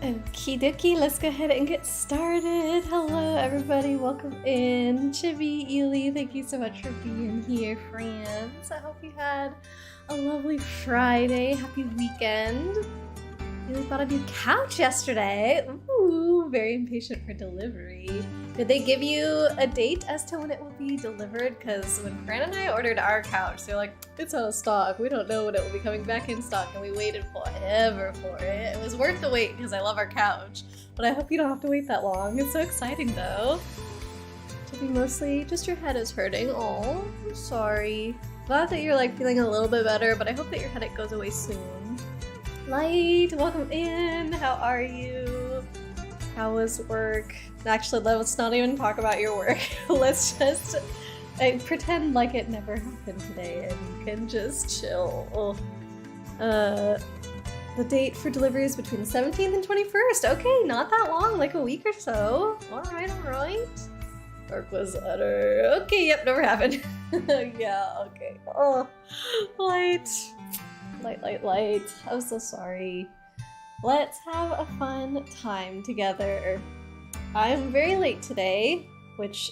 Okie dokie, let's go ahead and get started. Hello everybody, welcome in. Chibi, Ely, thank you so much for being here, friends. I hope you had a lovely Friday. Happy weekend. Ely bought a new couch yesterday. Ooh, very impatient for delivery. Did they give you a date as to when it will be delivered? Because when Fran and I ordered our couch, they're like, it's out of stock. We don't know when it will be coming back in stock. And we waited forever for it. It was worth the wait because I love our couch. But I hope you don't have to wait that long. It's so exciting though. To be mostly just your head is hurting. Oh, I'm sorry. Glad that you're like feeling a little bit better, but I hope that your headache goes away soon. Light, welcome in. How are you? How was work? Actually, let's not even talk about your work. Let's just pretend like it never happened today and you can just chill. The date for delivery is between the 17th and 21st. Okay, not that long, like a week or so. Alright, alright. Work was utter. Okay, yep, never happened. Yeah, okay. Oh, light. Light. I'm so sorry. Let's have a fun time together. I'm very late today, which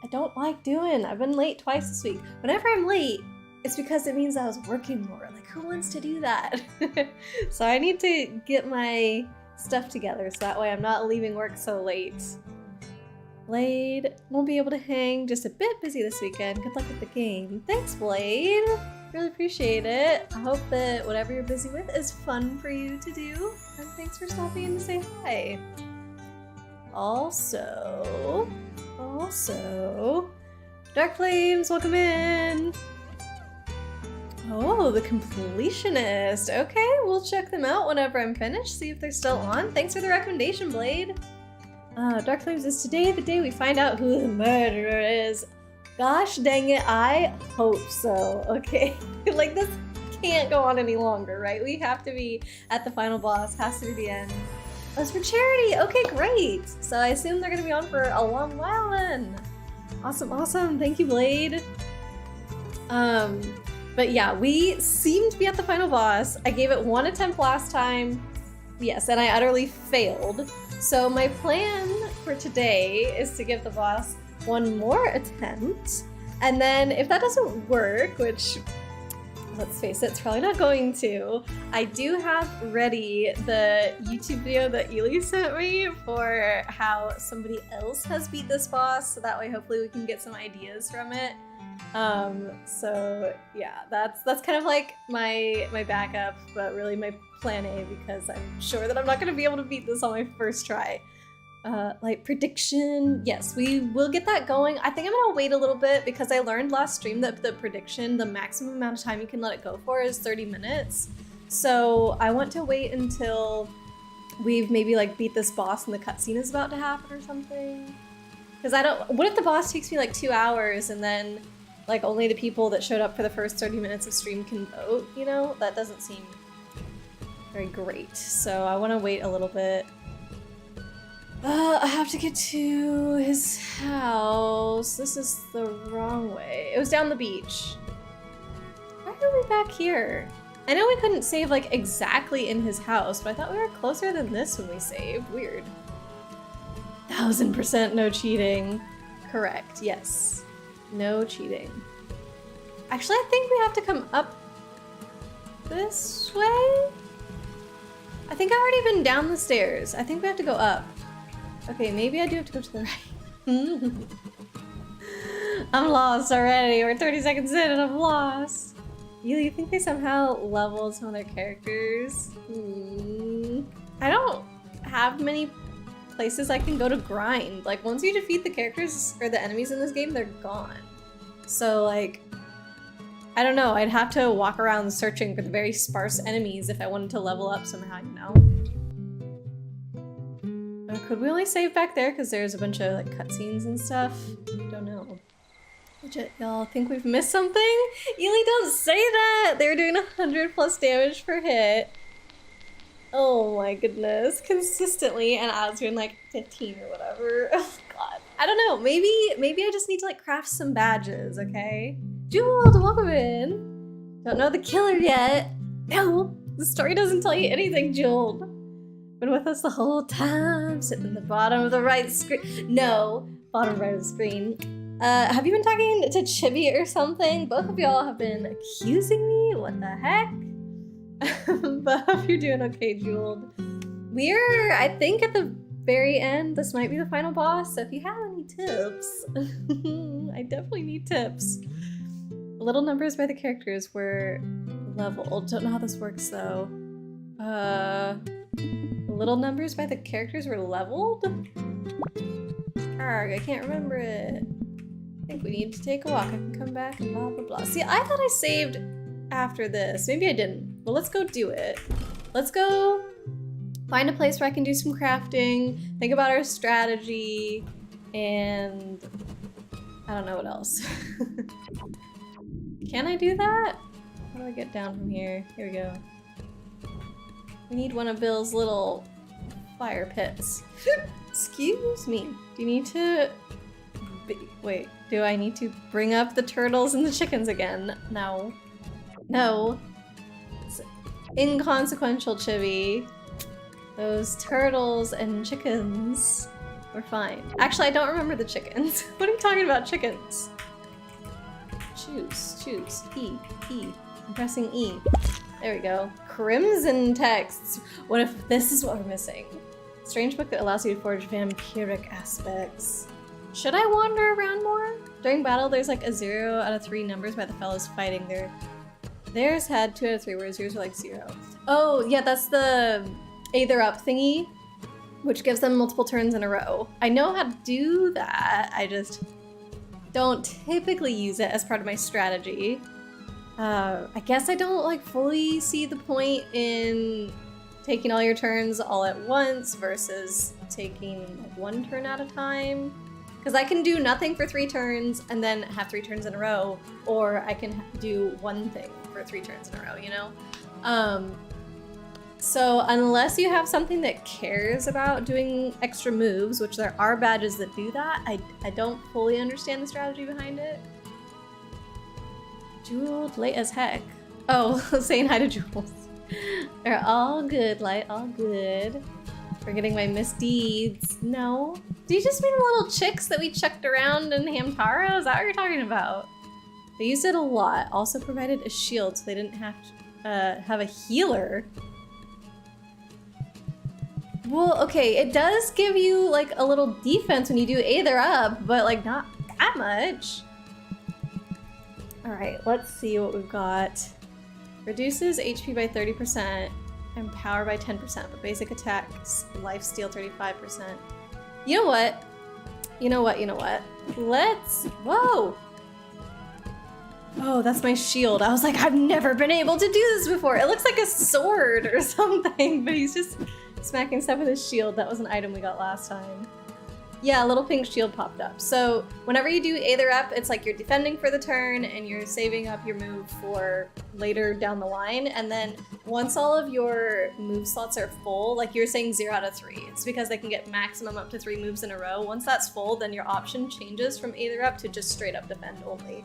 I don't like doing. I've been late twice this week. Whenever I'm late, it's because it means I was working more. Like, who wants to do that? So I need to get my stuff together so that way I'm not leaving work so late. Blade won't be able to hang, just a bit busy this weekend. Good luck with the game. Thanks, Blade. Really appreciate it. I hope that whatever you're busy with is fun for you to do. And thanks for stopping in to say hi. Also, Dark Flames, welcome in. Oh, the Completionist. Okay, we'll check them out whenever I'm finished, see if they're still on. Thanks for the recommendation, Blade. Dark Flames, is today the day we find out who the murderer is? Gosh dang it, I hope so. Okay, like this can't go on any longer, right? We have to be at the final boss, has to be the end. Oh, it's for charity. Okay, great. So I assume they're gonna be on for a long while then. Awesome. Thank you, Blade. But yeah, we seem to be at the final boss. I gave it one attempt last time. Yes, and I utterly failed. So my plan for today is to give the boss one more attempt. And then if that doesn't work, which let's face it, it's probably not going to, I do have ready the YouTube video that Ely sent me for how somebody else has beat this boss, so that way hopefully we can get some ideas from it. So yeah, that's kind of like my backup, but really my plan A, because I'm sure that I'm not gonna be able to beat this on my first try. Like prediction, yes, we will get that going. I think I'm gonna wait a little bit because I learned last stream that the prediction, the maximum amount of time you can let it go for is 30 minutes. So I want to wait until we've maybe like beat this boss and the cutscene is about to happen or something. Because what if the boss takes me like 2 hours and then like only the people that showed up for the first 30 minutes of stream can vote, you know? That doesn't seem very great. So I want to wait a little bit. I have to get to his house. This is the wrong way. It was down the beach. Why are we back here? I know we couldn't save like exactly in his house, but I thought we were closer than this when we saved. Weird. 1000% no cheating. Correct, yes. No cheating. Actually, I think we have to come up this way? I think I've already been down the stairs. I think we have to go up. Okay, maybe I do have to go to the right. I'm lost already. We're 30 seconds in and I'm lost. You think they somehow leveled some of their characters? I don't have many places I can go to grind. Like, once you defeat the characters or the enemies in this game, they're gone. So, like, I don't know. I'd have to walk around searching for the very sparse enemies if I wanted to level up somehow, you know? Could we only save back there because there's a bunch of like cutscenes and stuff? Don't know. Legit, y'all think we've missed something? Ely, don't say that! They were doing 100+ damage per hit. Oh my goodness. Consistently, and I was doing like 15 or whatever. Oh god. I don't know. Maybe I just need to like craft some badges, okay? Jewel, welcome in. Don't know the killer yet. No, the story doesn't tell you anything, Jewel. Been with us the whole time, sitting in the bottom of the right screen. No, bottom right of the screen. Have you been talking to Chibi or something? Both of y'all have been accusing me. What the heck? But I hope you're doing okay, Jeweled. We're, I think, at the very end. This might be the final boss, so if you have any tips, I definitely need tips. Little numbers by the characters were leveled. Don't know how this works though. Little numbers by the characters were leveled? Arg, I can't remember it. I think we need to take a walk. I can come back and blah blah blah. See, I thought I saved after this. Maybe I didn't. But let's go do it. Let's go find a place where I can do some crafting, think about our strategy, and I don't know what else. Can I do that? How do I get down from here? Here we go. We need one of Bill's little fire pits. Excuse me. Do you need to... Wait, do I need to bring up the turtles and the chickens again? No. No. It's inconsequential, Chibi. Those turtles and chickens were fine. Actually, I don't remember the chickens. What are you talking about, chickens? Choose. E. I'm pressing E. There we go. Crimson texts. What if this is what we're missing? Strange book that allows you to forge vampiric aspects. Should I wander around more? During battle, there's like a 0 out of 3 numbers by the fellows fighting. Theirs had 2 out of 3, whereas yours were like 0. Oh, yeah, that's the either up thingy, which gives them multiple turns in a row. I know how to do that. I just don't typically use it as part of my strategy. I guess I don't like fully see the point in taking all your turns all at once versus taking like 1 turn at a time. Because I can do nothing for 3 turns and then have 3 turns in a row, or I can do 1 thing for 3 turns in a row, you know? So unless you have something that cares about doing extra moves, which there are badges that do that, I don't fully understand the strategy behind it. Jeweled, late as heck. Oh, saying hi to Jules. They're all good, Light, all good. Forgetting my misdeeds. No. Do you just mean the little chicks that we chucked around in Hamtaro? Is that what you're talking about? They used it a lot. Also provided a shield so they didn't have to have a healer. Well, okay, it does give you like a little defense when you do Aether up, but like not that much. All right, let's see what we've got. Reduces HP by 30% and power by 10%, but basic attacks, lifesteal 35%. You know what? You know what? Let's, whoa! Oh, that's my shield. I was like, I've never been able to do this before. It looks like a sword or something, but he's just smacking stuff with his shield. That was an item we got last time. Yeah, a little pink shield popped up. So whenever you do Aether up, it's like you're defending for the turn and you're saving up your move for later down the line. And then once all of your move slots are full, like you're saying 0 out of 3, it's because they can get maximum up to 3 moves in a row. Once that's full, then your option changes from Aether up to just straight up defend only.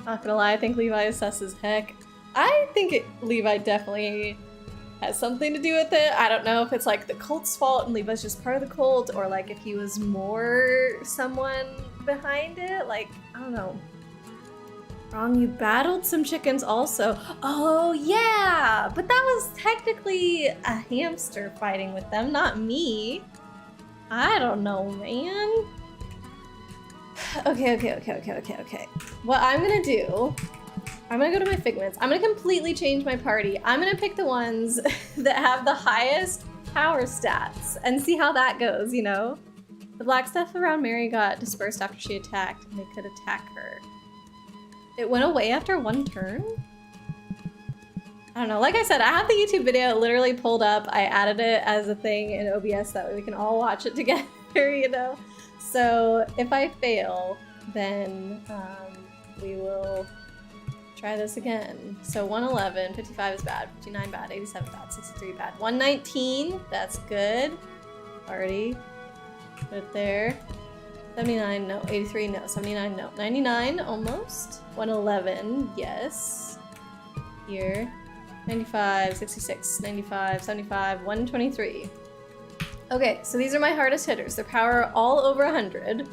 Not gonna lie, I think Levi is sus as heck. I think Levi definitely has something to do with it. I don't know if it's like the cult's fault and Levi's just part of the cult, or like if he was more someone behind it. Like, I don't know. Wrong, you battled some chickens also. Oh yeah, but that was technically a hamster fighting with them, not me. I don't know, man. Okay. What I'm gonna do, I'm gonna go to my figments. I'm gonna completely change my party. I'm gonna pick the ones that have the highest power stats and see how that goes, you know? The black stuff around Mary got dispersed after she attacked, and they could attack her. It went away after 1 turn? I don't know. Like I said, I have the YouTube video literally pulled up. I added it as a thing in OBS, that way we can all watch it together, you know? So if I fail, then we will try this again. So 111, 55 is bad, 59 bad, 87 bad, 63 bad, 119, that's good. Already put it there. 79, no. 83, no. 79, no. 99, almost. 111, yes. Here. 95, 66, 95, 75, 123. Okay, so these are my hardest hitters. Their power are all over 100.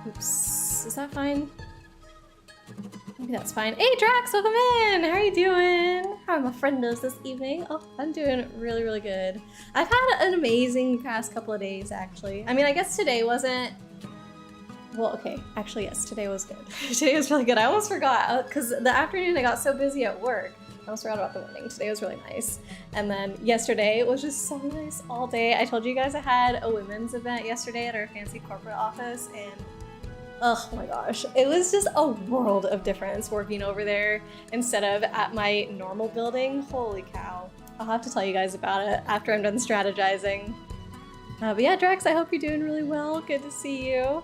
Oops, is that fine? Maybe that's fine. Hey Drax, welcome in! How are you doing? How are my friendos this evening? Oh, I'm doing really, really good. I've had an amazing past couple of days, actually. I mean, I guess today wasn't... Well, okay, actually, yes, today was good. Today was really good. I almost forgot, because the afternoon I got so busy at work. I almost forgot about the morning. Today was really nice. And then yesterday was just so nice all day. I told you guys I had a women's event yesterday at our fancy corporate office, and oh my gosh, it was just a world of difference working over there instead of at my normal building. Holy cow. I'll have to tell you guys about it after I'm done strategizing. But yeah, Drax, I hope you're doing really well. Good to see you.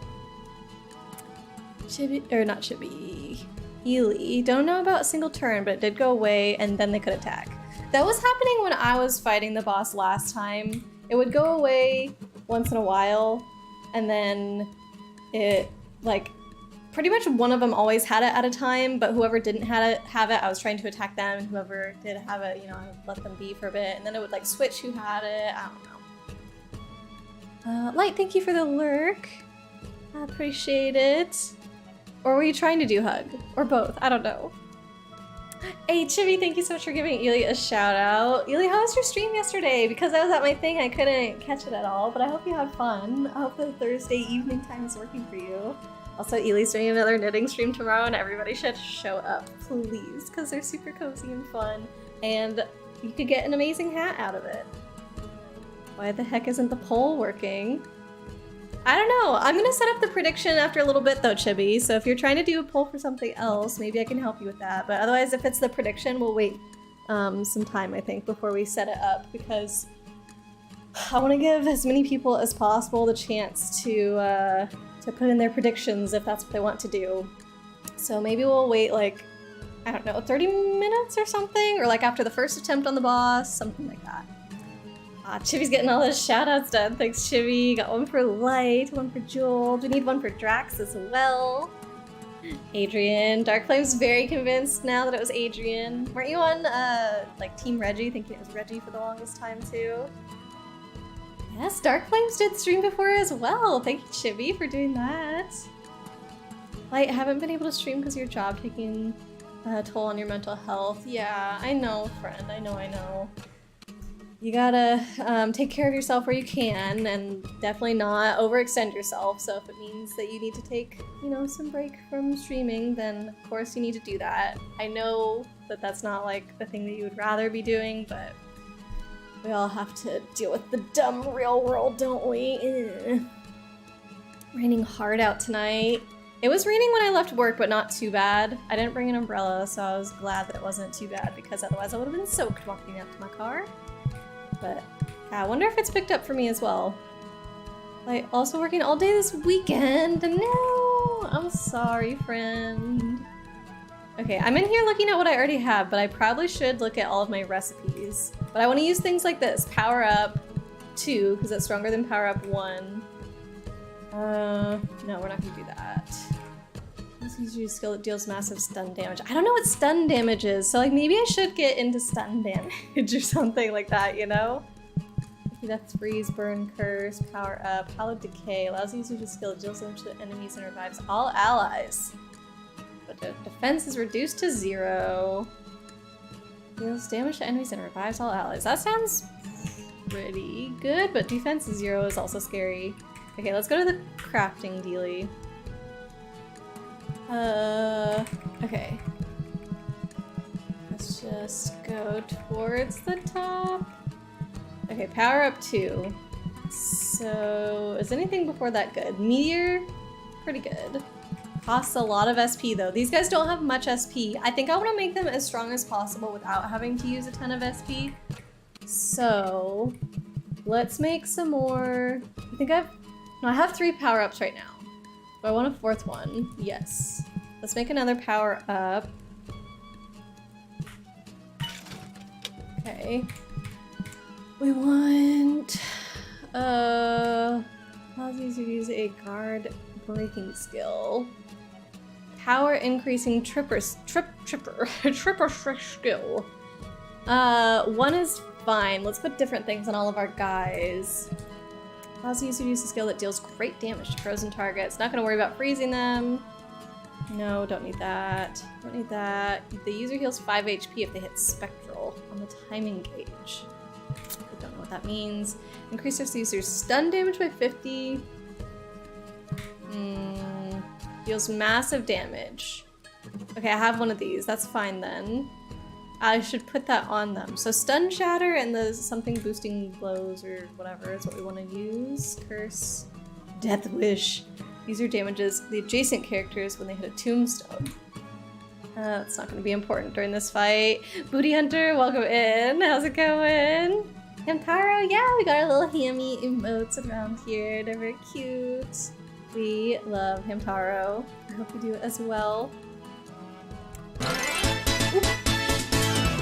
Chibi, or not Chibi, Ely. Don't know about a single turn, but it did go away and then they could attack. That was happening when I was fighting the boss last time. It would go away once in a while, and then it, like, pretty much one of them always had it at a time, but whoever didn't have it, I was trying to attack them, and whoever did have it, you know, I would let them be for a bit, and then it would, like, switch who had it. I don't know. Light, thank you for the lurk. I appreciate it. Or were you trying to do hug? Or both? I don't know. Hey, Chibi, thank you so much for giving Ely a shout out. Ely, how was your stream yesterday? Because I was at my thing, I couldn't catch it at all, but I hope you had fun. I hope the Thursday evening time is working for you. Also, Ely's doing another knitting stream tomorrow, and everybody should show up, please, because they're super cozy and fun, and you could get an amazing hat out of it. Why the heck isn't the poll working? I don't know. I'm gonna set up the prediction after a little bit though, Chibi. So if you're trying to do a poll for something else, maybe I can help you with that. But otherwise, if it's the prediction, we'll wait some time, I think, before we set it up, because I want to give as many people as possible the chance to put in their predictions if that's what they want to do. So maybe we'll wait like, I don't know, 30 minutes or something, or like after the first attempt on the boss, something like that. Chibi's getting all those shoutouts done. Thanks, Chibi. Got one for Light, one for Jewel. We need one for Drax as well. Adrian. Dark Flame's very convinced now that it was Adrian. Weren't you on, like, Team Reggie, thinking it was Reggie for the longest time, too? Yes, Dark Flames did stream before as well. Thank you, Chibi, for doing that. Light, haven't been able to stream because of your job taking a toll on your mental health. Yeah, I know, friend. I know. You gotta take care of yourself where you can, and definitely not overextend yourself. So if it means that you need to take, you know, some break from streaming, then of course you need to do that. I know that that's not like the thing that you would rather be doing, but we all have to deal with the dumb real world, don't we? Raining hard out tonight. It was raining when I left work, but not too bad. I didn't bring an umbrella, so I was glad that it wasn't too bad, because otherwise I would have been soaked walking up to my car. But yeah, I wonder if it's picked up for me as well. Like, also working all day this weekend. No, I'm sorry, friend. Okay, I'm in here looking at what I already have, but I probably should look at all of my recipes. But I want to use things like this. Power Up 2, because it's stronger than Power Up 1. No, we're not going to do that. This usually skill that deals massive stun damage. I don't know what stun damage is, so like maybe I should get into stun damage or something like that, you know? Death, freeze, burn, curse, power up, hallowed decay, allows you to use a skill that deals damage to enemies and revives all allies. But the defense is reduced to 0. Deals damage to enemies and revives all allies. That sounds pretty good, but defense 0 is also scary. Okay, let's go to the crafting dealie. Okay. Let's just go towards the top. Okay, power up 2. So, is anything before that good? Meteor? Pretty good. Costs a lot of SP though. These guys don't have much SP. I think I want to make them as strong as possible without having to use a ton of SP. So, let's make some more. I have 3 power-ups right now. Do I want a 4th one? Yes. Let's make another power up. Okay. We want... allows you to use a guard breaking skill. Power increasing tripper skill. 1 is fine. Let's put different things on all of our guys. Allows the user to use a skill that deals great damage to frozen targets. Not gonna worry about freezing them. No, don't need that. Don't need that. The user heals 5 HP if they hit spectral on the timing gauge. I don't know what that means. Increases the user's stun damage by 50. Deals massive damage. Okay, I have one of these. That's fine then. I should put that on them. So stun shatter and the something boosting blows or whatever is what we want to use. Curse. Death wish. User damages the adjacent characters when they hit a tombstone. That's not going to be important during this fight. Booty Hunter, welcome in. How's it going? Hamtaro, yeah, we got our little hammy emotes around here. They're very cute. We love Hamtaro. I hope you do as well. Oop.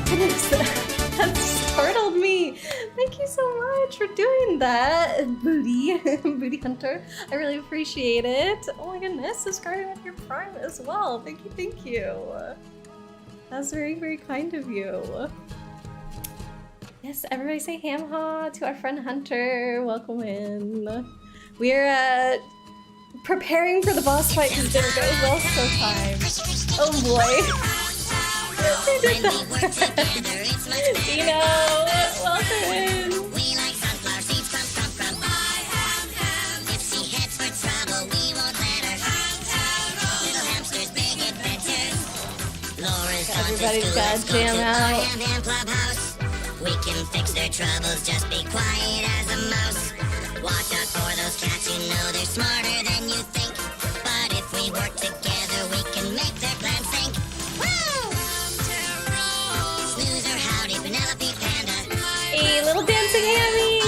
Goodness, that startled me. Thank you so much for doing that, Booty Hunter. I really appreciate it. Oh my goodness, subscribing with your Prime as well. Thank you, thank you. That's very, very kind of you. Yes, everybody say ham-ha to our friend Hunter. Welcome in. We're preparing for the boss fight because it didn't go well so time. Oh boy. Who did that? Dino, welcome in. We like sunflower seeds, from. If she heads for trouble, we won't let her. Little hamsters, big adventures. Laura's everybody's got to jam out. Clubhouse. We can fix their troubles, just be quiet as a mouse. Watch out for those cats, you know they're smarter than you think. But if we work together, we can make their plan sink. Hey, little dancing hammies!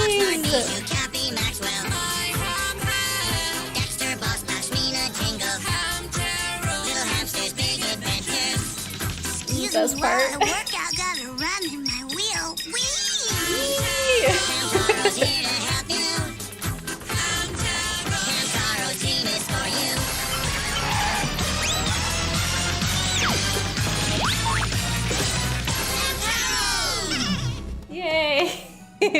Best part. Workout got a run in my wheel. Yay!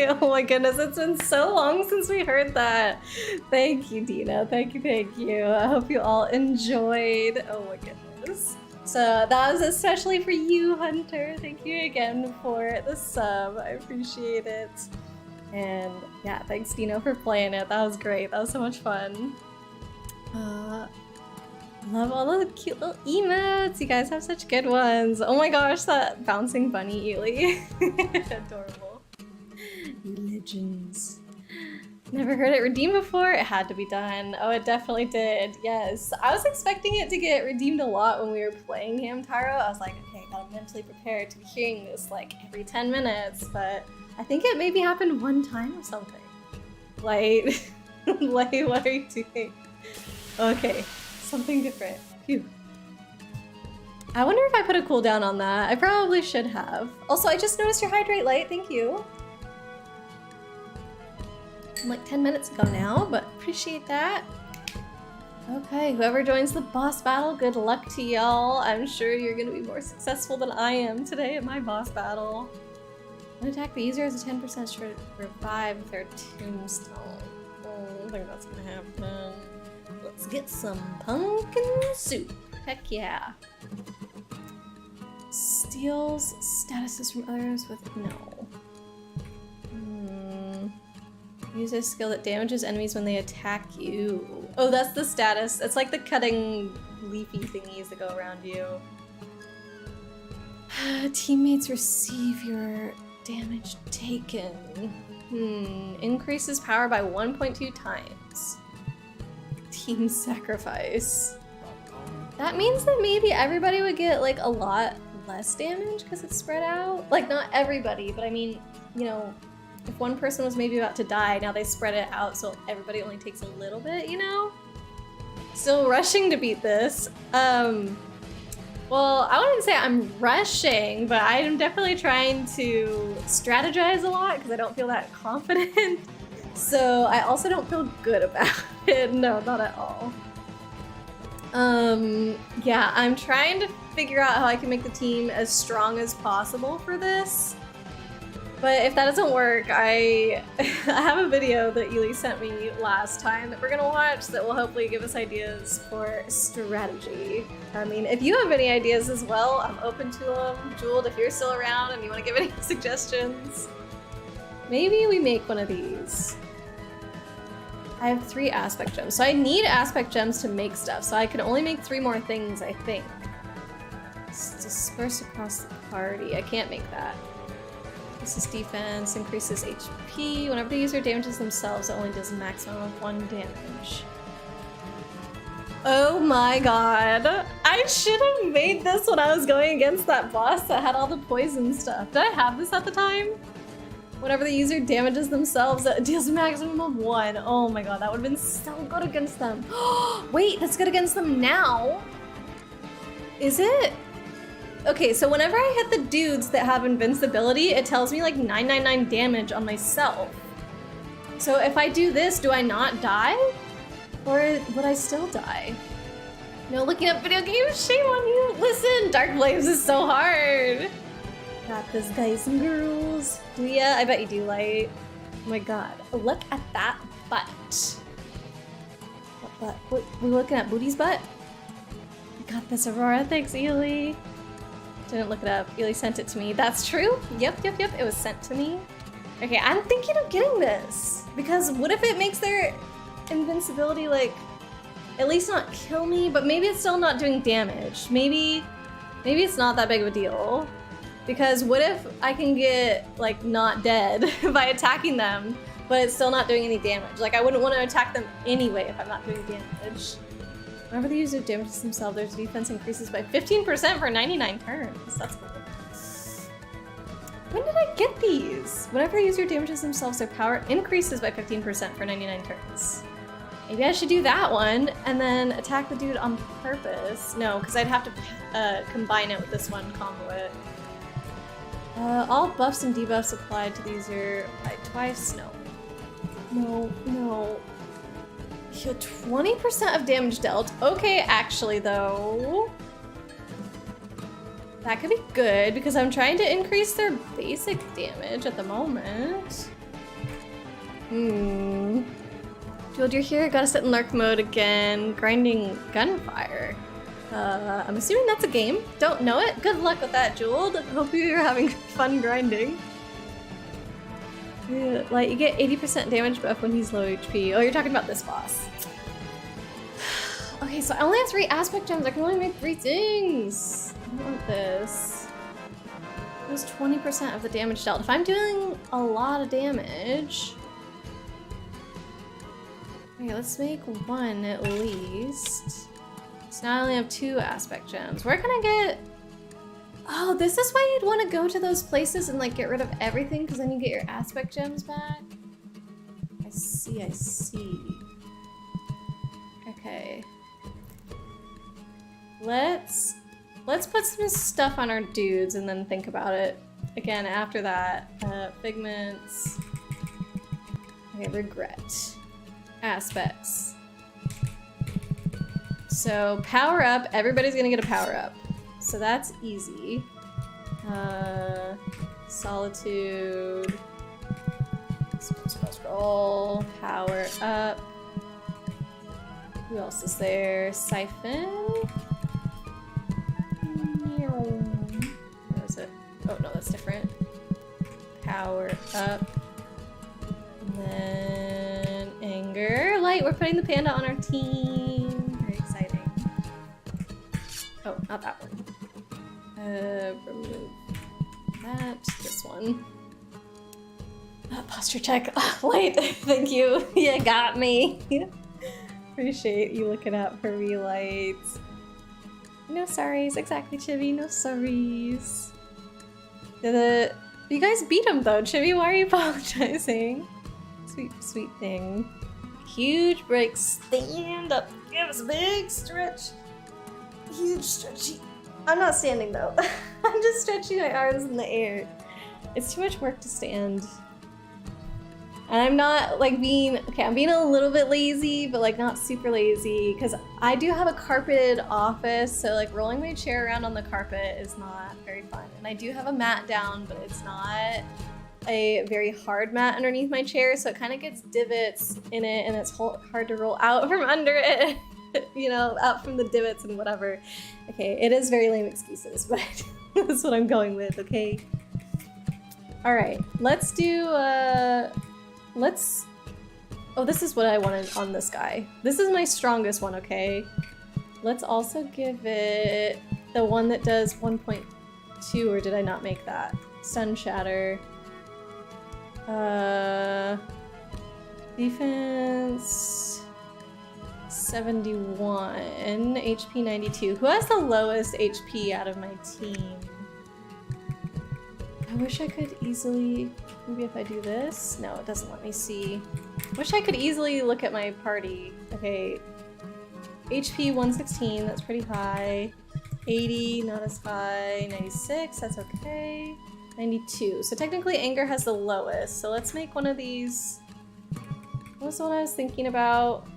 Oh my goodness, it's been so long since we heard that. Thank you, Dina. Thank you, thank you. I hope you all enjoyed. Oh my goodness. So that was especially for you, Hunter. Thank you again for the sub. I appreciate it. And yeah, thanks, Dino, for playing it. That was great. That was so much fun. Love all the cute little emotes. You guys have such good ones. Oh my gosh, that bouncing bunny Ely. Adorable. Legends. Never heard it redeemed before. It had to be done. Oh, it definitely did. Yes. I was expecting it to get redeemed a lot when we were playing Hamtaro. I was like, okay, I gotta mentally prepare to be hearing this like every 10 minutes, but I think it maybe happened one time or something. Like, what are you doing? Okay. Something different. Phew. I wonder if I put a cooldown on that. I probably should have. Also, I just noticed your hydrate light. Thank you. I'm like 10 minutes ago now, but appreciate that. Okay, whoever joins the boss battle, good luck to y'all. I'm sure you're gonna be more successful than I am today at my boss battle. When attack, the user has a 10% chance to revive their tombstone. Oh, I don't think that's gonna happen. Let's get some pumpkin soup. Heck yeah. Steals statuses from others with no. Use a skill that damages enemies when they attack you. Oh, that's the status. It's like the cutting leafy thingies that go around you. Teammates receive your damage taken. Increases power by 1.2 times. Team sacrifice. That means that maybe everybody would get like a lot less damage because it's spread out. Like not everybody, but I mean, you know, if one person was maybe about to die, now they spread it out so everybody only takes a little bit, you know? Still rushing to beat this. Well, I wouldn't say I'm rushing, but I'm definitely trying to strategize a lot because I don't feel that confident. So I also don't feel good about it. No, not at all. Yeah, I'm trying to figure out how I can make the team as strong as possible for this. But if that doesn't work, I have a video that Ely sent me last time that we're gonna watch that will hopefully give us ideas for strategy. I mean, if you have any ideas as well, I'm open to them. Jewel, if you're still around and you want to give any suggestions, maybe we make one of these. I have 3 aspect gems, so I need aspect gems to make stuff, so I can only make 3 more things, I think. It's dispersed across the party. I can't make that. This is defense, increases HP. Whenever the user damages themselves, it only does a maximum of 1 damage. Oh my god. I should have made this when I was going against that boss that had all the poison stuff. Did I have this at the time? Whenever the user damages themselves, it deals a maximum of 1. Oh my god, that would have been so good against them. Wait, that's good against them now? Is it? Okay, so whenever I hit the dudes that have invincibility, it tells me like 999 damage on myself. So if I do this, do I not die? Or would I still die? No, looking up video games, shame on you. Listen, Dark Flames is so hard. Got this, guys and girls. Do ya? I bet you do, Light. Oh my god, look at that butt. What butt? What, we looking at Booty's butt? Got this, Aurora. Thanks, Ely. Didn't look it up. Ely sent it to me. That's true? Yep. It was sent to me. Okay, I'm thinking of getting this. Because what if it makes their invincibility, like, at least not kill me, but maybe it's still not doing damage. Maybe it's not that big of a deal. Because what if I can get, like, not dead by attacking them, but it's still not doing any damage? Like, I wouldn't want to attack them anyway if I'm not doing damage. Whenever the user damages themselves, their defense increases by 15% for 99 turns. That's cool. When did I get these? Whenever a user damages themselves, their power increases by 15% for 99 turns. Maybe I should do that one and then attack the dude on purpose. No, because I'd have to combine it with this one, combo it. All buffs and debuffs applied to the user by twice. No. 20% of damage dealt. Okay, actually though. That could be good because I'm trying to increase their basic damage at the moment. Jewel, you're here. Gotta sit in lurk mode again. Grinding gunfire. I'm assuming that's a game. Don't know it. Good luck with that, Jewel. Hope you're having fun grinding. Yeah, like, you get 80% damage buff when he's low HP. Oh, you're talking about this boss. Okay, so I only have 3 aspect gems. I can only make 3 things. I don't want this. It was 20% of the damage dealt. If I'm doing a lot of damage... Okay, let's make 1 at least. So now I only have 2 aspect gems. Where can I get... Oh, this is why you'd want to go to those places and like get rid of everything because then you get your aspect gems back. I see. Okay. Let's put some stuff on our dudes and then think about it again after that. Figments. Okay, regret. Aspects. So power up, everybody's gonna get a power up. So that's easy. Solitude. Scroll. Power up. Who else is there? Siphon. Where is it? Oh no, that's different. Power up. And then anger. Light, we're putting the panda on our team. Very exciting. Oh, not that one. Remove that. This one. Posture check. Light, thank you. You got me. Appreciate you looking out for me, Light. No sorries. Exactly, Chibi. No sorries. You guys beat him though, Chibi. Why are you apologizing? Sweet thing. Huge break. Stand up. Give us a big stretch. Huge stretchy. I'm not standing though. I'm just stretching my arms in the air. It's too much work to stand. And I'm not like I'm being a little bit lazy, but like not super lazy, because I do have a carpeted office, so like rolling my chair around on the carpet is not very fun. And I do have a mat down, but it's not a very hard mat underneath my chair, so it kind of gets divots in it, and it's hard to roll out from under it, you know, out from the divots and whatever. Okay, it is very lame excuses, but that's what I'm going with, okay? All right, let's do, oh, this is what I wanted on this guy. This is my strongest one, okay? Let's also give it the one that does 1.2, or did I not make that? Sun Shatter. Defense 71, HP 92. Who has the lowest HP out of my team? I wish I could easily, maybe if I do this? No, it doesn't let me see. Wish I could easily look at my party. Okay, HP 116, that's pretty high. 80, not as high. 96, that's okay. 92. So technically anger has the lowest. So let's make one of these. What was the one I was thinking about?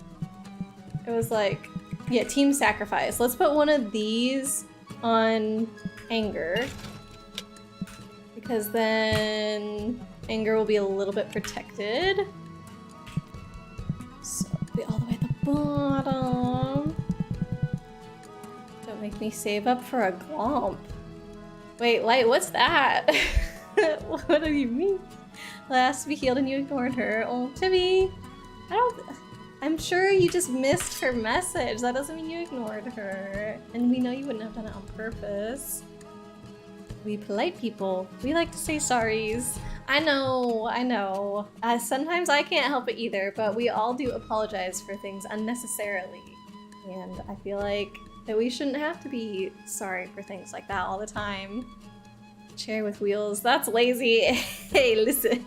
It was like, yeah, team sacrifice. Let's put one of these on anger, because then anger will be a little bit protected. So it'll be all the way at the bottom. Don't make me save up for a glomp. Wait, Light, what's that? What do you mean? Last to be healed and you ignored her. Oh, Chibi, I'm sure you just missed her message. That doesn't mean you ignored her. And we know you wouldn't have done it on purpose. We polite people, we like to say sorries. I know. Sometimes I can't help it either, but we all do apologize for things unnecessarily. And I feel like that we shouldn't have to be sorry for things like that all the time. Chair with wheels, that's lazy. Hey, listen.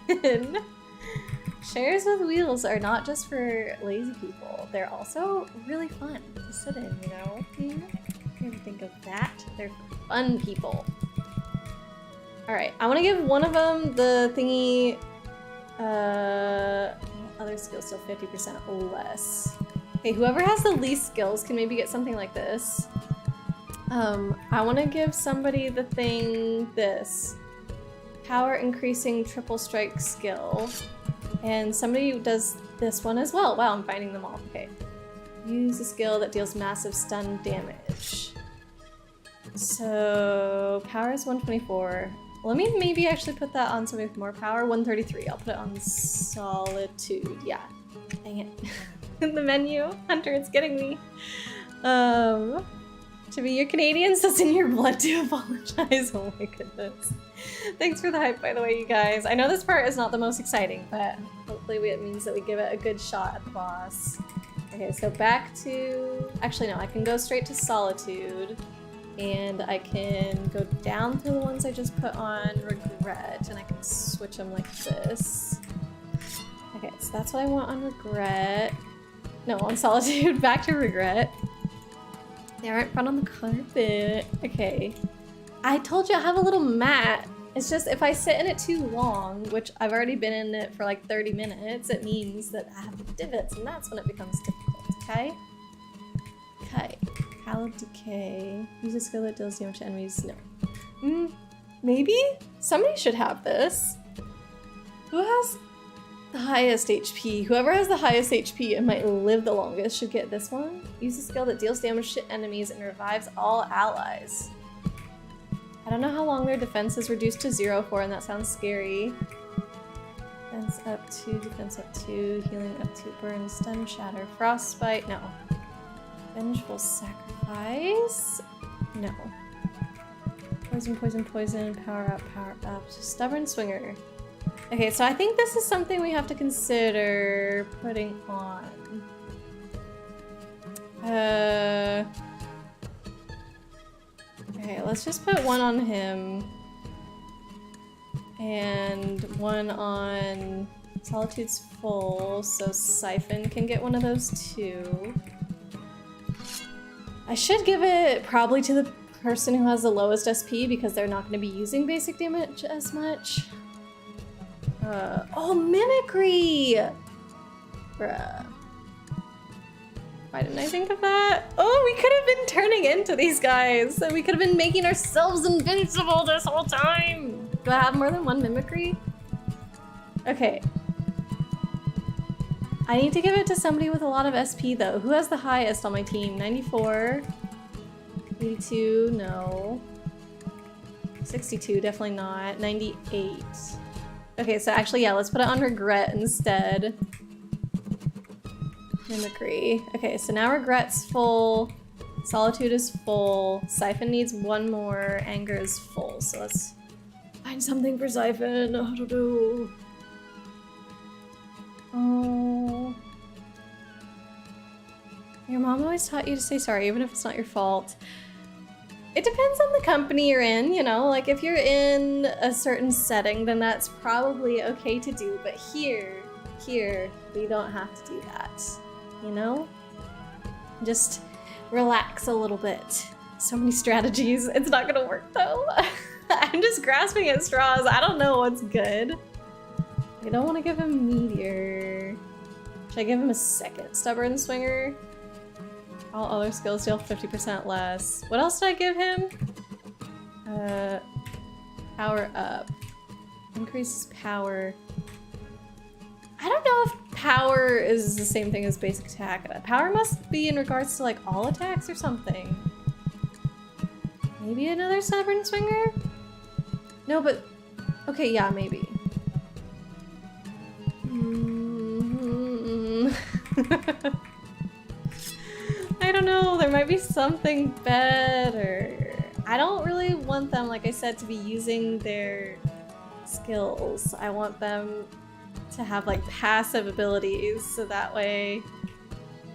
Chairs with wheels are not just for lazy people. They're also really fun to sit in, you know? Never think of that. They're for fun people. Alright, I want to give one of them the thingy, other skills still 50% less. Okay, whoever has the least skills can maybe get something like this. I want to give somebody the thing, this. Power increasing triple strike skill. And somebody who does this one as well. Wow, I'm finding them all. Okay. Use a skill that deals massive stun damage. So, power is 124. Let me maybe actually put that on somebody with more power. 133. I'll put it on solitude. Yeah. Dang it. In the menu. Hunter, it's getting me. To be, you're Canadian, so it's in your blood to apologize. Oh my goodness. Thanks for the hype, by the way, you guys. I know this part is not the most exciting, but hopefully it means that we give it a good shot at the boss. Okay, so back to... Actually, no, I can go straight to Solitude, and I can go down through the ones I just put on Regret, and I can switch them like this. Okay, so that's what I want on Regret. No, on Solitude, back to Regret. They aren't fun on the carpet. Okay. I told you I have a little mat. It's just if I sit in it too long, which I've already been in it for like 30 minutes, it means that I have divots, and that's when it becomes difficult, okay? Okay. Hallowed Decay. Use a skill that deals damage to enemies. No. Maybe? Somebody should have this. Who has the highest HP? Whoever has the highest HP and might live the longest should get this one. Use a skill that deals damage to enemies and revives all allies. I don't know how long their defense is reduced to 0 for, and that sounds scary. Defense up 2, defense up 2, healing up 2, burn, stun, shatter, frostbite, no. Vengeful sacrifice? No. Poison, poison, poison, power up, stubborn swinger. Okay, so I think this is something we have to consider putting on. Okay, let's just put one on him. And one on Solitude's full, so Siphon can get one of those too. I should give it probably to the person who has the lowest SP because they're not going to be using basic damage as much. Oh, mimicry! Bruh. Why didn't I think of that? Oh, we could have been turning into these guys. And we could have been making ourselves invincible this whole time. Do I have more than one mimicry? Okay. I need to give it to somebody with a lot of SP though. Who has the highest on my team? 94. 82, no. 62, definitely not. 98. Okay, so actually, yeah, let's put it on regret instead. Mimicry. Okay, so now regret's full. Solitude is full. Siphon needs one more. Anger is full. So let's find something for Siphon. I don't know. Oh. Your mom always taught you to say sorry, even if it's not your fault. It depends on the company you're in, you know? Like, if you're in a certain setting, then that's probably okay to do. But here, we don't have to do that, you know? Just relax a little bit. So many strategies. It's not gonna work, though. I'm just grasping at straws. I don't know what's good. I don't want to give him Meteor. Should I give him a second Stubborn Swinger? All other skills deal 50% less. What else did I give him? Power up. Increases power. I don't know if power is the same thing as basic attack. Power must be in regards to like all attacks or something. Maybe another Stubborn Swinger? No, but... Okay, yeah, maybe. I don't know, there might be something better. I don't really want them, like I said, to be using their skills. I want them to have like passive abilities so that way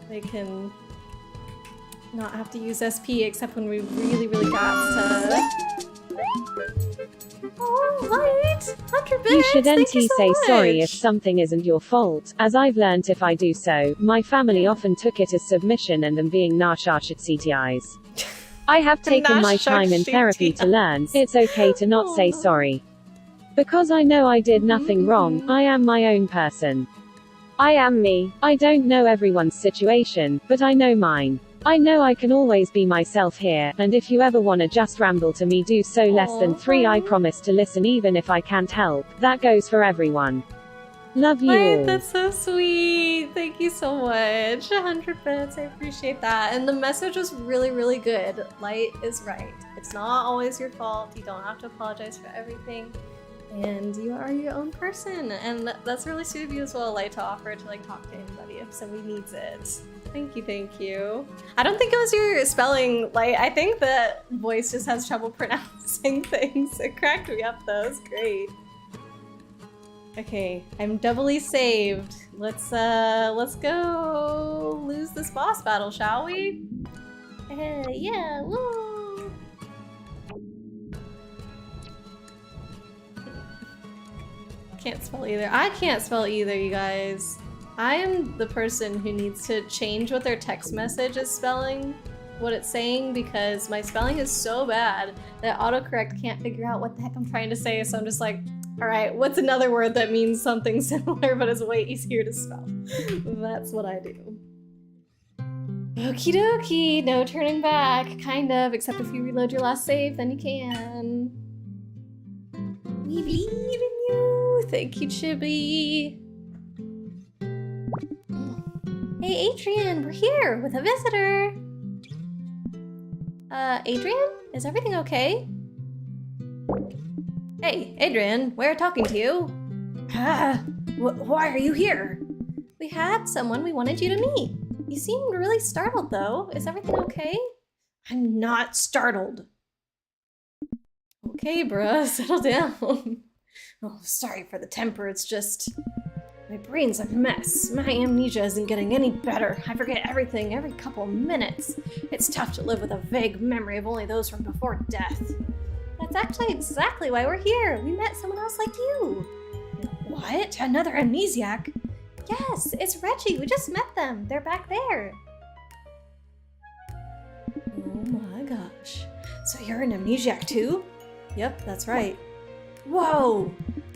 they can not have to use SP except when we really got to... Oh, Light! 100 bits! You should NT say much. sorry if something isn't your fault, as I've learnt if I do so, my family often took it as submission and them being narshashat CTIs. I have taken my time in therapy to learn, it's okay to not say sorry. Because I know I did nothing wrong, I am my own person. I am me. I don't know everyone's situation, but I know mine. I know I can always be myself here, and if you ever wanna just ramble to me, do so less than 3. I promise to listen even if I can't help. That goes for everyone. Love you all. That's so sweet. Thank you so much. 100 bits. I appreciate that. And the message was really good. Light is right. It's not always your fault. You don't have to apologize for everything. And you are your own person. And that's really sweet of you as well, Light, to offer to like talk to anybody if somebody needs it. Thank you. I don't think it was your spelling, Light. I think that voice just has trouble pronouncing things. It cracked me up though. It was great. Okay, I'm doubly saved. Let's go lose this boss battle, shall we? Yeah, woo! Can't spell either. I can't spell either, you guys. I am the person who needs to change what their text message is spelling, what it's saying, because my spelling is so bad that autocorrect can't figure out what the heck I'm trying to say, so I'm just like, alright, what's another word that means something similar but is way easier to spell? That's what I do. Okie dokie, no turning back, kind of, except if you reload your last save, then you can. We believe in you! Thank you, Chibi! Hey, Adrian, we're here with a visitor! Adrian? Is everything okay? Hey, Adrian, we're talking to you. Why are you here? We had someone we wanted you to meet. You seemed really startled, though. Is everything okay? I'm not startled. Okay, bruh, settle down. Oh, sorry for the temper, it's just... my brain's a mess. My amnesia isn't getting any better. I forget everything every couple minutes. It's tough to live with a vague memory of only those from before death. That's actually exactly why we're here. We met someone else like you. What? Another amnesiac? Yes, it's Reggie. We just met them. They're back there. Oh my gosh. So you're an amnesiac too? Yep, that's right. Whoa!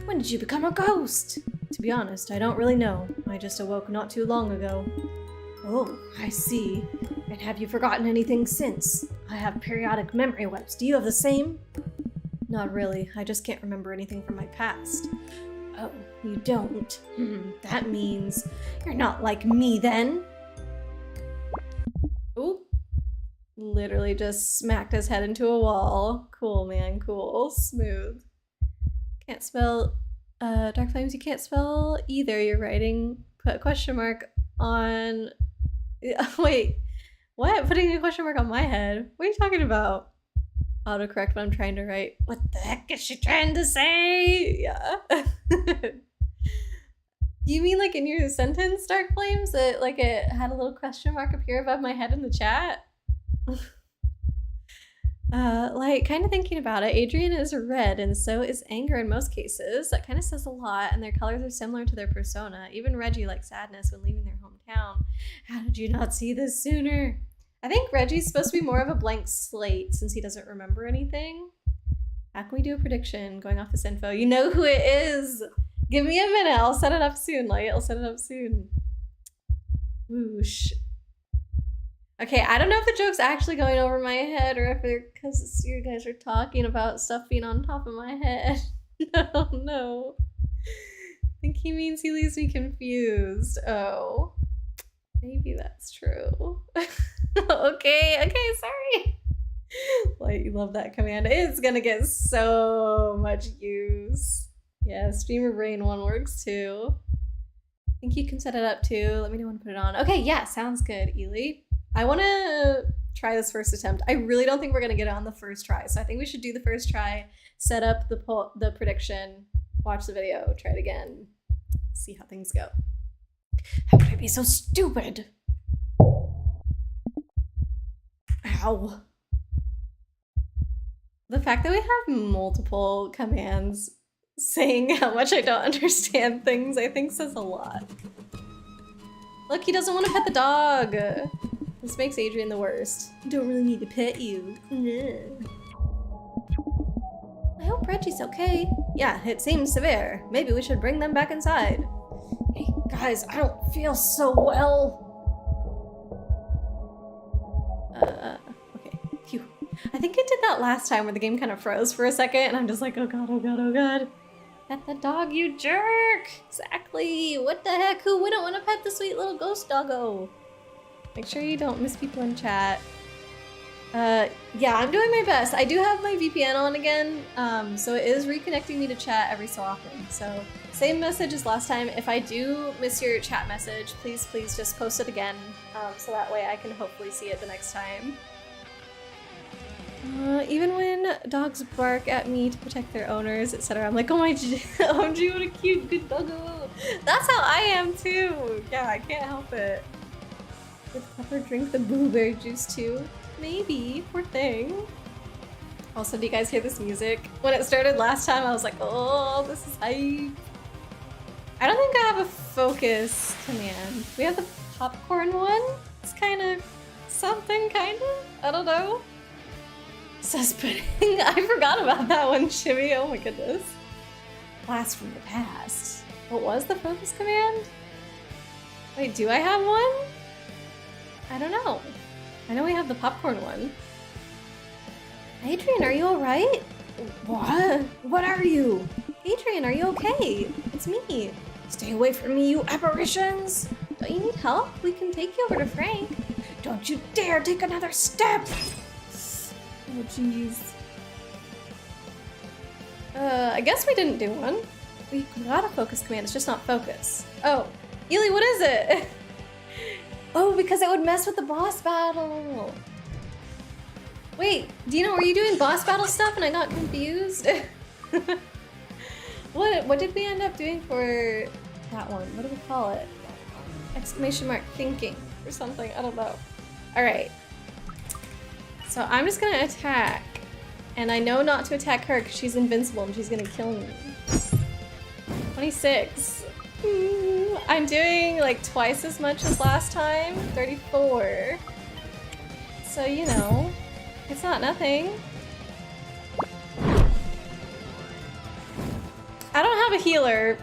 When did you become a ghost? To be honest, I don't really know. I just awoke not too long ago. Oh, I see. And have you forgotten anything since? I have periodic memory wipes. Do you have the same? Not really. I just can't remember anything from my past. Oh, you don't? That means you're not like me then. Ooh. Literally just smacked his head into a wall. Cool, man. Cool. Smooth. Can't spell Dark Flames. You can't spell either. You're writing. Put a question mark on. Wait. What? Putting a question mark on my head? What are you talking about? Autocorrect when I'm trying to write. What the heck is she trying to say? Yeah. You mean like in your sentence, Dark Flames? That like it had a little question mark appear above my head in the chat? Like kind of thinking about it, Adrian is red and so is Anger in most cases. That kind of says a lot, and their colors are similar to their persona. Even Reggie likes sadness when leaving their hometown. How did you not see this sooner? I think Reggie's supposed to be more of a blank slate since he doesn't remember anything. How can we do a prediction going off this info? You know who it is! Give me a minute, I'll set it up soon, Light. I'll set it up soon. Whoosh. Okay, I don't know if the joke's actually going over my head or if it's because you guys are talking about stuff being on top of my head. I don't know. I think he means he leaves me confused. Oh. Maybe that's true. Okay, sorry. Like, you love that command. It's gonna get so much use. Yeah, Streamer Brain one works too. I think you can set it up too. Let me know when to put it on. Okay, yeah, sounds good, Ely. I want to try this first attempt. I really don't think we're going to get it on the first try. So I think we should do the first try, set up the prediction, watch the video, try it again, see how things go. How could I be so stupid? Ow. The fact that we have multiple commands saying how much I don't understand things, I think says a lot. Look, he doesn't want to pet the dog. This makes Adrian the worst. I don't really need to pet you. I hope Reggie's okay. Yeah, it seems severe. Maybe we should bring them back inside. Hey, guys, I don't feel so well. Okay, phew. I think I did that last time where the game kind of froze for a second and I'm just like, oh god, oh god, oh god. Pet the dog, you jerk! Exactly. What the heck? Who wouldn't want to pet the sweet little ghost doggo? Make sure you don't miss people in chat. Yeah, I'm doing my best. I do have my VPN on again, so it is reconnecting me to chat every so often. So same message as last time. If I do miss your chat message, please just post it again, so that way I can hopefully see it the next time. Even when dogs bark at me to protect their owners, etc., I'm like, oh my OMG, what a cute, good doggo. That's how I am too. Yeah, I can't help it. Would Pepper drink the blueberry juice too? Maybe, poor thing. Also, do you guys hear this music? When it started last time, I was like, oh, this is hype. I don't think I have a focus command. We have the popcorn one. It's kind of something, kind of. I don't know. Sus pudding. I forgot about that one, Shimmy. Oh my goodness. Blast from the past. What was the focus command? Wait, do I have one? I don't know. I know we have the popcorn one. Adrian, are you alright? What? What are you? Adrian, are you okay? It's me. Stay away from me, you apparitions! Don't you need help? We can take you over to Frank. Don't you dare take another step! Oh, jeez. I guess we didn't do one. We got a focus command, it's just not focus. Oh, Ely, what is it? Oh, because it would mess with the boss battle. Wait, Dino, were you doing boss battle stuff and I got confused? What did we end up doing for that one? What do we call it? Exclamation mark thinking or something, I don't know. All right. So I'm just gonna attack. And I know not to attack her because she's invincible and she's gonna kill me. 26. I'm doing like twice as much as last time, 34. So, you know, it's not nothing. I don't have a healer.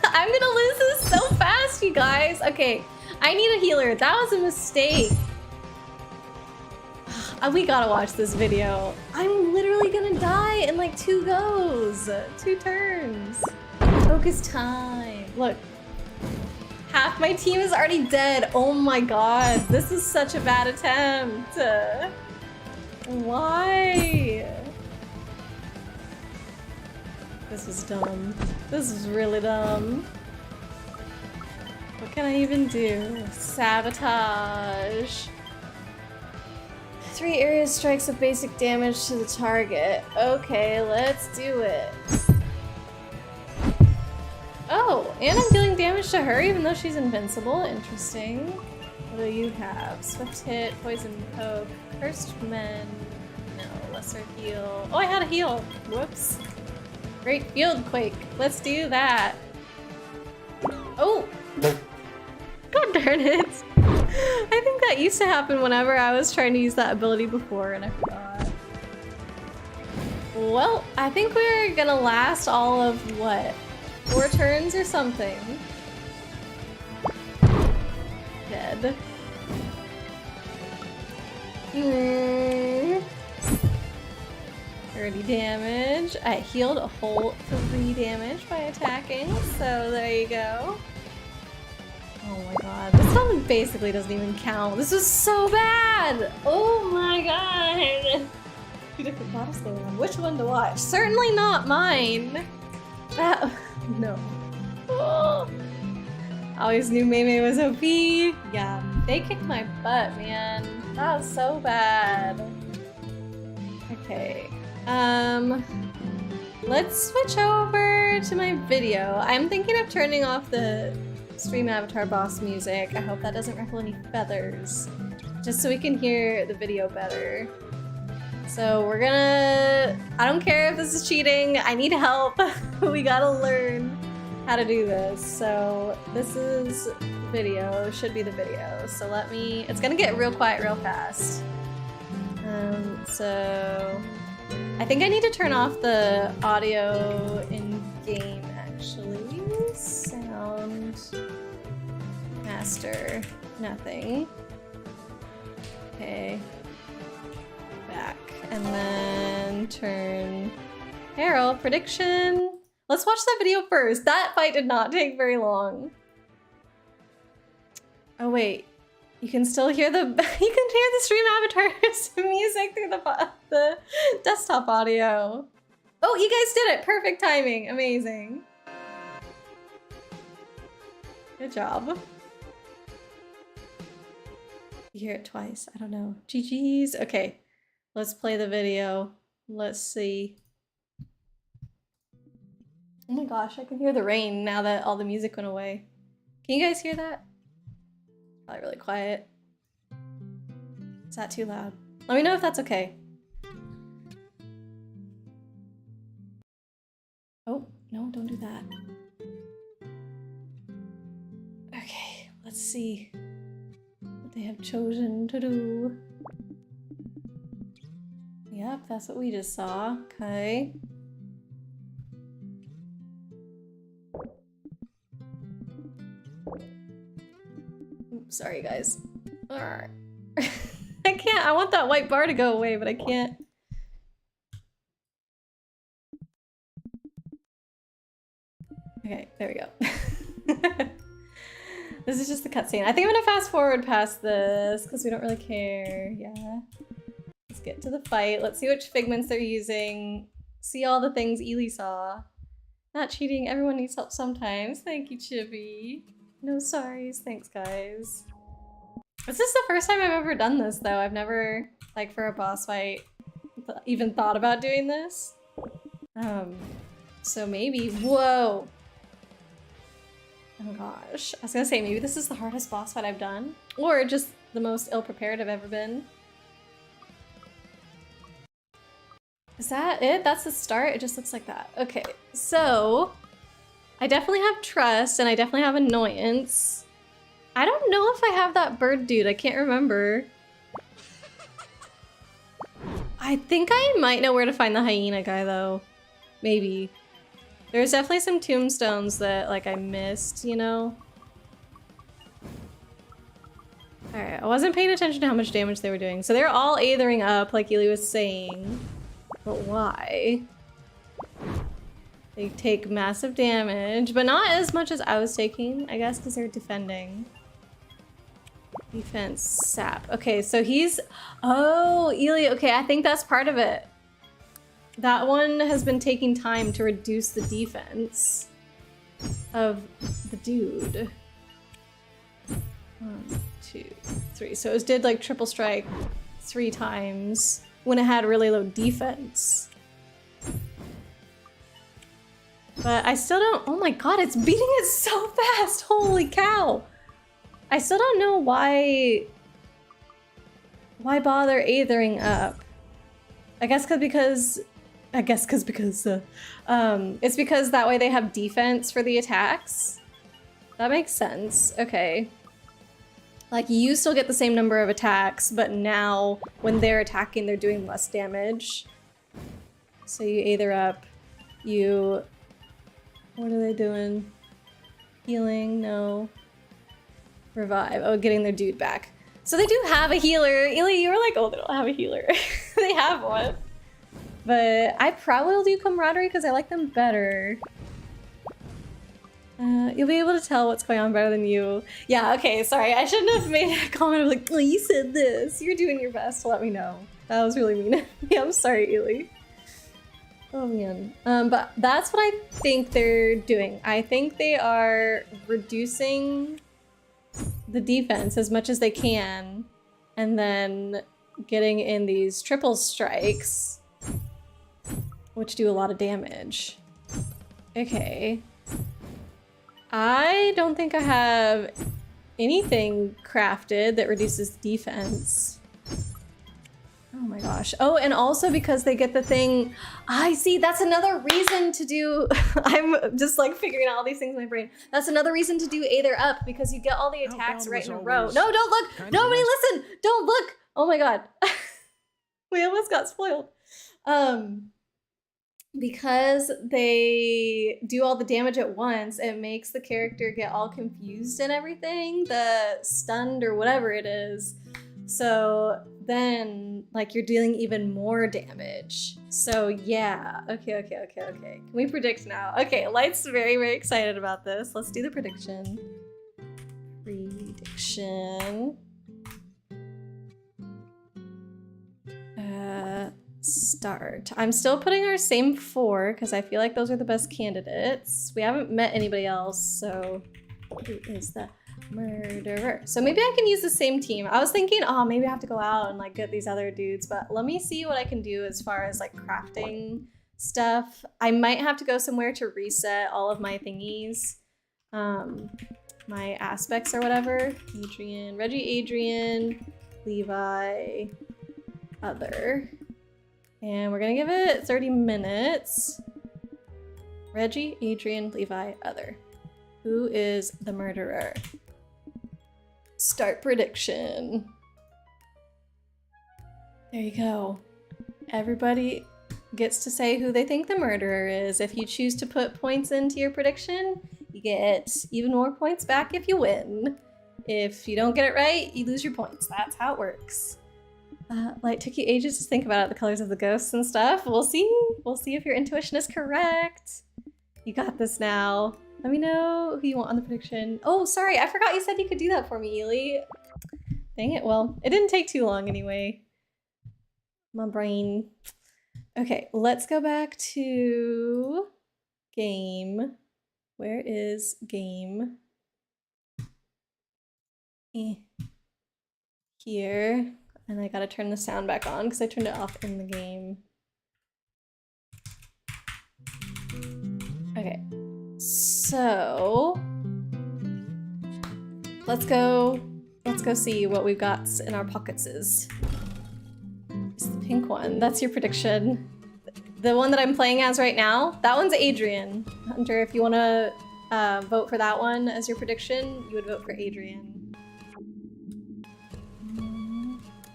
I'm gonna lose this so fast, you guys. Okay, I need a healer. That was a mistake. We gotta watch this video. I'm literally gonna die in like 2 goes. 2 turns. Focus time. Look. Half my team is already dead. Oh my god. This is such a bad attempt. Why? This is dumb. This is really dumb. What can I even do? Sabotage. 3 area strikes of basic damage to the target. Okay, let's do it. Oh, and I'm dealing damage to her even though she's invincible. Interesting. What do you have? Swift hit, poison poke, cursed men. No, lesser heal. Oh, I had a heal. Whoops. Great field quake. Let's do that. Oh! God darn it. I think that used to happen whenever I was trying to use that ability before and I forgot. Well, I think we're gonna last all of what? 4 turns or something. Dead. 30 damage. I healed a whole 3 damage by attacking, so there you go. Oh my god, this one basically doesn't even count. This is so bad! Oh my god! 2 different bottles going on. Which one to watch? Certainly not mine! That... no. Oh. Always knew Mei was OP. Yeah, they kicked my butt, man. That was so bad. Okay. Let's switch over to my video. I'm thinking of turning off the stream avatar boss music. I hope that doesn't ruffle any feathers. Just so we can hear the video better. So we're gonna... I don't care if this is cheating. I need help. We gotta learn how to do this. So this is video. Should be the video. So let me... It's gonna get real quiet real fast. So... I think I need to turn off the audio in-game, actually. Sound... Master. Nothing. Okay. Back. And then turn... Harold, prediction... Let's watch that video first. That fight did not take very long. Oh wait. You can still hear the... You can hear the stream avatar's music through the desktop audio. Oh, you guys did it! Perfect timing. Amazing. Good job. You hear it twice. I don't know. GG's. Okay. Let's play the video. Let's see. Oh my gosh, I can hear the rain now that all the music went away. Can you guys hear that? Probably really quiet. Is that too loud? Let me know if that's okay. Oh, no, don't do that. Okay, let's see what they have chosen to do. Yep, that's what we just saw. Okay. Oops, sorry guys. I can't, I want that white bar to go away, but I can't. Okay, there we go. This is just the cutscene. I think I'm gonna fast forward past this because we don't really care. Yeah. Let's get to the fight. Let's see which figments they're using. See all the things Ely saw. Not cheating, everyone needs help sometimes. Thank you, Chibi. No sorries, thanks guys. This is the first time I've ever done this though. I've never, like for a boss fight, even thought about doing this. So maybe, whoa. Oh gosh, I was gonna say maybe this is the hardest boss fight I've done. Or just the most ill-prepared I've ever been. Is that it? That's the start? It just looks like that. Okay, so I definitely have trust and I definitely have annoyance. I don't know if I have that bird dude. I can't remember. I think I might know where to find the hyena guy though. Maybe. There's definitely some tombstones that like I missed, you know? Alright, I wasn't paying attention to how much damage they were doing. So they're all aethering up, like Ely was saying. But why? They take massive damage, but not as much as I was taking, I guess, because they're defending. Defense, sap. Okay, so he's... Oh, Ely, okay, I think that's part of it. That one has been taking time to reduce the defense of the dude. 1, 2, 3. So it did like triple strike 3 times when it had really low defense. But I still don't... Oh my god, it's beating it so fast! Holy cow! I still don't know why bother aethering up. I guess because it's because that way they have defense for the attacks. That makes sense. Okay. Like, you still get the same number of attacks, but now when they're attacking, they're doing less damage. So you aether up, you... What are they doing? Healing? No. Revive. Oh, getting their dude back. So they do have a healer. Ely, you were like, oh, they don't have a healer. They have one. But I probably will do camaraderie because I like them better. You'll be able to tell what's going on better than you. Yeah, okay, sorry. I shouldn't have made a comment of like, oh, you said this. You're doing your best to let me know. That was really mean. Yeah, I'm sorry, Ely. Oh man. But that's what I think they're doing. I think they are reducing the defense as much as they can and then getting in these triple strikes, which do a lot of damage. Okay. I don't think I have anything crafted that reduces defense. Oh my gosh. Oh, and also because they get the thing... I see, that's another reason to do... I'm just like figuring out all these things in my brain. That's another reason to do Aether Up, because you get all the attacks right in a row. No, don't look! Nobody listen! Don't look! Oh my god. We almost got spoiled. Because they do all the damage at once, it makes the character get all confused and everything. The stunned or whatever it is. So then, like, you're dealing even more damage. So yeah, okay. Can we predict now? Okay, Light's very, very excited about this. Let's do the prediction. Prediction. Start. I'm still putting our same 4 because I feel like those are the best candidates. We haven't met anybody else, so who is the murderer? So maybe I can use the same team. I was thinking, oh, maybe I have to go out and like get these other dudes, but let me see what I can do as far as like crafting stuff. I might have to go somewhere to reset all of my thingies, my aspects or whatever. Adrian, Reggie, Adrian, Levi, other. And we're gonna give it 30 minutes. Reggie, Adrian, Levi, other. Who is the murderer? Start prediction. There you go. Everybody gets to say who they think the murderer is. If you choose to put points into your prediction, you get even more points back if you win. If you don't get it right, you lose your points. That's how it works. Like, took you ages to think about it, the colors of the ghosts and stuff. We'll see. We'll see if your intuition is correct. You got this now. Let me know who you want on the prediction. Oh, sorry, I forgot you said you could do that for me, Ely. Dang it, well, it didn't take too long anyway. My brain. Okay, let's go back to game. Where is game? Here. And I gotta turn the sound back on because I turned it off in the game. Okay, so let's go see what we've got in our pockets is. It's the pink one. That's your prediction. The one that I'm playing as right now, that one's Adrian. Hunter, if you want to vote for that one as your prediction, you would vote for Adrian.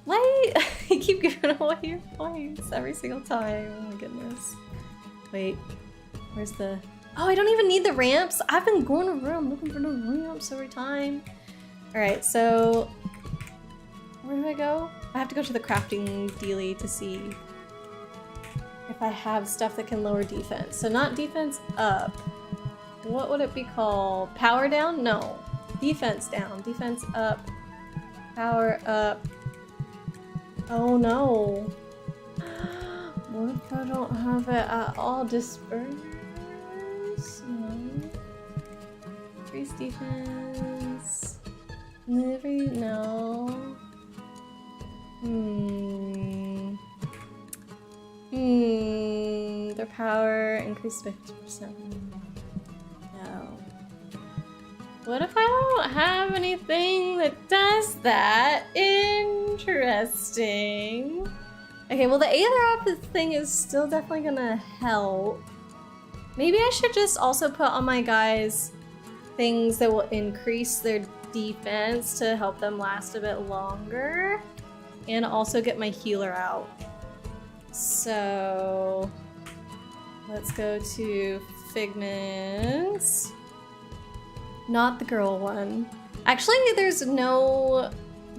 Why? You keep giving away your points every single time. Oh my goodness. Wait, where's the Oh, I don't even need the ramps. I've been going around looking for the ramps every time. All right, so where do I go? I have to go to the crafting dealie to see if I have stuff that can lower defense. So not defense up. What would it be called? Power down? No. Defense down. Defense up. Power up. Oh no. What if I don't have it at all? Disperse? No. Increase defense. Delivery? No. Their power increased 50%. No. What if I don't have anything that does that? Interesting. Okay, well the Aether of the thing is still definitely gonna help. Maybe I should just also put on my guys things that will increase their defense to help them last a bit longer. And also get my healer out. So let's go to figments. Not the girl one. Actually, there's no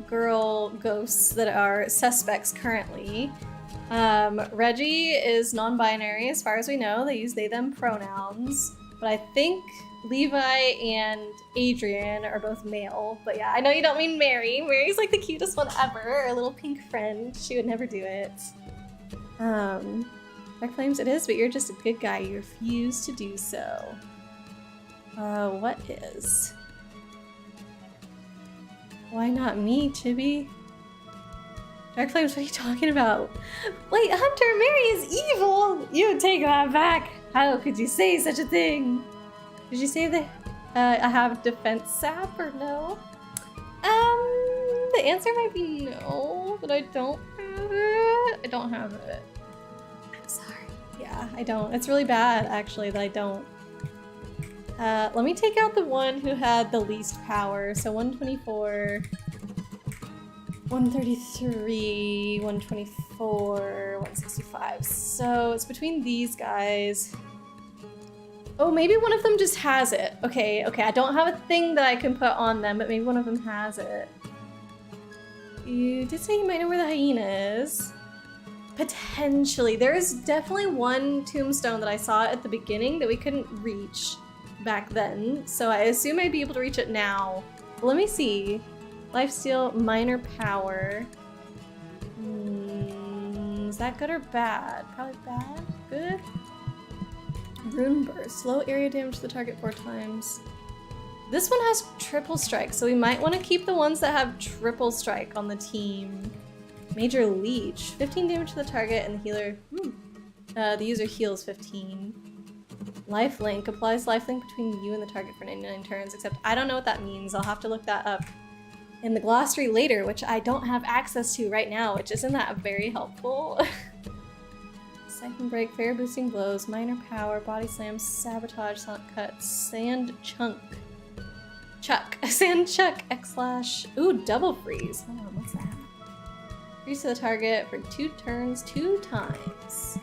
girl ghosts that are suspects currently. Reggie is non-binary as far as we know. They use they, them pronouns. But I think Levi and Adrian are both male. But yeah, I know you don't mean Mary. Mary's like the cutest one ever. Our little pink friend. She would never do it. Dark Flames it is, but you're just a good guy. You refuse to do so. What is? Why not me, Chibi? Dark Flames, what are you talking about? Wait, Hunter, Mary is evil! You take that back! How could you say such a thing? Did you say that I have defense sap or no? The answer might be no, but I don't have it. I don't have it. I'm sorry. Yeah, I don't. It's really bad, actually, that I don't. Let me take out the one who had the least power. So 124, 133, 124, 165. So it's between these guys. Oh, maybe one of them just has it. Okay, I don't have a thing that I can put on them, but maybe one of them has it. You did say you might know where the hyena is. Potentially. There is definitely one tombstone that I saw at the beginning that we couldn't reach back then, so I assume I'd be able to reach it now. But let me see. Lifesteal, minor power. Is that good or bad? Probably bad. Good. Rune burst. Low area damage to the target 4 times. This one has triple strike, so we might want to keep the ones that have triple strike on the team. Major leech. 15 damage to the target and the healer. The user heals 15. Lifelink. Applies lifelink between you and the target for 99 turns, except I don't know what that means. I'll have to look that up in the glossary later, which I don't have access to right now, which isn't that very helpful. Siphon break, fair boosting blows, minor power, body slam, sabotage, sonic cut, sand chunk. Sand chuck, X slash. Ooh, double freeze. Hold on, what's that? Freeze to the target for 2 turns, 2 times.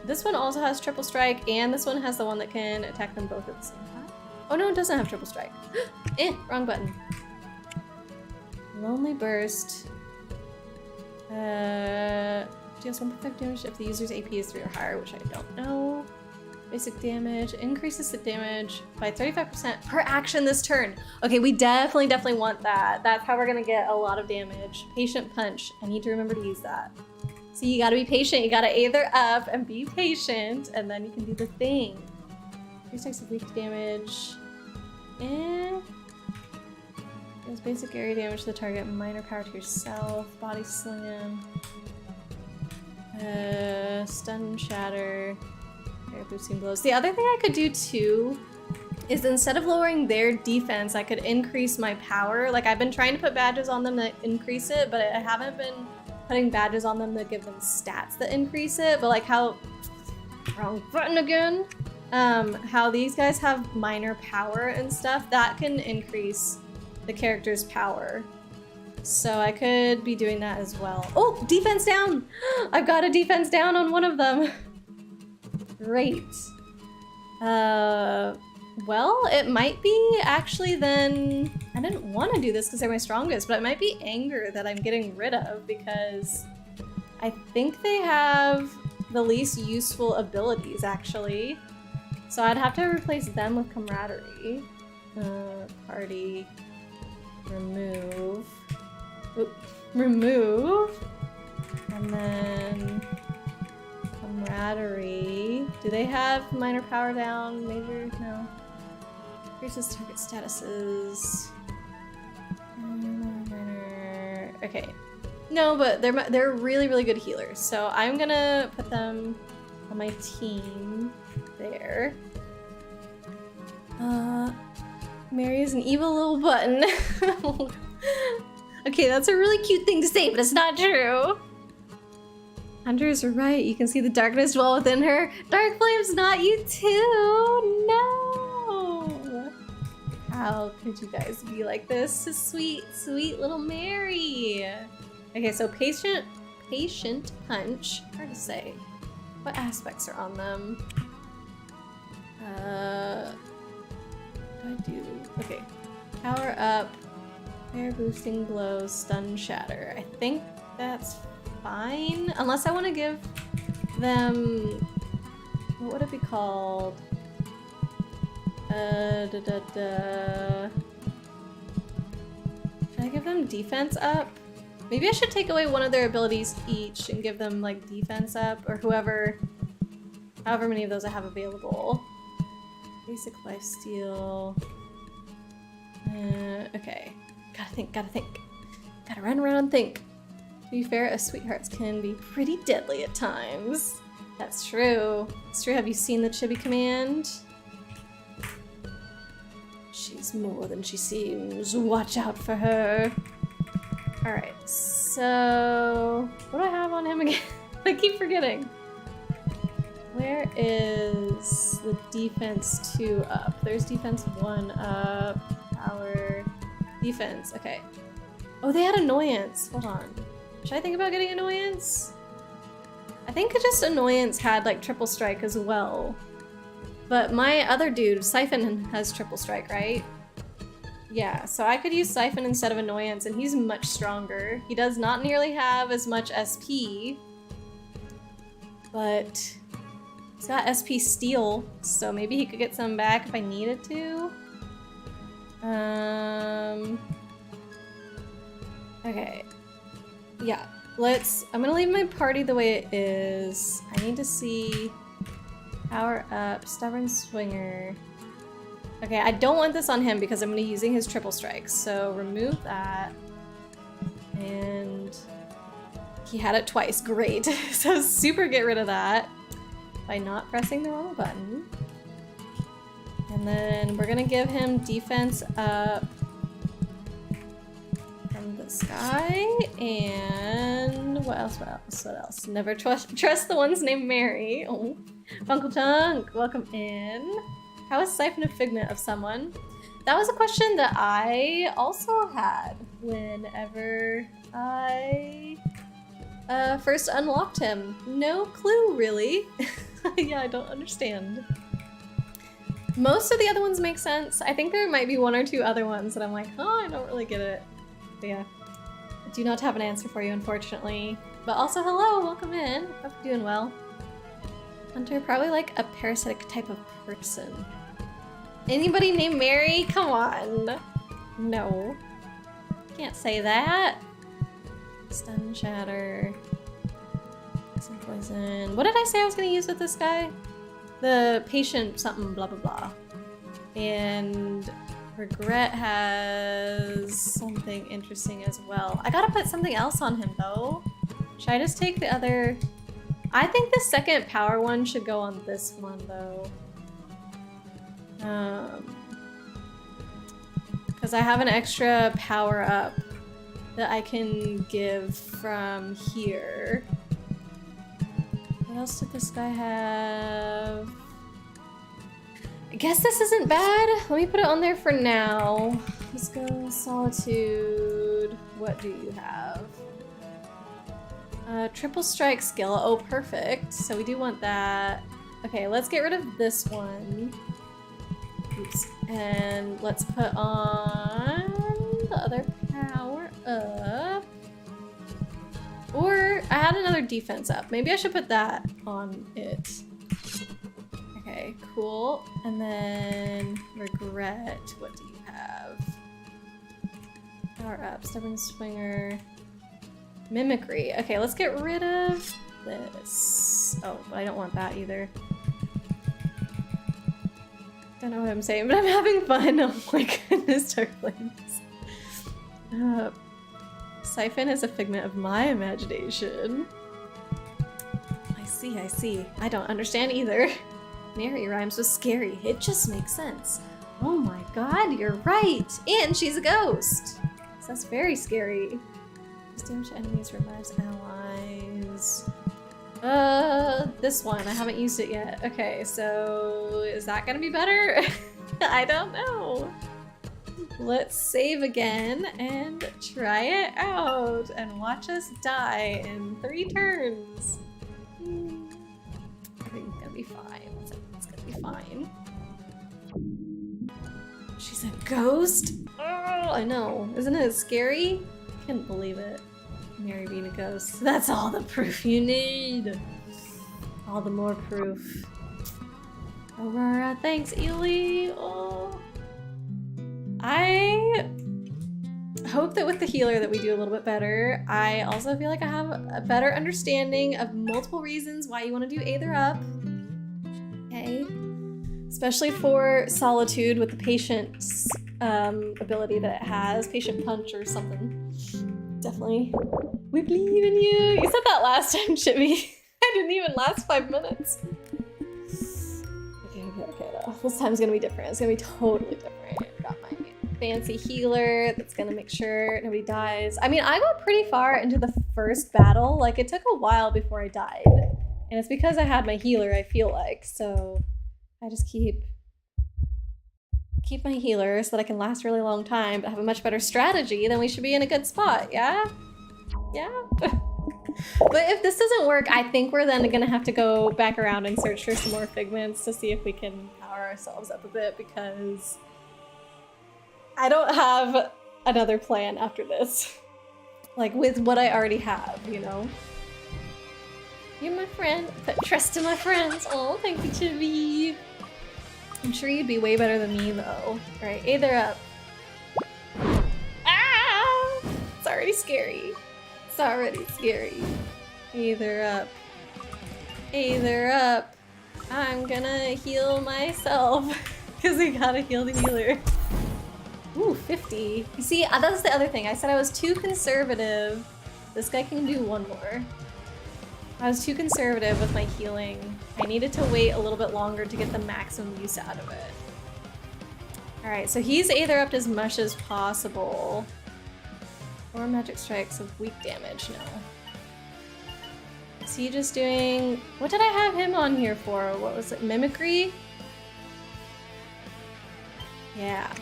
This one also has triple strike, and this one has the one that can attack them both at the same time. Oh no, it doesn't have triple strike. Wrong button. Lonely burst. Deals 1.5 damage if the user's AP is 3 or higher, which I don't know. Basic damage. Increases the damage by 35% per action this turn. Okay, we definitely want that. That's how we're gonna get a lot of damage. Patient punch. I need to remember to use that. So you gotta be patient. You gotta either up and be patient, and then you can do the thing. 3 stacks of weak damage. Deals basic area damage to the target, minor power to yourself, body slam. Stun, shatter, air boosting blows. The other thing I could do too is instead of lowering their defense, I could increase my power. Like I've been trying to put badges on them that increase it, but I haven't been putting badges on them that give them stats that increase it. But like how, wrong button again. How these guys have minor power and stuff, that can increase the character's power. So I could be doing that as well. Oh, defense down! I've got a defense down on one of them. Great. Well, it might be actually then... I didn't want to do this because they're my strongest, but it might be anger that I'm getting rid of because I think they have the least useful abilities, actually. So I'd have to replace them with camaraderie. Party. Remove. Oop. Remove. And then... camaraderie. Do they have minor power down? Major? No. Increases target statuses. Minor. Okay. No, but they're really, really good healers. So I'm gonna put them on my team there. Mary is an evil little button. Okay, that's a really cute thing to say, but it's not true. Hunters are right. You can see the darkness dwell within her. Dark flame's not you too. No. How could you guys be like this to sweet, sweet little Mary? Okay, so patient punch. Hard to say. What aspects are on them? What do I do? Okay. Power up. Fire boosting blow. Stun shatter. I think that's fine. Unless I want to give them... what would it be called? Should I give them defense up? Maybe I should take away one of their abilities each and give them like defense up, or however many of those I have available. Basic lifesteal. Okay. Gotta think. Gotta run around and think. To be fair, us sweethearts can be pretty deadly at times. That's true. It's true. Have you seen the Chibi command? She's more than she seems. Watch out for her. Alright, so... what do I have on him again? I keep forgetting. Where is the defense 2 up? There's defense 1 up. Power. Defense. Okay. Oh, they had annoyance. Hold on. Should I think about getting annoyance? I think just annoyance had like triple strike as well. But my other dude, Siphon, has triple strike, right? Yeah, so I could use Siphon instead of annoyance, and he's much stronger. He does not nearly have as much SP, but he's got SP steel, so maybe he could get some back if I needed to. Okay. Yeah, I'm gonna leave my party the way it is. I need to see power up, stubborn swinger. Okay, I don't want this on him because I'm gonna be using his triple strikes. So remove that. And he had it twice, great. So super get rid of that by not pressing the wrong button. And then we're gonna give him defense up from this guy. And what else? Never trust the ones named Mary. Oh. Funkle Tunk, welcome in. How is Siphon a figment of someone? That was a question that I also had whenever I first unlocked him. No clue, really. Yeah, I don't understand. Most of the other ones make sense. I think there might be one or two other ones that I'm like, oh, I don't really get it. But yeah, I do not have an answer for you, unfortunately. But also, hello, welcome in. Hope you're doing well. Hunter, probably like a parasitic type of person. Anybody named Mary? Come on. No. Can't say that. Stun shatter. Some poison. What did I say I was gonna use with this guy? The patient something blah blah blah. And regret has something interesting as well. I gotta put something else on him though. Should I just take the other? I think the second power one should go on this one though. Because I have an extra power up that I can give from here. What else did this guy have? I guess this isn't bad. Let me put it on there for now. Let's go Solitude. What do you have? Triple strike skill. Oh, perfect. So we do want that. Okay, let's get rid of this one. Oops. And let's put on the other power up. Or I had another defense up. Maybe I should put that on it. Okay, cool. And then regret. What do you have? Power up, stubborn swinger, mimicry. Okay, let's get rid of this. Oh, but I don't want that either. Don't know what I'm saying, but I'm having fun. Oh my goodness, Dark Flames. Siphon is a figment of my imagination. I see, I see. I don't understand either. Mary rhymes with scary. It just makes sense. Oh my god, you're right! And she's a ghost! So that's very scary. This damage to enemies revives allies. This one. I haven't used it yet. Okay, so is that gonna be better? I don't know. Let's save again and try it out and watch us die in 3 turns. I think it's gonna be fine. It's gonna be fine. She's a ghost? Oh, I know. Isn't it scary? I can't believe it. Mary being a ghost. That's all the proof you need. All the more proof. Aurora, thanks, Ely. Oh. I hope that with the healer that we do a little bit better. I also feel like I have a better understanding of multiple reasons why you want to do Aether Up. Okay. Especially for Solitude with the Patient's ability that it has. Patient Punch or something. Definitely. We believe in you. You said that last time, Chibi. I didn't even last 5 minutes. Okay, though. This time's gonna be different. It's gonna be totally different. I've got my fancy healer that's gonna make sure nobody dies. I mean, I got pretty far into the first battle. Like, it took a while before I died. And it's because I had my healer, I feel like. So I just keep my healer so that I can last a really long time, but have a much better strategy, then we should be in a good spot, yeah? Yeah? But if this doesn't work, I think we're then gonna have to go back around and search for some more figments to see if we can power ourselves up a bit, because I don't have another plan after this. Like, with what I already have, you know? You're my friend. Put trust in my friends. Oh, thank you, Chibi. I'm sure you'd be way better than me, though. Alright, Aether Up. Ah! It's already scary. It's already scary. Aether Up. Aether Up. I'm gonna heal myself. Because we gotta heal the healer. Ooh, 50. You see, that's the other thing. I said I was too conservative. This guy can do one more. I was too conservative with my healing. I needed to wait a little bit longer to get the maximum use out of it. Alright, so he's Aether Upped as much as possible. 4 magic strikes of weak damage, no. Is he just doing... What did I have him on here for? What was it? Mimicry? Yeah.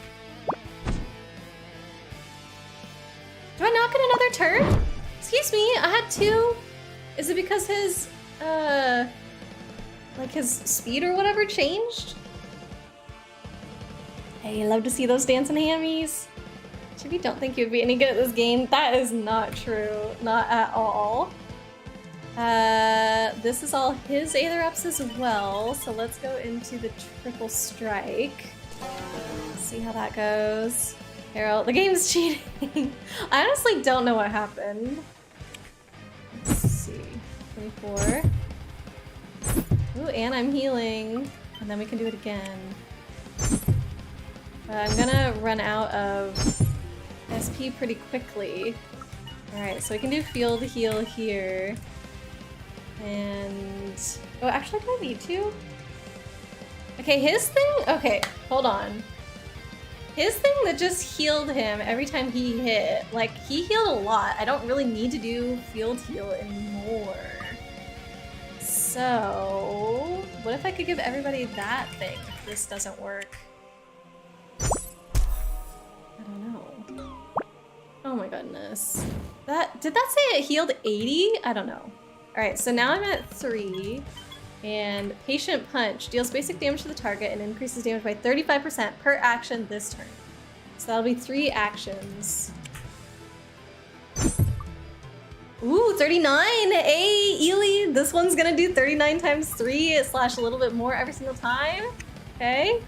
Do I not get another turn? Excuse me, I had 2. Is it because his, like his speed or whatever changed? Hey, love to see those dancing hammies. Chibi, don't think you'd be any good at this game. That is not true. Not at all. This is all his Aether Ups as well, so let's go into the triple strike. See how that goes. Harold, the game's cheating. I honestly don't know what happened. Let's see. 24. Ooh, and I'm healing. And then we can do it again. I'm gonna run out of SP pretty quickly. Alright, so we can do field heal here. And... Oh, actually, do I need to? Okay, his thing... Okay, hold on. His thing that just healed him every time he hit, like, he healed a lot. I don't really need to do field heal anymore. So, what if I could give everybody that thing if this doesn't work? I don't know. Oh my goodness. Did that say it healed 80? I don't know. Alright, so now I'm at 3. And Patient Punch deals basic damage to the target and increases damage by 35% per action this turn. So that'll be 3 actions. Ooh, 39! Hey, Ely! This one's gonna do 39 times 3 slash a little bit more every single time. Okay.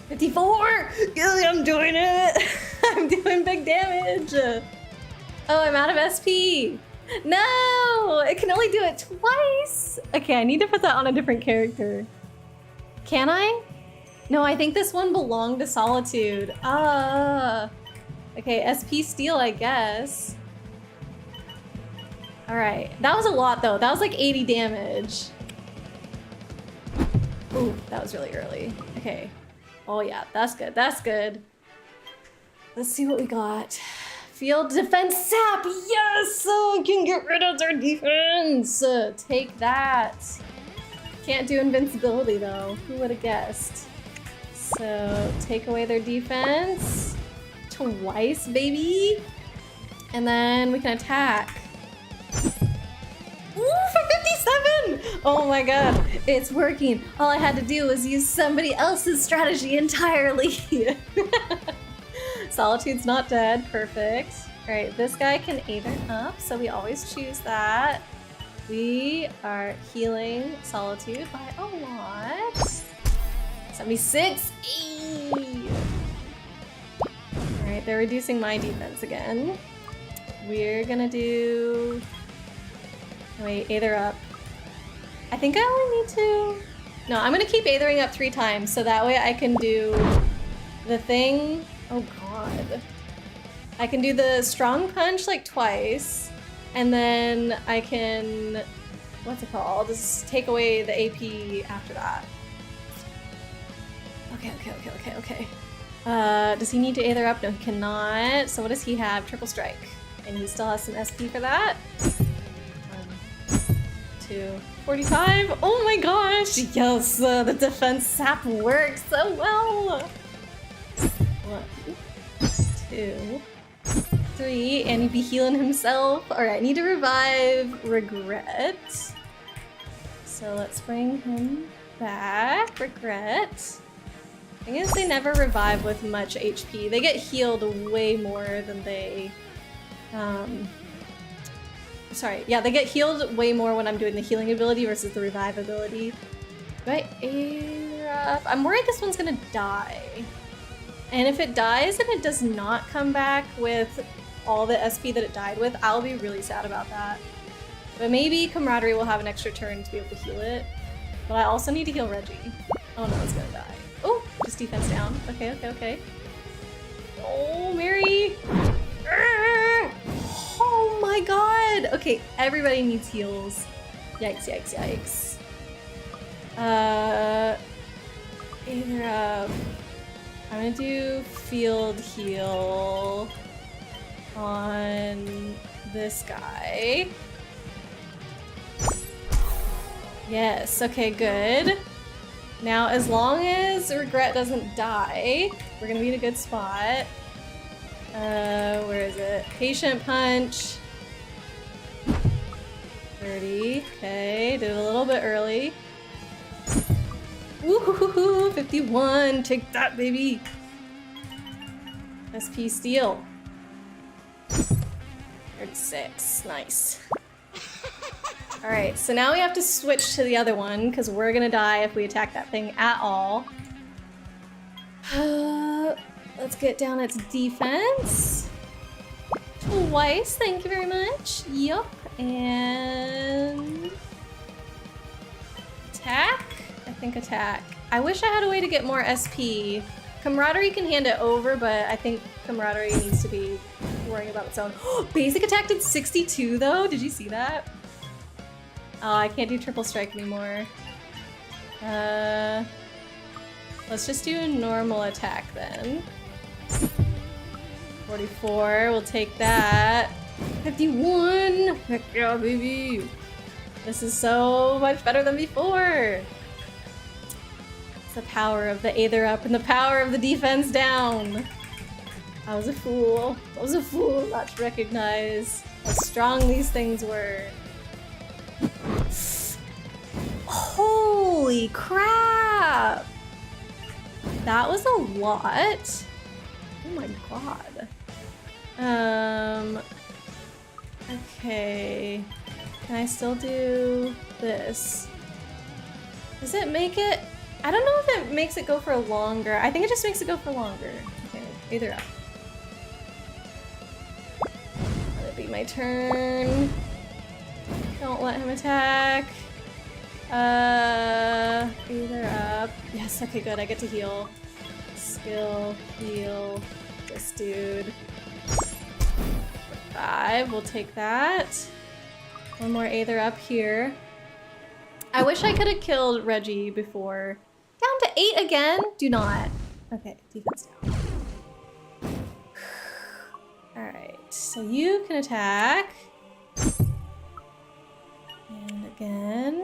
54! Ely, I'm doing it! I'm doing big damage! Oh, I'm out of SP! No! It can only do it twice! Okay, I need to put that on a different character. Can I? No, I think this one belonged to Solitude. Okay, SP Steel, I guess. Alright, that was a lot though. That was like 80 damage. Ooh, that was really early. Okay. Oh yeah, that's good, that's good. Let's see what we got. Field defense sap, yes! I can get rid of their defense! Take that. Can't do invincibility though, who would have guessed? So, take away their defense. Twice, baby! And then we can attack. Ooh, for 57! Oh my god, it's working. All I had to do was use somebody else's strategy entirely. Solitude's not dead, perfect. All right, this guy can Aether up, so we always choose that. We are healing Solitude by a lot. 76, all right, they're reducing my defense again. We're gonna do, wait, Aether up. I think I only need to, no, I'm gonna keep Aethering up 3 times, so that way I can do the thing. Oh god. I can do the strong punch like twice, and then I can, what's it called? Just take away the AP after that. Okay. Does he need to Aether up? No, he cannot. So what does he have? Triple Strike. And he still has some SP for that. 1, 2, 45. Oh my gosh! Yes, the defense sap works so well! 1, 2, 3, and he'd be healing himself. Alright, I need to revive Regret. So let's bring him back. Regret. I guess they never revive with much HP. They get healed way more than they... they get healed way more when I'm doing the healing ability versus the revive ability. Right, I'm worried this one's gonna die. And if it dies and it does not come back with all the SP that it died with, I'll be really sad about that. But maybe Camaraderie will have an extra turn to be able to heal it. But I also need to heal Reggie. Oh no, it's gonna die. Oh, just defense down. Okay. Oh, Mary! Oh my god! Okay, everybody needs heals. Yikes. Either I'm gonna do field heal on this guy. Yes, okay, good. Now, as long as Regret doesn't die, we're gonna be in a good spot. Where is it? Patient Punch. 30, okay, did it a little bit early. Woohoo, 51, take that, baby. SP Steel. 36, nice. Alright, so now we have to switch to the other one, because we're gonna die if we attack that thing at all. Let's get down its defense. Twice, thank you very much. Yup, and... attack? I think attack. I wish I had a way to get more SP. Camaraderie can hand it over, but I think Camaraderie needs to be worrying about its own. Basic attack did 62 though, did you see that? Oh, I can't do triple strike anymore. Let's just do a normal attack then. 44, we'll take that. 51! Heck yeah, baby! This is so much better than before! It's the power of the Aether up and the power of the defense down! I was a fool. I was a fool not to recognize how strong these things were. crap! That was a lot. Oh my god. Okay. Can I still do this? Does it make it? I don't know if it makes it go for longer. I think it just makes it go for longer. Okay, either up. Let it be my turn. Don't let him attack. Either up. Yes, okay, good. I get to heal. Skill, heal this dude. 5, we'll take that. One more Aether up here. I wish I could have killed Reggie before. Down to 8 again? Do not. Okay, defense down. Alright, so you can attack. And again.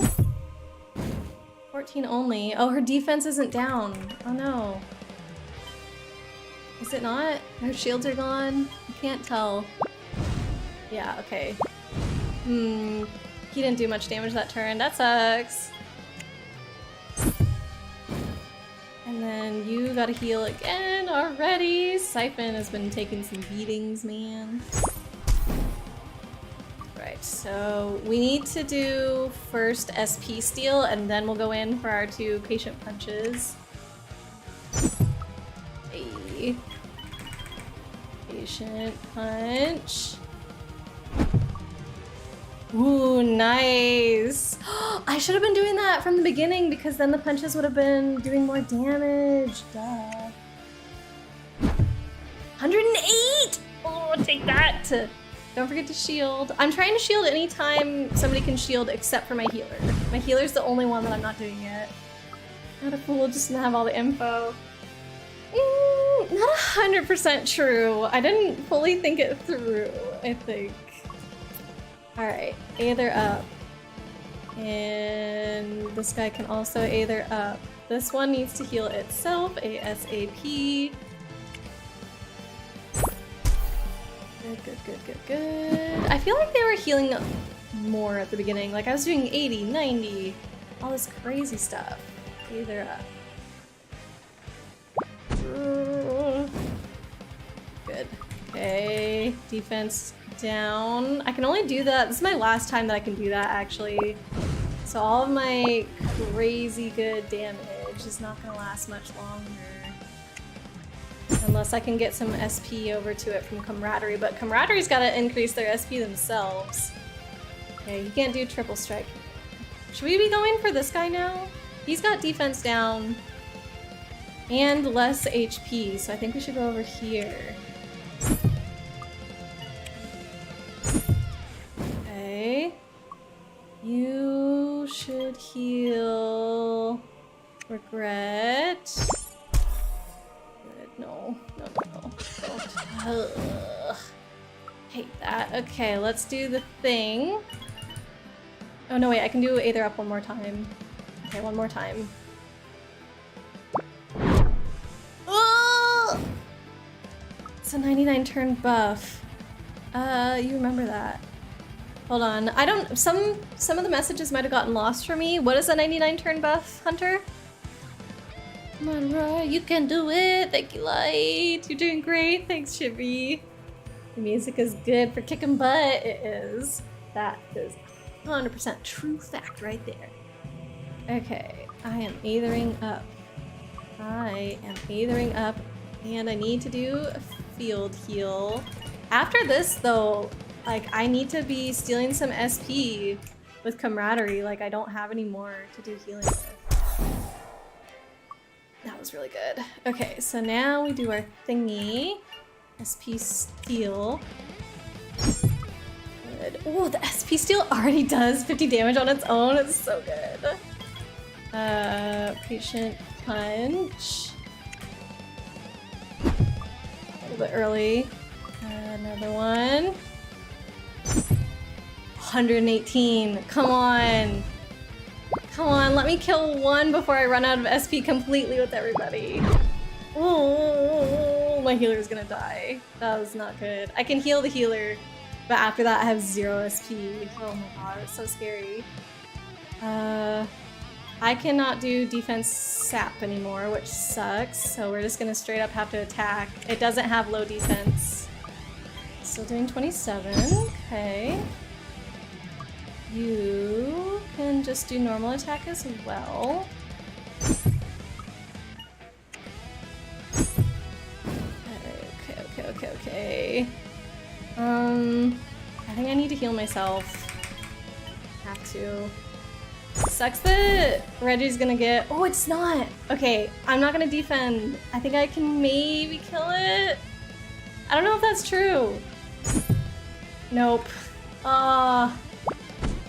14 only. Oh, her defense isn't down. Oh no. Is it not? Her shields are gone? I can't tell. Yeah, okay. He didn't do much damage that turn. That sucks. And then you gotta heal again already. Siphon has been taking some beatings, man. Right, so we need to do first SP steal and then we'll go in for our 2 patient punches. Hey. Patient punch. Ooh, nice. I should have been doing that from the beginning because then the punches would have been doing more damage. Duh. 108! Oh, take that. Don't forget to shield. I'm trying to shield anytime somebody can shield except for my healer. My healer's the only one that I'm not doing yet. Not a fool, just to have all the info. Not 100% true. I didn't fully think it through, I think. Alright, Aether up. And this guy can also Aether up. This one needs to heal itself, ASAP. Good. I feel like they were healing more at the beginning. Like I was doing 80, 90, all this crazy stuff. Aether up. Good. Okay, defense down. I can only do that. This is my last time that I can do that, actually. So all of my crazy good damage is not gonna last much longer. Unless I can get some SP over to it from Camaraderie, but Camaraderie's gotta increase their SP themselves. Okay, you can't do triple strike. Should we be going for this guy now? He's got defense down and less HP, so I think we should go over here. Okay. You should heal regret. No. Ugh. Hate that. Okay, let's do the thing. Oh no, wait, I can do Aether up one more time. Okay, one more time. Oh! It's a 99 turn buff. You remember that. Hold on. I don't. Some of the messages might have gotten lost for me. What is a 99 turn buff, Hunter? Come on, Roy. You can do it. Thank you, Light. You're doing great. Thanks, Chibi. The music is good for kicking butt. It is. That is 100% true fact right there. Okay. I am Aethering up. And I need to do a field heal. After this, though, like, I need to be stealing some SP with Camaraderie. Like, I don't have any more to do healing with. That was really good. Okay, so now we do our thingy. SP steal. Good. Oh, the SP steal already does 50 damage on its own. It's so good. Patient punch. A little bit early. Another one. 118. Come on. Come on, let me kill one before I run out of SP completely with everybody. Oh, my healer's gonna die. That was not good. I can heal the healer, but after that I have 0 SP. Oh my god, it's so scary. I cannot do defense sap anymore, which sucks. So we're just gonna straight up have to attack. It doesn't have low defense. Still doing 27, okay. You can just do normal attack as well. Okay. I think I need to heal myself. Have to. Sucks that Reggie's gonna get. Oh, it's not. Okay, I'm not gonna defend. I think I can maybe kill it. I don't know if that's true. Nope. Ah,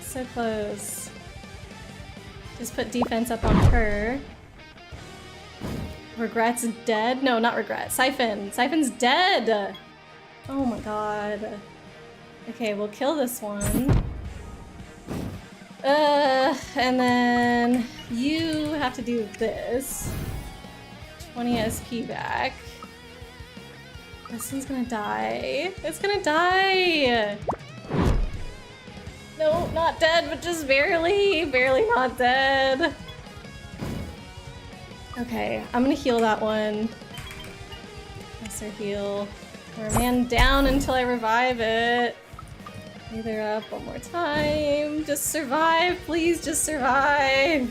so close. Just put defense up on her. Regret's dead? No, not Regret. Siphon. Siphon's dead! Oh my god. Okay, we'll kill this one. And then you have to do this. 20 SP back. This one's gonna die. It's gonna die! No, not dead, but just barely. Barely not dead. Okay, I'm gonna heal that one. Lesser heal. We're man down until I revive it. Either up one more time. Just survive, please, just survive.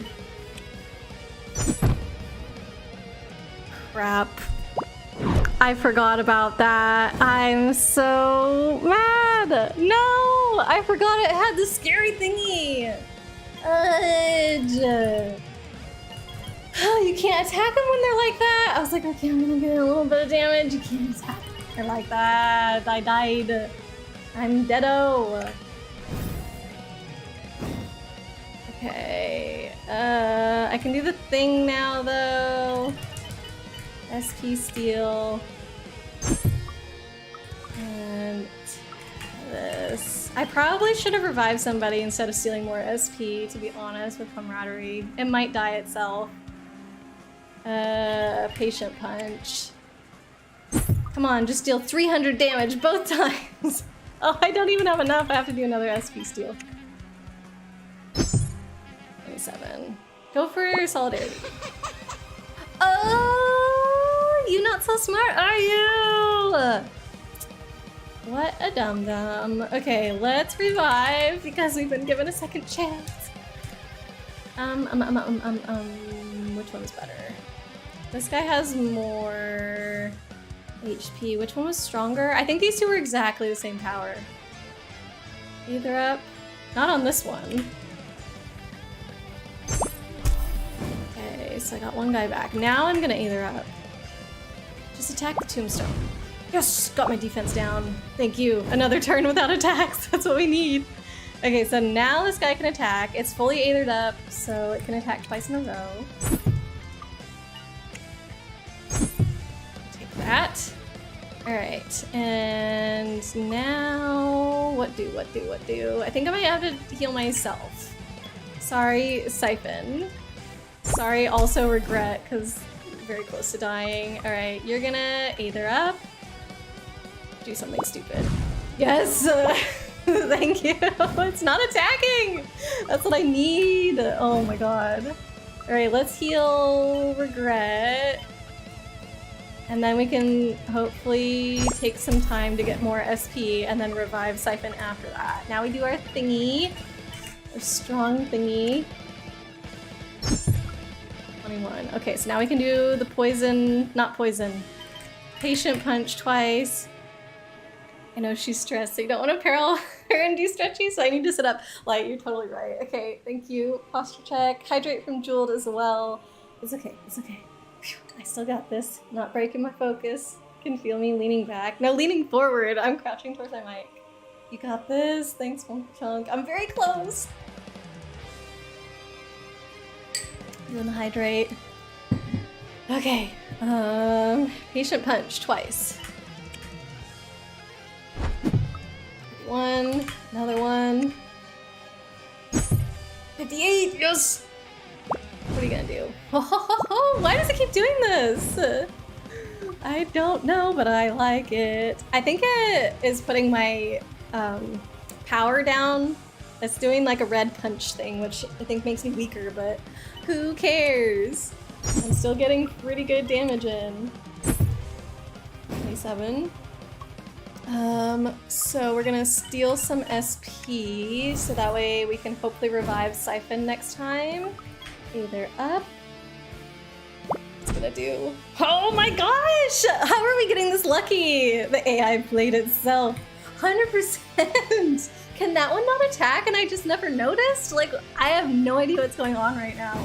Crap. I forgot about that. I'm so mad. No, I forgot it had the scary thingy. Oh, you can't attack them when they're like that. I was like, okay, I'm gonna get a little bit of damage. You can't attack them when they're like that. I died. I'm deado. Okay. I can do the thing now though. SP steal. And this. I probably should have revived somebody instead of stealing more SP, to be honest, with camaraderie. It might die itself. Patient punch. Come on, just deal 300 damage both times. Oh, I don't even have enough. I have to do another SP steal. 27. Go for solidarity. Oh, you not so smart, are you? What a dum-dum. Okay, let's revive because we've been given a second chance. Which one's better? This guy has more HP. Which one was stronger? I think these two were exactly the same power. Either up. Not on this one. Okay, so I got one guy back. Now I'm gonna either up. Just attack the tombstone. Yes! Got my defense down. Thank you. Another turn without attacks. That's what we need. Okay, so now this guy can attack. It's fully aethered up, so it can attack twice in a row. Take that. Alright, and now... What do? I think I might have to heal myself. Sorry, Siphon. Sorry, also Regret, because very close to dying. Alright, you're gonna aether up. Do something stupid. Yes! Thank you! It's not attacking! That's what I need! Oh my god. Alright, let's heal Regret. And then we can hopefully take some time to get more SP and then revive Siphon after that. Now we do our thingy. Our strong thingy. 21. Okay, so now we can do the poison, not poison. Patient punch twice. I know she's stressed, so you don't want to peril her and do stretchy, so I need to sit up. Light, you're totally right. Okay, thank you. Posture check. Hydrate from Jeweled as well. It's okay, it's okay. Phew, I still got this. Not breaking my focus. Can feel me leaning back. No, leaning forward. I'm crouching towards my mic. You got this. Thanks, Wonk Chunk. I'm very close. Doing the hydrate. Okay. Patient punch twice. One, another one. 58, yes! What are you gonna do? Oh, why does it keep doing this? I don't know, but I like it. I think it is putting my power down It's doing like a red punch thing, which I think makes me weaker, but who cares? I'm still getting pretty good damage in. 27. So we're gonna steal some SP, so that way we can hopefully revive Siphon next time. Okay, they're up. What's gonna do? Oh my gosh! How are we getting this lucky? The AI played itself. 100%! Can that one not attack and I just never noticed? Like, I have no idea what's going on right now.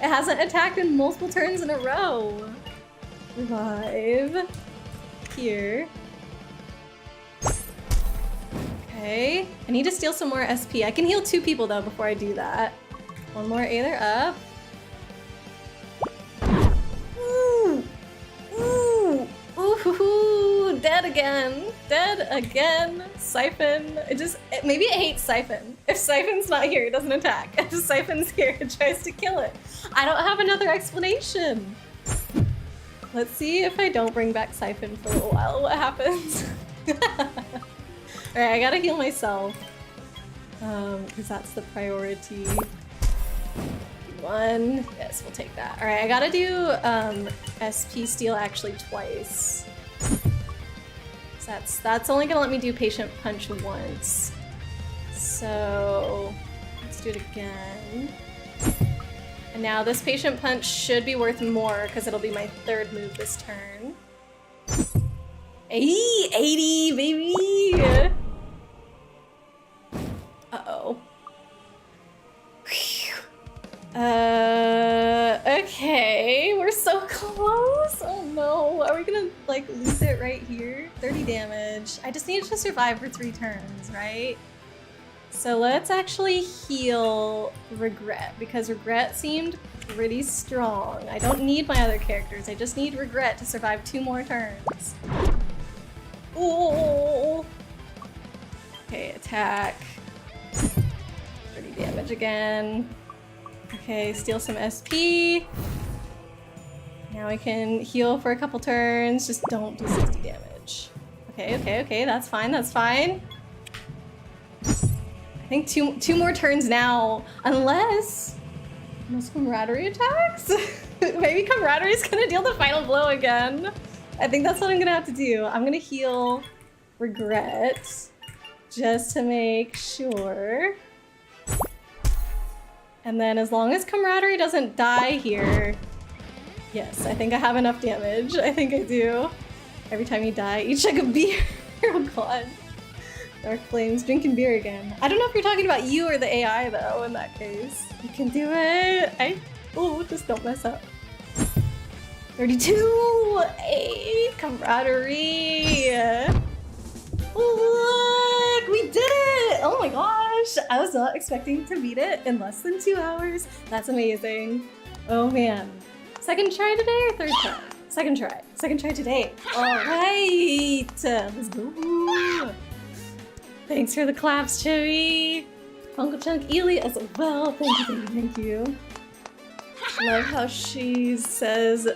It hasn't attacked in multiple turns in a row. Revive. Here. Okay. I need to steal some more SP. I can heal 2 people though before I do that. One more Aether up. Ooh! Ooh! Ooh! Dead again! Dead again! Siphon. Maybe it hates Siphon. If Siphon's not here, it doesn't attack. If Siphon's here, it tries to kill it. I don't have another explanation. Let's see if I don't bring back Siphon for a little while, what happens? Alright, I gotta heal myself. Because that's the priority. 1. Yes, we'll take that. Alright, I gotta do SP steal actually twice. So that's only gonna let me do patient punch once. So let's do it again. And now this patient punch should be worth more because it'll be my 3rd move this turn. 80, baby! Uh-oh. Okay, we're so close. Oh no, are we gonna like lose it right here? 30 damage. I just need to survive for 3 turns, right? So let's actually heal Regret because Regret seemed pretty strong. I don't need my other characters. I just need Regret to survive 2 more turns. Ooh. Okay, attack. 30 damage again. Okay, steal some SP. Now we can heal for a couple turns. Just don't do 60 damage. Okay, that's fine, that's fine. I think two more turns now, unless Camaraderie attacks? Maybe Camaraderie is gonna deal the final blow again. I think that's what I'm gonna have to do. I'm gonna heal Regret just to make sure. And then as long as Camaraderie doesn't die here, yes, I think I have enough damage. I think I do. Every time you die, eat chug of beer. Oh god. Dark Flames, drinking beer again. I don't know if you're talking about you or the AI though, in that case. You can do it. Oh, just don't mess up. 32! Hey, Camaraderie! Look! We did it! Oh my gosh! I was not expecting to beat it in less than 2 hours. That's amazing. Oh man. Second try today or 3rd try? Second try. Second try today. Alright! Let's go! Thanks for the claps, Chevy! Uncle Chunk Ely as well. Thank you. Love how she says,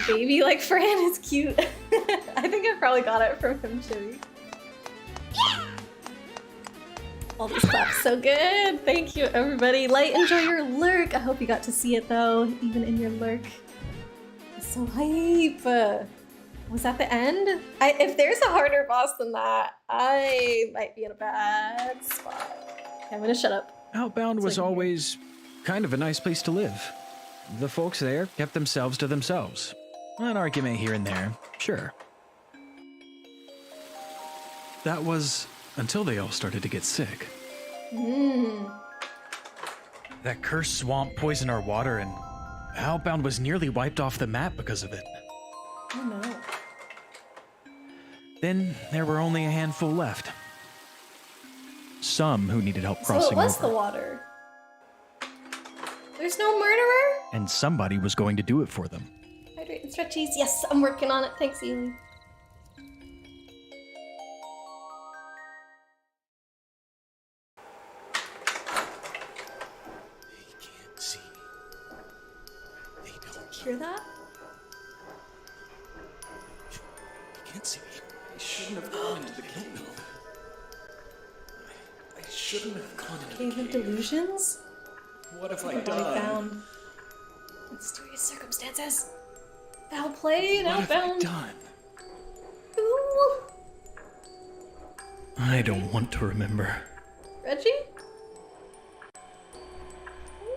baby like Fran is cute. I think I probably got it from him, Chevy. All these claps so good. Thank you, everybody. Light, enjoy your lurk. I hope you got to see it though, even in your lurk. It's so hype. Was that the end? If there's a harder boss than that, I might be in a bad spot. Okay, I'm gonna shut up. Outbound was always kind of a nice place to live. The folks there kept themselves to themselves. An argument here and there, sure. That was until they all started to get sick. That cursed swamp poisoned our water, and Outbound was nearly wiped off the map because of it. Oh no. Then there were only a handful left. Some who needed help crossing over. So it was over. the water. There's no murderer? And somebody was going to do it for them. Hydrate and stretchies. Yes, I'm working on it. Thanks, Ely. Hear that? You can't see me. I shouldn't have gone into the cave. I shouldn't have gone into Cave of Delusions? What have I Body done? found. Mysterious circumstances. Foul play and What have I outbound. done? Ooh. I don't want to remember. Reggie?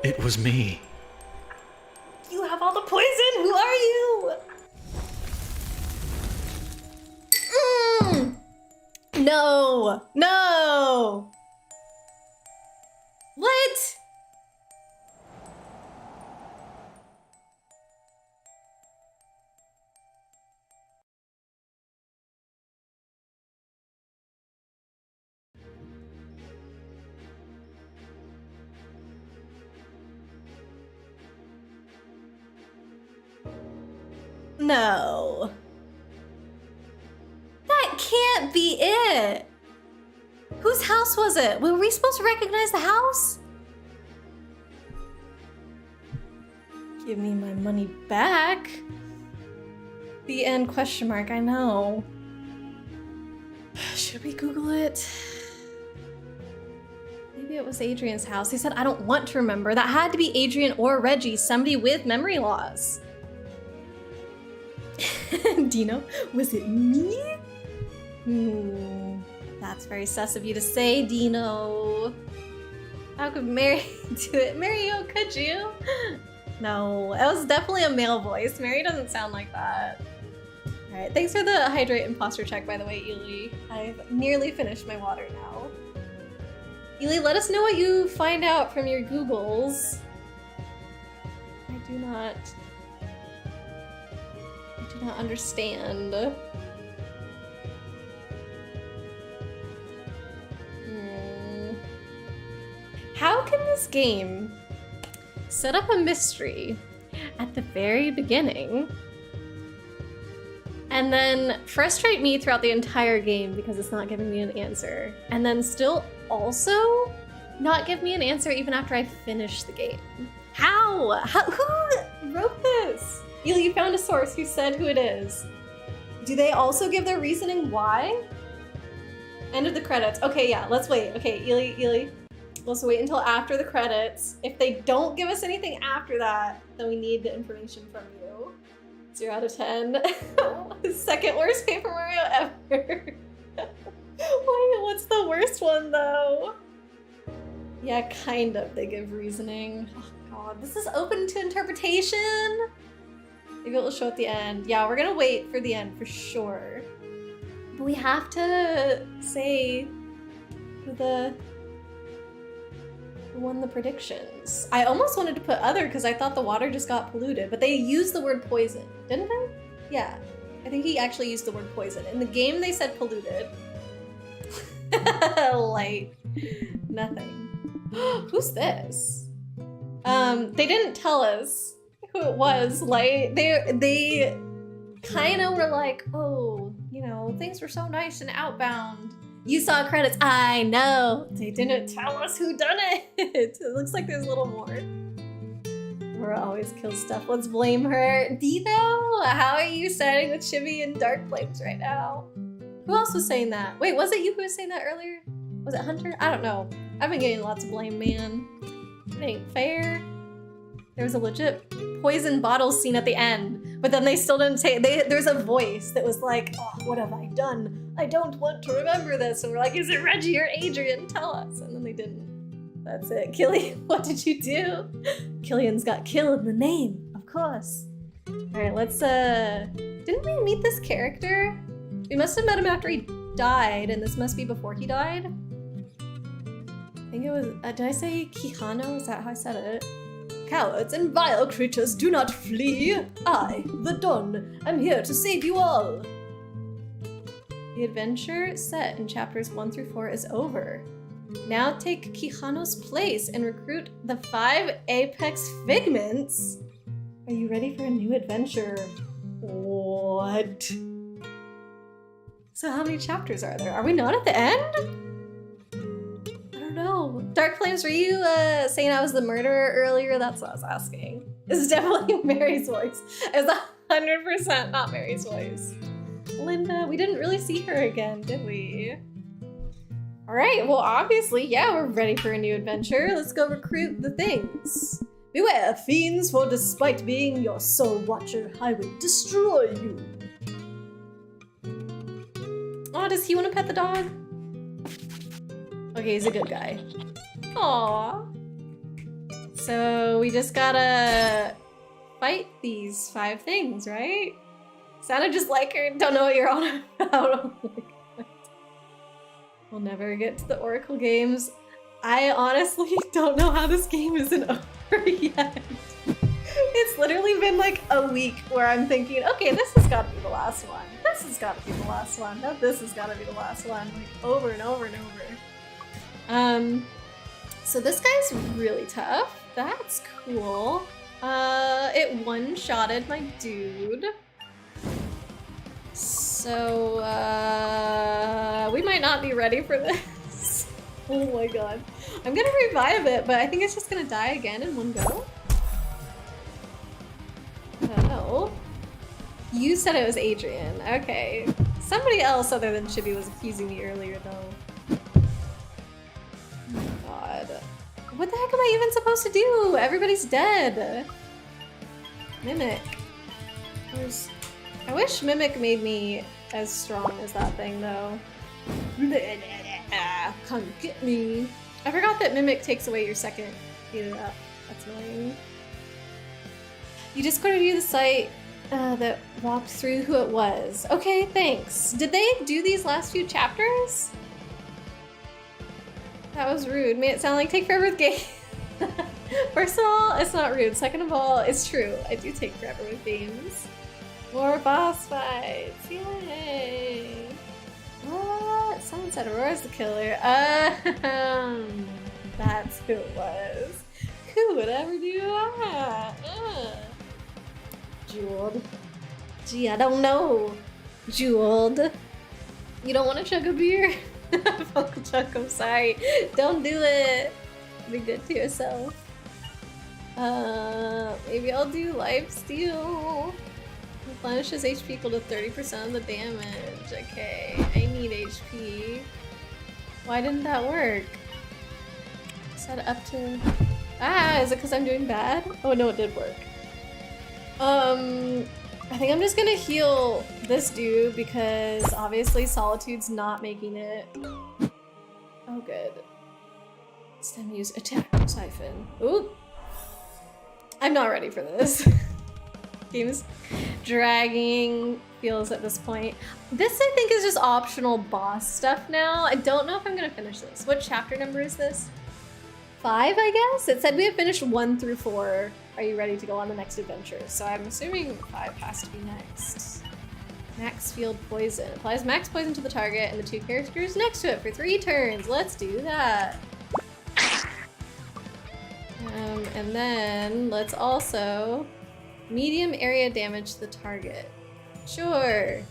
It was me. You have all the poison! Who are you? No! No! What? No. That can't be it. Whose house was it? Were we supposed to recognize the house? Give me my money back. The end question mark, I know. Should we Google it? Maybe it was Adrian's house. He said, I don't want to remember. That had to be Adrian or Reggie, somebody with memory loss. Dino, was it me? That's very sus of you to say, Dino. How could Mary do it? Mary, oh, could you? No, it was definitely a male voice. Mary doesn't sound like that. All right, thanks for the hydrate imposter check, by the way, Ely. I've nearly finished my water now. Ely, let us know what you find out from your Googles. I do not understand. How can this game set up a mystery at the very beginning and then frustrate me throughout the entire game because it's not giving me an answer, and then still also not give me an answer even after I finish the game? How? Who wrote this? Ely, you found a source who said who it is. Do they also give their reasoning why? End of the credits. Okay, yeah, let's wait. Okay, Ely. Let's wait until after the credits. If they don't give us anything after that, then we need the information from you. 0 out of 10. Second worst Paper Mario ever. What's the worst one though? Yeah, kind of. They give reasoning. Oh god, this is open to interpretation. Maybe it'll show at the end. Yeah, we're gonna wait for the end for sure. But we have to say who who won the predictions. I almost wanted to put other because I thought the water just got polluted, but they used the word poison, didn't they? Yeah, I think he actually used the word poison. In the game, they said polluted. Like, nothing. Who's this? They didn't tell us who it was. Like, they kind of were like, oh, you know, things were so nice in Outbound. You saw credits. I know. They didn't tell us who done it. It looks like there's a little more. Laura always kills stuff. Let's blame her. Dino, how are you siding with Chibi and Dark Flames right now? Who else was saying that? Wait, was it you who was saying that earlier? Was it Hunter? I don't know. I've been getting lots of blame, man. It ain't fair. There was a legit poison bottle scene at the end, but then they still didn't say, there's a voice that was like, oh, what have I done? I don't want to remember this. And we're like, is it Reggie or Adrian? Tell us. And then they didn't. That's it. Killian, what did you do? Killian's got kill in the name, of course. All right, let's, didn't we meet this character? We must have met him after he died, and this must be before he died. I think it was, did I say Quijano? Is that how I said it? Cowards and vile creatures, do not flee. I, the Don, am here to save you all. The adventure set in chapters 1 through 4 is over. Now take Quijano's place and recruit the 5 Apex Figments. Are you ready for a new adventure? What? So how many chapters are there? Are we not at the end? I don't know. Dark Flames, were you saying I was the murderer earlier? That's what I was asking. This is definitely Mary's voice. It's 100% not Mary's voice. Linda, we didn't really see her again, did we? Alright, well obviously, yeah, we're ready for a new adventure. Let's go recruit the things. Beware, fiends, for despite being your soul watcher, I will destroy you. Oh, does he want to pet the dog? Okay, he's a good guy. Aww. So we just gotta fight these 5 things, right? Sounded just like her. Don't know what you're on about. We'll never get to the Oracle games. I honestly don't know how this game isn't over yet. It's literally been like a week where I'm thinking, okay, this has got to be the last one. This has got to be the last one. No, this has got to be the last one. Like over and over and over. So this guy's really tough. That's cool. It one-shotted my dude. So, we might not be ready for this. Oh my god. I'm gonna revive it, but I think it's just gonna die again in one go. Oh. You said it was Adrian. Okay. Somebody else other than Chibi was accusing me earlier, though. Oh my god. What the heck am I even supposed to do? Everybody's dead. Mimic. I wish Mimic made me as strong as that thing, though. Come get me. I forgot that Mimic takes away your second heal up. That's annoying. You discorded you the site that walked through who it was. Okay, thanks. Did they do these last few chapters? That was rude. Made it sound like take forever with games. First of all, it's not rude. Second of all, it's true. I do take forever with games. More boss fights! Yay! What? Someone said Aurora's the killer. That's who it was. Who would ever do that? Jeweled. Gee, I don't know. Jeweled. You don't want to chug a beer? Fuck chug, I'm sorry. Don't do it. Be good to yourself. Maybe I'll do lifesteal. Replenishes HP equal to 30% of the damage. Okay, I need HP. Why didn't that work? Set it up to... Ah, is it because I'm doing bad? Oh no, it did work. I think I'm just gonna heal this dude because obviously Solitude's not making it. Oh good. It's time to use attack siphon. Ooh. I'm not ready for this. Game's dragging feels at this point. This I think is just optional boss stuff now. I don't know if I'm gonna finish this. What chapter number is this? 5, I guess? It said we have finished 1 through 4. Are you ready to go on the next adventure? So I'm assuming 5 has to be next. Max field poison. Applies max poison to the target and the 2 characters next to it for 3 turns. Let's do that. And then let's also medium area damage to the target. Sure.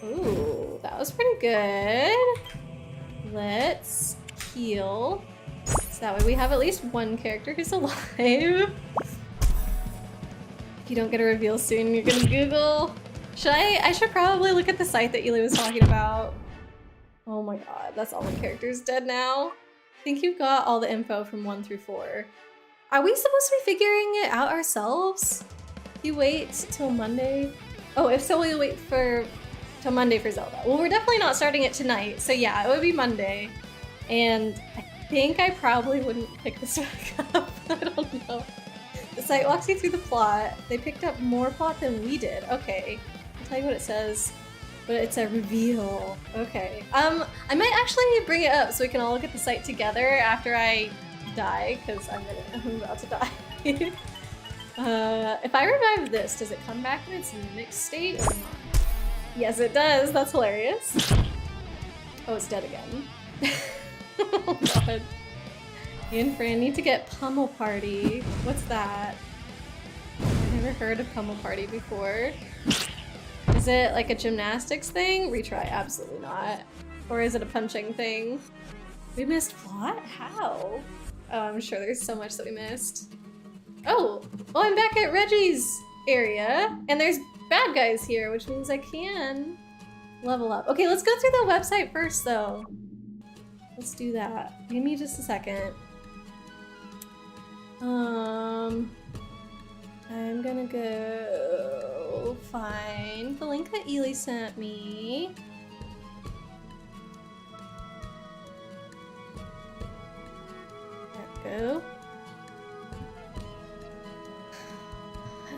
Ooh, that was pretty good. Let's heal. So that way we have at least 1 character who's alive. If you don't get a reveal soon, you're gonna Google. I should probably look at the site that Ely was talking about. Oh my god, that's all my characters dead now. I think you've got all the info from 1 through 4. Are we supposed to be figuring it out ourselves? You wait till Monday? Oh, if so, we'll wait till Monday for Zelda. Well, we're definitely not starting it tonight, so yeah, it would be Monday. And I think I probably wouldn't pick this back up. I don't know. The site walks you through the plot. They picked up more plot than we did. Okay, I'll tell you what it says. But it's a reveal. Okay. I might actually bring it up so we can all look at the site together after I die, because I'm about to die. If I revive this, does it come back in its mixed state or not? Yes, it does. That's hilarious. Oh, it's dead again. Oh god. You and Fran need to get Pummel Party. What's that? I've never heard of Pummel Party before. Is it like a gymnastics thing? Retry, absolutely not. Or is it a punching thing? We missed plot? How? Oh, I'm sure there's so much that we missed. Oh, well I'm back at Reggie's area, and there's bad guys here, which means I can level up. Okay, let's go through the website first, though. Let's do that. Give me just a second. I'm gonna go find the link that Ely sent me. There we go.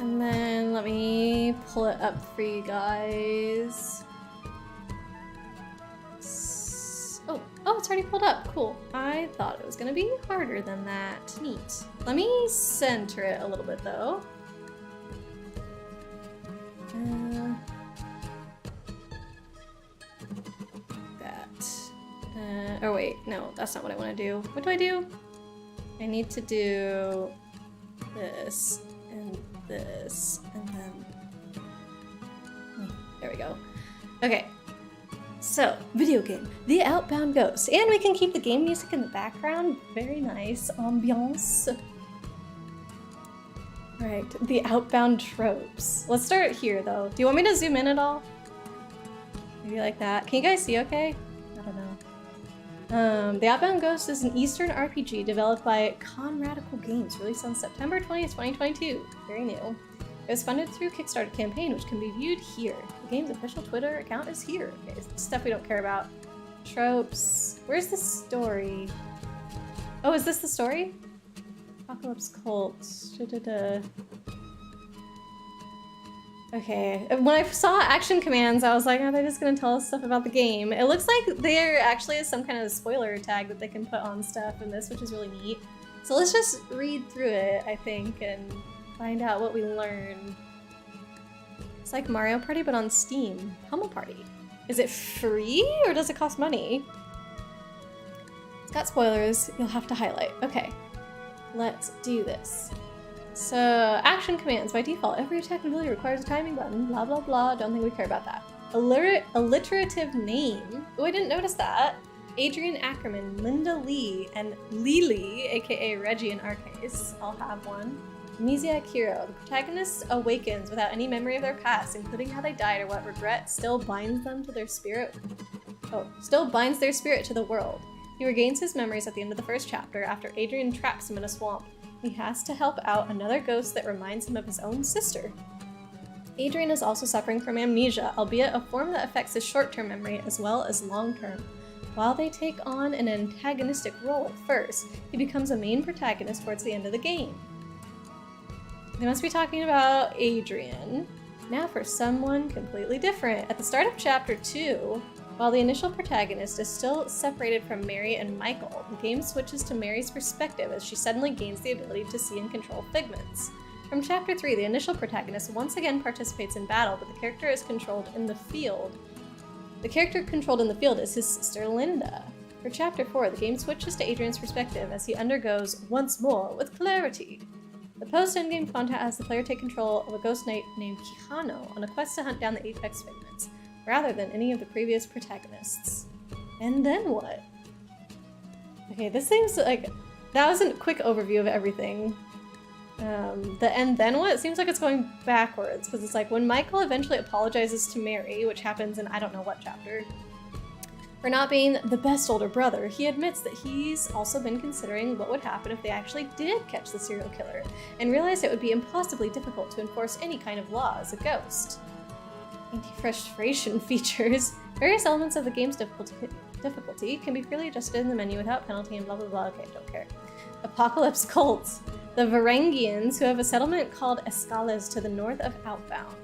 And then let me pull it up for you guys. Oh, it's already pulled up. Cool. I thought it was gonna be harder than that. Neat. Let me center it a little bit though. Oh wait, no, that's not what I want to do. What do I do? I need to do this and this and then... There we go. Okay. So, video game, The Outbound Ghost. And we can keep the game music in the background. Very nice ambiance. Right, the outbound tropes. Let's start here though. Do you want me to zoom in at all? Maybe like that. Can you guys see okay? I don't know. The Outbound Ghost is an Eastern RPG developed by Conradical Games, released on September 20th, 2022. Very new. It was funded through Kickstarter campaign, which can be viewed here. The game's official Twitter account is here. Okay, stuff we don't care about. Tropes. Where's the story? Oh, is this the story? Apocalypse Cult. Okay, when I saw action commands, I was like, are they just gonna tell us stuff about the game? It looks like there actually is some kind of spoiler tag that they can put on stuff in this, which is really neat. So let's just read through it, I think, and find out what we learn. It's like Mario Party, but on Steam. Pummel Party. Is it free, or does it cost money? It's got spoilers, you'll have to highlight. Okay, let's do this. So, action commands. By default, every attack ability requires a timing button, blah blah blah. Don't think we care about that. Alliterative name. Oh, I didn't notice that. Adrian Ackerman, Linda Lee, and Lily, aka Reggie in our case. I'll have one. Amnesiac hero. The protagonist awakens without any memory of their past, including how they died or what regret still binds them to their spirit. Still binds their spirit to the world. He regains his memories at the end of the first chapter after Adrian traps him in a swamp. He has to help out another ghost that reminds him of his own sister. Adrian is also suffering from amnesia, albeit a form that affects his short-term memory as well as long-term. While they take on an antagonistic role at first, he becomes a main protagonist towards the end of the game. They must be talking about Adrian. Now for someone completely different. At the start of chapter 2, while the initial protagonist is still separated from Mary and Michael, the game switches to Mary's perspective as she suddenly gains the ability to see and control figments. From chapter 3, the initial protagonist once again participates in battle, but the character is controlled in the field. The character controlled in the field is his sister Linda. For chapter 4, the game switches to Adrian's perspective as he undergoes once more with clarity. The post-endgame content has the player take control of a ghost knight named Kihano on a quest to hunt down the Apex figments, rather than any of the previous protagonists. And then what? Okay, this seems like... That was a quick overview of everything. The and then what? It seems like it's going backwards, because it's like when Michael eventually apologizes to Mary, which happens in I don't know what chapter, for not being the best older brother, he admits that he's also been considering what would happen if they actually did catch the serial killer, and realized it would be impossibly difficult to enforce any kind of law as a ghost. Anti-frustration features. Various elements of the game's difficulty can be freely adjusted in the menu without penalty and blah blah blah. Okay, don't care. Apocalypse cults. The Varangians, who have a settlement called Escales to the north of Outbound.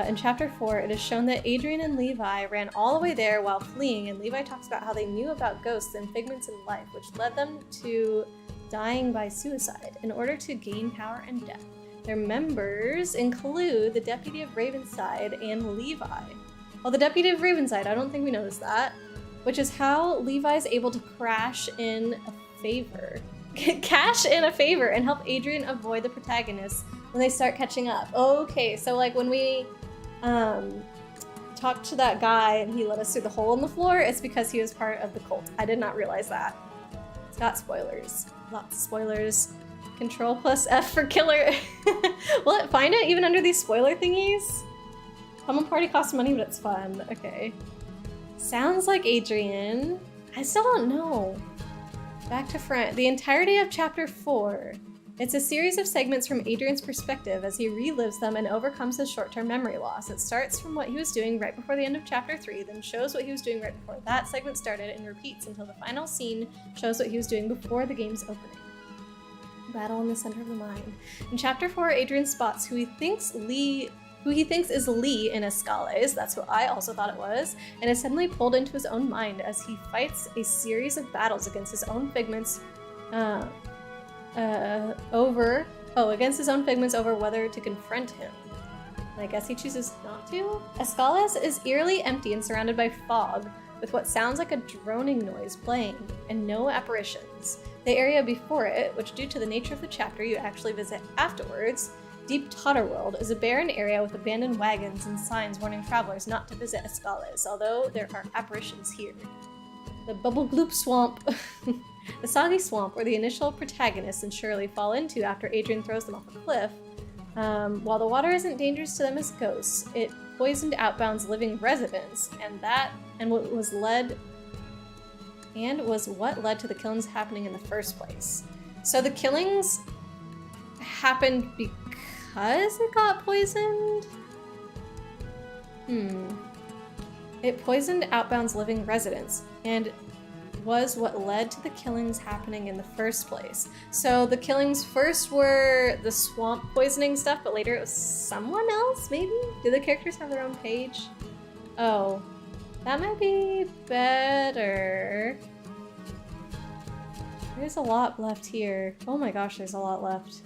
In chapter 4, it is shown that Adrian and Levi ran all the way there while fleeing, and Levi talks about how they knew about ghosts and figments in life, which led them to dying by suicide in order to gain power and death. Their members include the Deputy of Ravenside and Levi. Well, the Deputy of Ravenside, I don't think we noticed that, which is how Levi's able to cash in a favor and help Adrian avoid the protagonists when they start catching up. Okay, so like when we talked to that guy and he let us through the hole in the floor, it's because he was part of the cult. I did not realize that. It's got spoilers. Lots of spoilers. Control plus F for killer. Will it find it even under these spoiler thingies? Common party costs money, but it's fun. Okay. Sounds like Adrian. I still don't know. Back to front. The entirety of chapter 4. It's a series of segments from Adrian's perspective as he relives them and overcomes his short-term memory loss. It starts from what he was doing right before the end of chapter 3, then shows what he was doing right before that segment started, and repeats until the final scene shows what he was doing before the game's opening. Battle in the center of the mind. In chapter 4, Adrian spots who he thinks is Lee in Escales, that's what I also thought it was, and is suddenly pulled into his own mind as he fights a series of battles against his own figments over whether to confront him. I guess he chooses not to? Escales is eerily empty and surrounded by fog, with what sounds like a droning noise playing, and no apparitions. The area before it, which due to the nature of the chapter you actually visit afterwards, Deep Totterworld, is a barren area with abandoned wagons and signs warning travelers not to visit Escales, although there are apparitions here. The Bubble Gloop Swamp. The soggy swamp where the initial protagonists and Shirley fall into after Adrian throws them off a cliff. While the water isn't dangerous to them as ghosts, it poisoned Outbound's living residents, was what led to the killings happening in the first place. So the killings happened because it got poisoned? It poisoned Outbound's living residents, and was what led to the killings happening in the first place. So the killings first were the swamp poisoning stuff, but later it was someone else, maybe? Do the characters have their own page? Oh, that might be better. There's a lot left here. Oh my gosh, there's a lot left.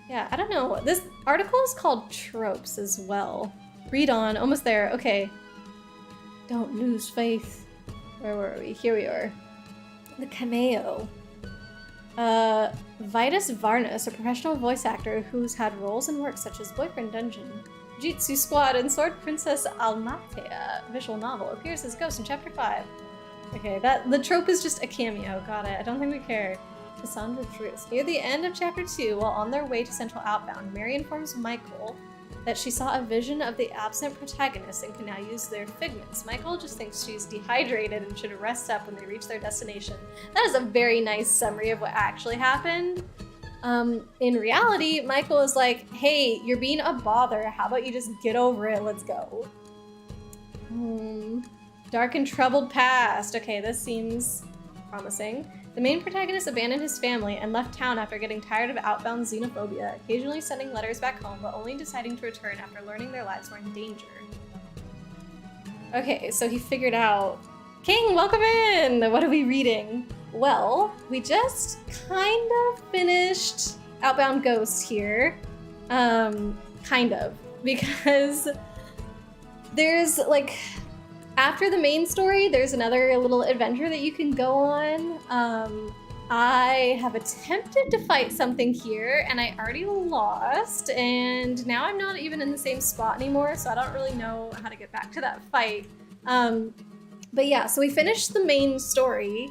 Yeah, I don't know. This article is called Tropes as well. Read on. Almost there. Okay. Don't lose faith. Where were we? Here we are. The cameo. Vitus Varnus, a professional voice actor who's had roles in works such as Boyfriend Dungeon, Jitsu Squad, and Sword Princess Almatea visual novel, appears as Ghost in Chapter 5. Okay, the trope is just a cameo. Got it. I don't think we care. Cassandra Truce. Near the end of Chapter 2, while on their way to Central Outbound, Mary informs Michael that she saw a vision of the absent protagonist and can now use their figments. Michael just thinks she's dehydrated and should rest up when they reach their destination. That is a very nice summary of what actually happened. In reality, Michael is like, hey, you're being a bother. How about you just get over it? Let's go. Dark and troubled past. Okay, this seems promising. The main protagonist abandoned his family and left town after getting tired of Outbound xenophobia, occasionally sending letters back home, but only deciding to return after learning their lives were in danger. Okay, so he figured out... King, welcome in! What are we reading? Well, we just kind of finished Outbound Ghost here. Kind of. Because there's, like... After the main story, there's another little adventure that you can go on. I have attempted to fight something here, and I already lost, and now I'm not even in the same spot anymore, so I don't really know how to get back to that fight. But yeah, so we finished the main story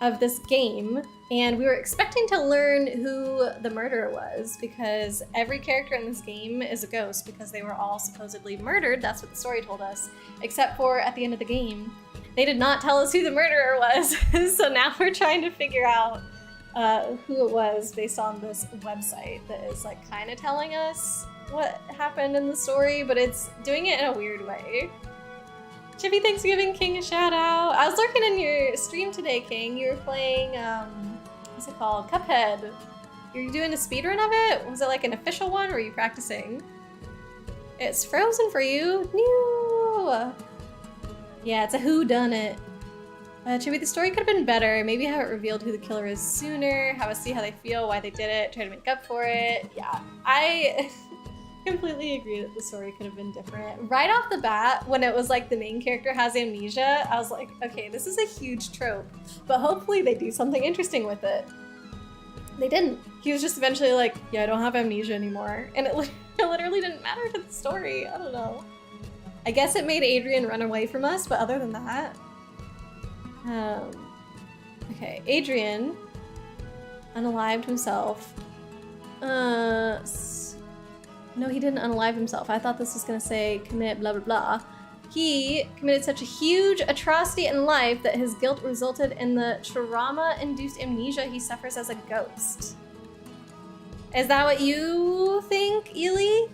of this game, and we were expecting to learn who the murderer was, because every character in this game is a ghost, because they were all supposedly murdered. That's what the story told us, except for at the end of the game. They did not tell us who the murderer was, so now we're trying to figure out who it was based on this website that is like kind of telling us what happened in the story, but it's doing it in a weird way. Chippy Thanksgiving King, a shout out. I was lurking in your stream today, King. You were playing, what's it called? Cuphead. You're doing a speedrun of it? Was it like an official one, or were you practicing? It's frozen for you. No. Yeah, it's a whodunit. Chippy, the story could have been better. Maybe have it revealed who the killer is sooner. Have us see how they feel, why they did it, try to make up for it. Yeah, I completely agree that the story could have been different. Right off the bat, when it was like the main character has amnesia, I was like, okay, this is a huge trope, but hopefully they do something interesting with it. They didn't. He was just eventually like, yeah, I don't have amnesia anymore. And it literally didn't matter to the story. I don't know. I guess it made Adrian run away from us, but other than that... Okay, Adrian Unalived himself. No, he didn't unalive himself. I thought this was gonna say commit blah blah blah. He committed such a huge atrocity in life that his guilt resulted in the trauma-induced amnesia he suffers as a ghost. Is that what you think, Ely?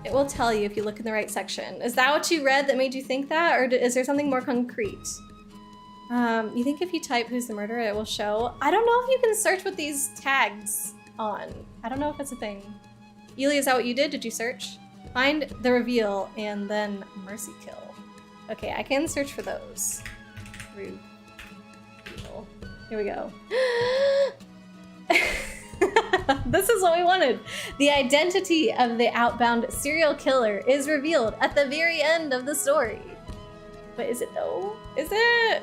It will tell you if you look in the right section. Is that what you read that made you think that, or is there something more concrete? You think if you type who's the murderer, it will show? I don't know if you can search with these tags on. I don't know if it's a thing. Ely, is that what you did? Did you search? Find the reveal and then mercy kill. Okay, I can search for those. Reveal. Here we go. This is what we wanted. The identity of the Outbound serial killer is revealed at the very end of the story. But is it though? Is it?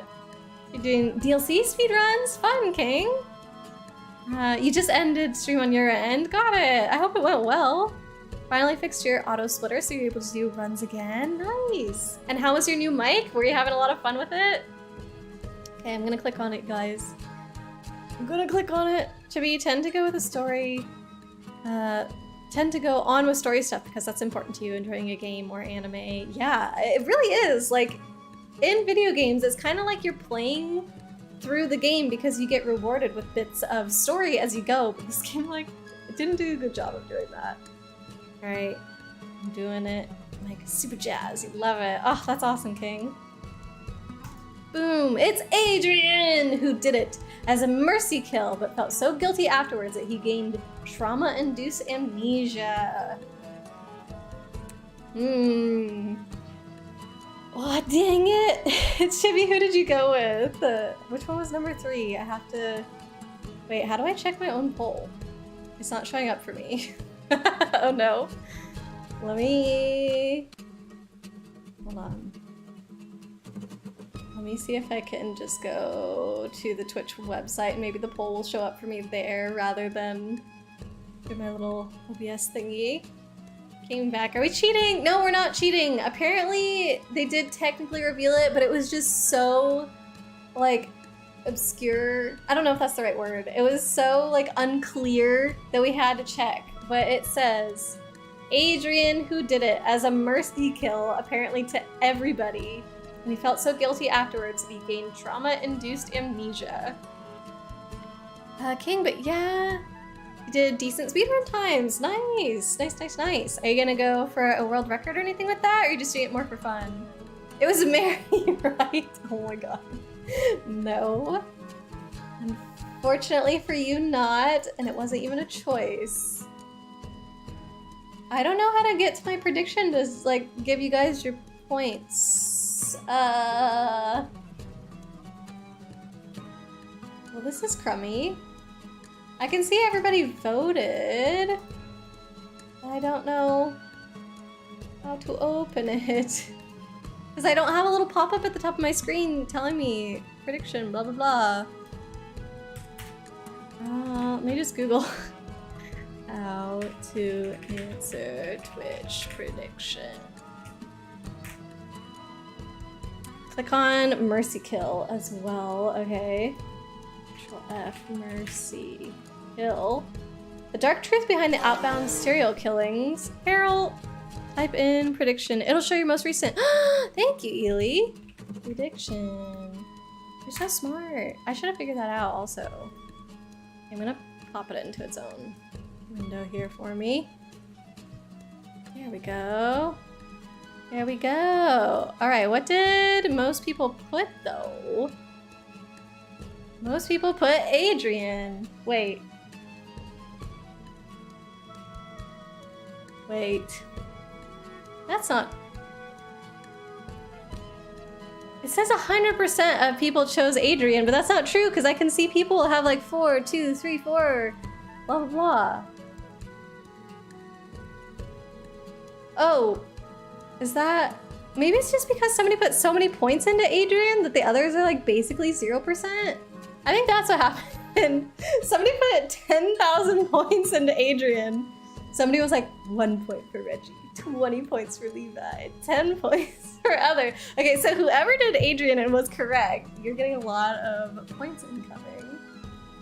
You're doing DLC speedruns? Fun, King. You just ended stream on your end. Got it. I hope it went well. Finally fixed your auto splitter so you're able to do runs again. Nice. And how was your new mic? Were you having a lot of fun with it? Okay, I'm gonna click on it, guys. I'm gonna click on it. Chibi, you tend to go with a story. Tend to go on with story stuff because that's important to you, enjoying a game or anime. Yeah, it really is. Like, in video games, it's kind of like you're playing through the game because you get rewarded with bits of story as you go. But this game, like, it didn't do a good job of doing that. All right, I'm doing it. Like, super jazz. You love it. Oh, that's awesome, King. Boom. It's Adrian who did it as a mercy kill, but felt so guilty afterwards that he gained trauma-induced amnesia. Oh, dang it. It's Chibi, who did you go with? Which one was number 3? I have to... Wait, how do I check my own poll? It's not showing up for me. Oh no. Let me... Hold on. Let me see if I can just go to the Twitch website and maybe the poll will show up for me there rather than through my little OBS thingy. Came back. Are we cheating? No, we're not cheating. Apparently, they did technically reveal it, but it was just so, like, obscure. I don't know if that's the right word. It was so, like, unclear that we had to check. But it says, Adrian, who did it as a mercy kill, apparently to everybody. And he felt so guilty afterwards that he gained trauma-induced amnesia. King, but yeah, you did decent speedrun times. Nice, nice, nice, nice. Are you gonna go for a world record or anything with that, or are you just doing it more for fun? It was Mary, right? Oh my god. No. Unfortunately for you, not, and it wasn't even a choice. I don't know how to get to my prediction to, like, give you guys your points. Well, this is crummy. I can see everybody voted. I don't know how to open it. Because I don't have a little pop-up at the top of my screen telling me prediction, blah, blah, blah. Let me just Google how to answer Twitch prediction. Click on Mercy Kill as well, okay. Control F, Mercy Kill. The dark truth behind the Outbound serial killings. Carol, type in prediction. It'll show your most recent. Thank you, Ely. Prediction. You're so smart. I should have figured that out also. I'm gonna pop it into its own window here for me. There we go. There we go. All right, what did most people put though? Most people put Adrian. Wait. Wait. That's not... It says 100% of people chose Adrian, but that's not true because I can see people have like 4, 2, 3, 4, blah, blah, blah. Oh. Is that... Maybe it's just because somebody put so many points into Adrian that the others are like basically 0%? I think that's what happened. Somebody put 10,000 points into Adrian. Somebody was like, 1 point for Reggie, 20 points for Levi, 10 points for other. Okay, so whoever did Adrian and was correct, you're getting a lot of points incoming.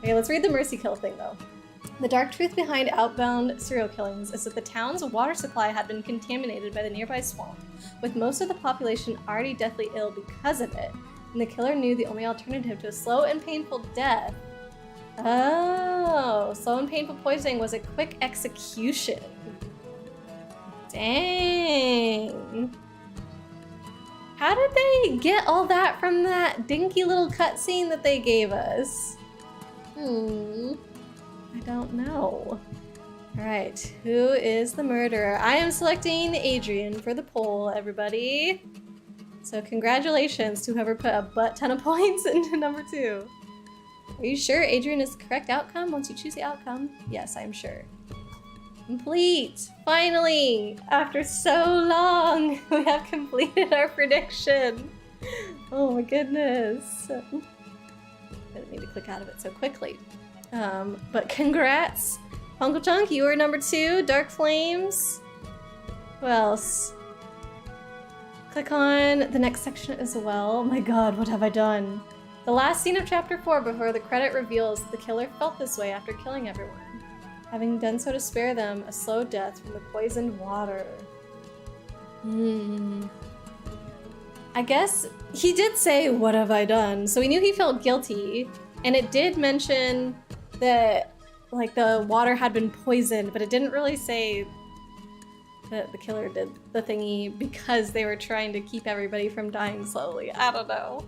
Okay, let's read the mercy kill thing though. The dark truth behind outbound serial killings is that the town's water supply had been contaminated by the nearby swamp, with most of the population already deathly ill because of it, and the killer knew the only alternative to a slow and painful death. Oh, slow and painful poisoning was a quick execution. Dang. How did they get all that from that dinky little cutscene that they gave us? I don't know. Alright, who is the murderer? I am selecting Adrian for the poll, everybody. So congratulations to whoever put a butt ton of points into number 2. Are you sure Adrian is the correct outcome once you choose the outcome? Yes, I'm sure. Complete! Finally! After so long, we have completed our prediction. Oh my goodness. I didn't mean to click out of it so quickly. But congrats! Uncle Chunk, you were number 2. Dark Flames. Who else? Click on the next section as well. Oh my god, what have I done? The last scene of chapter 4 before the credit reveals that the killer felt this way after killing everyone, having done so to spare them a slow death from the poisoned water. I guess he did say, "What have I done?" So we knew he felt guilty, and it did mention that like the water had been poisoned, but it didn't really say that the killer did the thingy because they were trying to keep everybody from dying slowly. I don't know.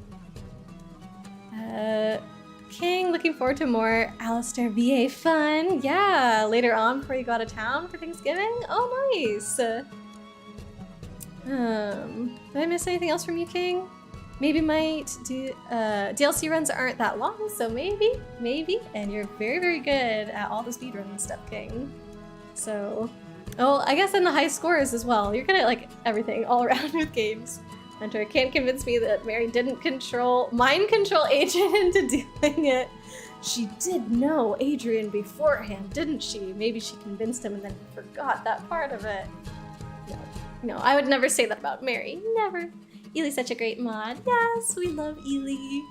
King, looking forward to more Alistair VA fun. Yeah, later on before you go out of town for Thanksgiving. Oh, nice. Did I miss anything else from you, King? Maybe might do, DLC runs aren't that long, so maybe, and you're very, very good at all the speedrunning stuff, King. So, oh, I guess in the high scores as well. You're good at, like, everything all around with games. Hunter can't convince me that Mary didn't mind control Adrian into doing it. She did know Adrian beforehand, didn't she? Maybe she convinced him and then he forgot that part of it. No, I would never say that about Mary. Never. Ely's such a great mod. Yes, we love Ely.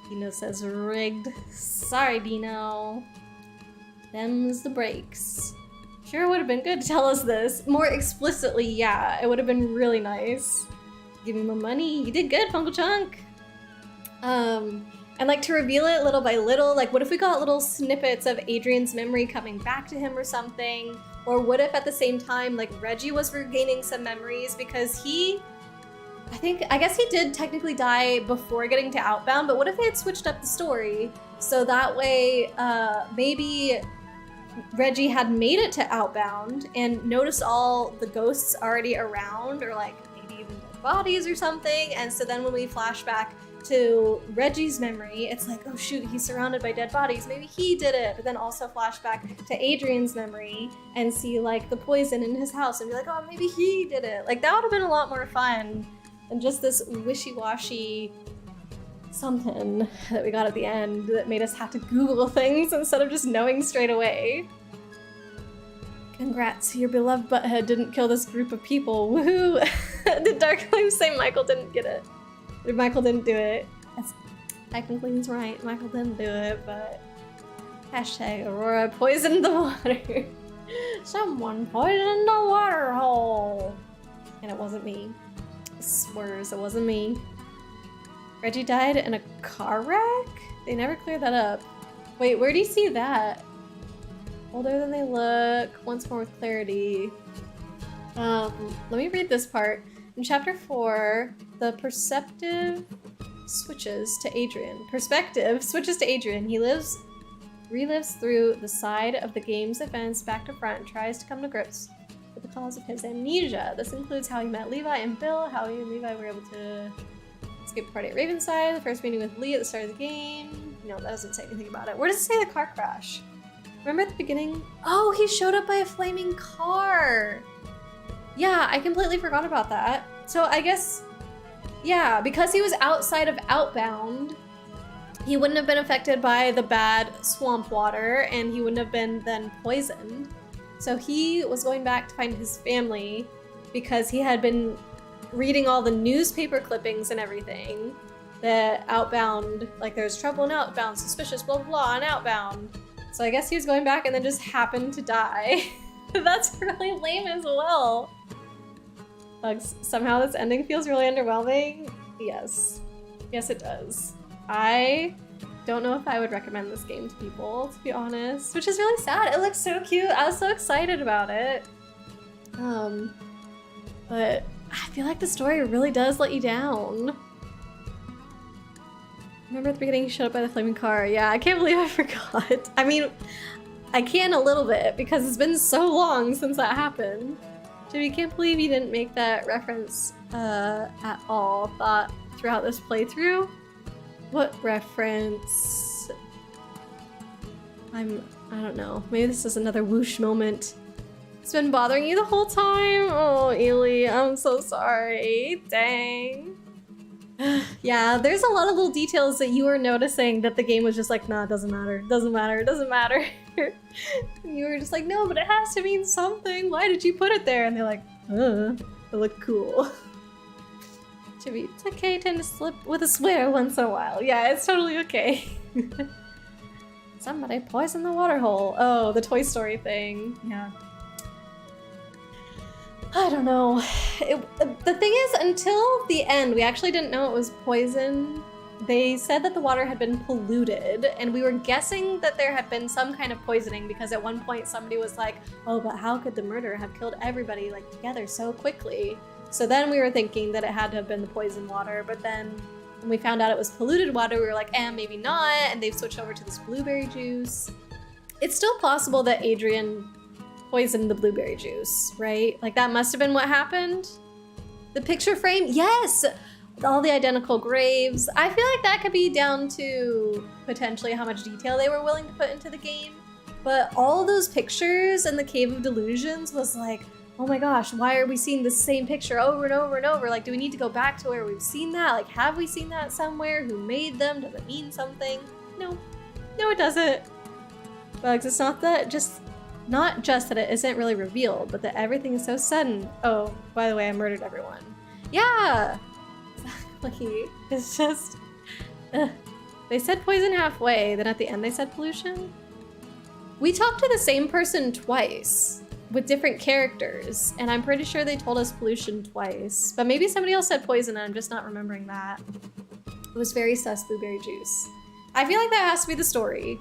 Dino says rigged. Sorry, Dino. Them's the breaks. Sure would have been good to tell us this more explicitly. Yeah, it would have been really nice. Give me my money. You did good, Fungal Chunk. And like to reveal it little by little, like what if we got little snippets of Adrian's memory coming back to him or something? Or what if at the same time, like Reggie was regaining some memories because I guess he did technically die before getting to Outbound, but what if they had switched up the story? So that way, maybe Reggie had made it to Outbound and noticed all the ghosts already around, or like maybe even dead bodies or something. And so then when we flash back to Reggie's memory, it's like, oh shoot, he's surrounded by dead bodies. Maybe he did it, but then also flash back to Adrian's memory and see like the poison in his house and be like, oh, maybe he did it. Like that would have been a lot more fun than just this wishy-washy something that we got at the end that made us have to Google things instead of just knowing straight away. Congrats, your beloved butthead didn't kill this group of people. Woohoo! Did Dark Flame say Michael didn't get it? Or Michael didn't do it? That's, technically he's right, Michael didn't do it, but... Hashtag Aurora poisoned the water. Someone poisoned the water hole! And it wasn't me. Swears it wasn't me. Reggie died in a car wreck? They never cleared that up. Wait, where do you see that? Older than they look, once more with clarity. Let me read this part. In chapter 4, the perspective switches to Adrian. He relives through the side of the game's events back to front and tries to come to grips with the cause of his amnesia. This includes how he met Levi and Bill, how he and Levi were able to escape the party at Ravenside, the first meeting with Lee at the start of the game. No, that doesn't say anything about it. Where does it say the car crash? Remember at the beginning? Oh, he showed up by a flaming car! Yeah, I completely forgot about that. So I guess, yeah, because he was outside of Outbound, he wouldn't have been affected by the bad swamp water, and he wouldn't have been then poisoned. So he was going back to find his family because he had been reading all the newspaper clippings and everything, that Outbound, like there's trouble in Outbound, suspicious, blah, blah, blah, on Outbound. So I guess he was going back and then just happened to die. That's really lame as well. Somehow this ending feels really underwhelming. Yes. Yes, it does. I don't know if I would recommend this game to people, to be honest, which is really sad. It looks so cute. I was so excited about it. But I feel like the story really does let you down. Remember at the beginning you showed up by the flaming car? Yeah, I can't believe I forgot. I mean, I can a little bit because it's been so long since that happened. Jimmy, can't believe you didn't make that reference at all throughout this playthrough. What reference? I don't know. Maybe this is another whoosh moment. It's been bothering you the whole time? Oh, Ely, I'm so sorry. Dang. Yeah, there's a lot of little details that you were noticing that the game was just like, nah, it doesn't matter, doesn't matter, it doesn't matter. And you were just like, no, but it has to mean something. Why did you put it there? And they're like, it looked cool. It's okay, tend to slip with a swear once in a while. Yeah, it's totally okay. Somebody poisoned the water hole. Oh, the Toy Story thing. Yeah. I don't know. The thing is, until the end, we actually didn't know it was poison. They said that the water had been polluted, and we were guessing that there had been some kind of poisoning because at one point somebody was like, oh, but how could the murderer have killed everybody like together so quickly? So then we were thinking that it had to have been the poison water, but then when we found out it was polluted water, we were like, maybe not, and they've switched over to this blueberry juice. It's still possible that Adrian poisoned the blueberry juice, right? Like that must have been what happened. The picture frame, yes! All the identical graves. I feel like that could be down to potentially how much detail they were willing to put into the game. But all of those pictures in the Cave of Delusions was like, oh my gosh, why are we seeing the same picture over and over and over? Like, do we need to go back to where we've seen that? Like, have we seen that somewhere? Who made them? Does it mean something? No. No, it doesn't. Bugs, it's not just that it isn't really revealed, but that everything is so sudden. Oh, by the way, I murdered everyone. Yeah! Exactly. It's just... They said poison halfway, then at the end they said pollution? We talked to the same person twice, with different characters, and I'm pretty sure they told us pollution twice. But maybe somebody else said poison and I'm just not remembering that. It was very sus blueberry juice. I feel like that has to be the story.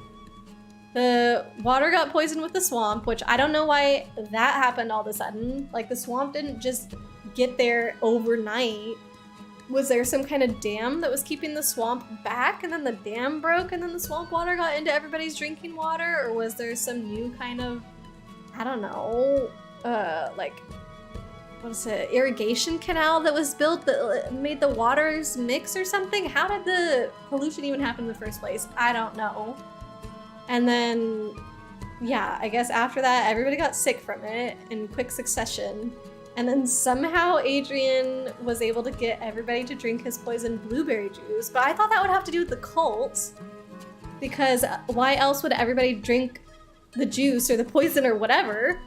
The water got poisoned with the swamp, which I don't know why that happened all of a sudden. Like the swamp didn't just get there overnight. Was there some kind of dam that was keeping the swamp back and then the dam broke and then the swamp water got into everybody's drinking water? Or was there some new kind of, I don't know, like, what is it, irrigation canal that was built that made the waters mix or something? How did the pollution even happen in the first place? I don't know. And then, yeah, I guess after that, everybody got sick from it in quick succession. And then somehow Adrian was able to get everybody to drink his poisoned blueberry juice. But I thought that would have to do with the cult. Because why else would everybody drink the juice or the poison or whatever?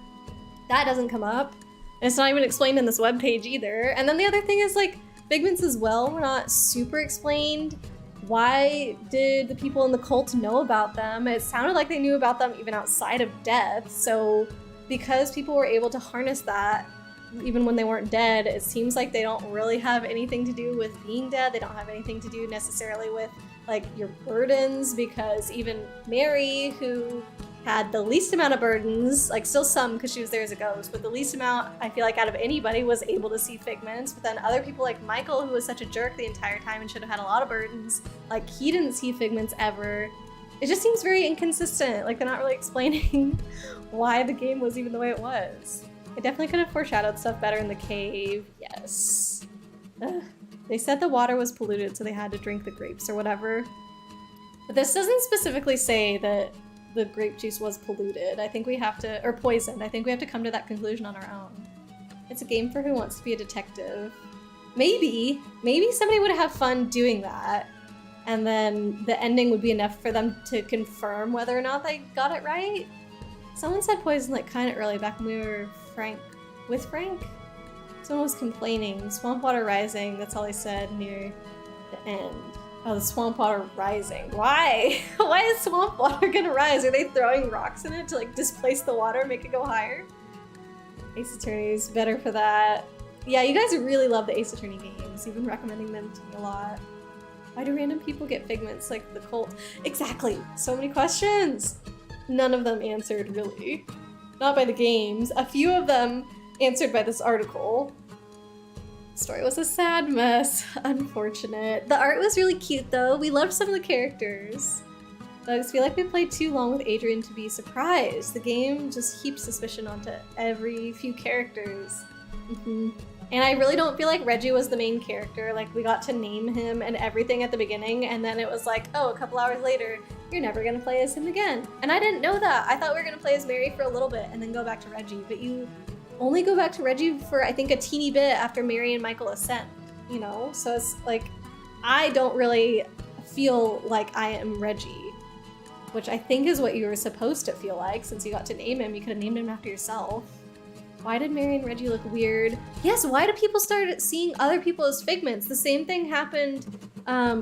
That doesn't come up. And it's not even explained in this webpage either. And then the other thing is like, figments as well were not super explained. Why did the people in the cult know about them? It sounded like they knew about them even outside of death. So because people were able to harness that, even when they weren't dead, it seems like they don't really have anything to do with being dead. They don't have anything to do necessarily with like your burdens, because even Mary, who had the least amount of burdens, like still some because she was there as a ghost, but the least amount I feel like out of anybody was able to see figments. But then other people like Michael, who was such a jerk the entire time and should have had a lot of burdens, like he didn't see figments ever. It just seems very inconsistent. Like they're not really explaining why the game was even the way it was. It definitely could have foreshadowed stuff better in the cave. Yes. They said the water was polluted, so they had to drink the grapes or whatever. But this doesn't specifically say that the grape juice was polluted. I think we have to, or poisoned. I think we have to come to that conclusion on our own. It's a game for who wants to be a detective. Maybe somebody would have fun doing that, and then the ending would be enough for them to confirm whether or not they got it right. Someone said poison like kind of early, back when we were with Frank. Someone was complaining. Swamp water rising, that's all I said, near The end. Oh, the swamp water rising. Why? Why is swamp water gonna rise? Are they throwing rocks in it to like displace the water, make it go higher? Ace Attorney is better for that. Yeah, you guys really love the Ace Attorney games. You've been recommending them to me a lot. Why do random people get figments like the cult? Exactly! So many questions! None of them answered, really. Not by the games. A few of them answered by this article. The story was a sad mess. Unfortunate. The art was really cute, though. We loved some of the characters. I just feel like we played too long with Adrian to be surprised. The game just heaps suspicion onto every few characters. And I really don't feel like Reggie was the main character. Like, we got to name him and everything at the beginning, and then it was like, oh, a couple hours later, you're never gonna play as him again. And I didn't know that. I thought we were gonna play as Mary for a little bit and then go back to Reggie, but you only go back to Reggie for, I think, a teeny bit after Mary and Michael ascend, you know? So it's like, I don't really feel like I am Reggie, which I think is what you were supposed to feel like since you got to name him. You could have named him after yourself. Why did Mary and Reggie look weird? Yes, why do people start seeing other people as figments? The same thing happened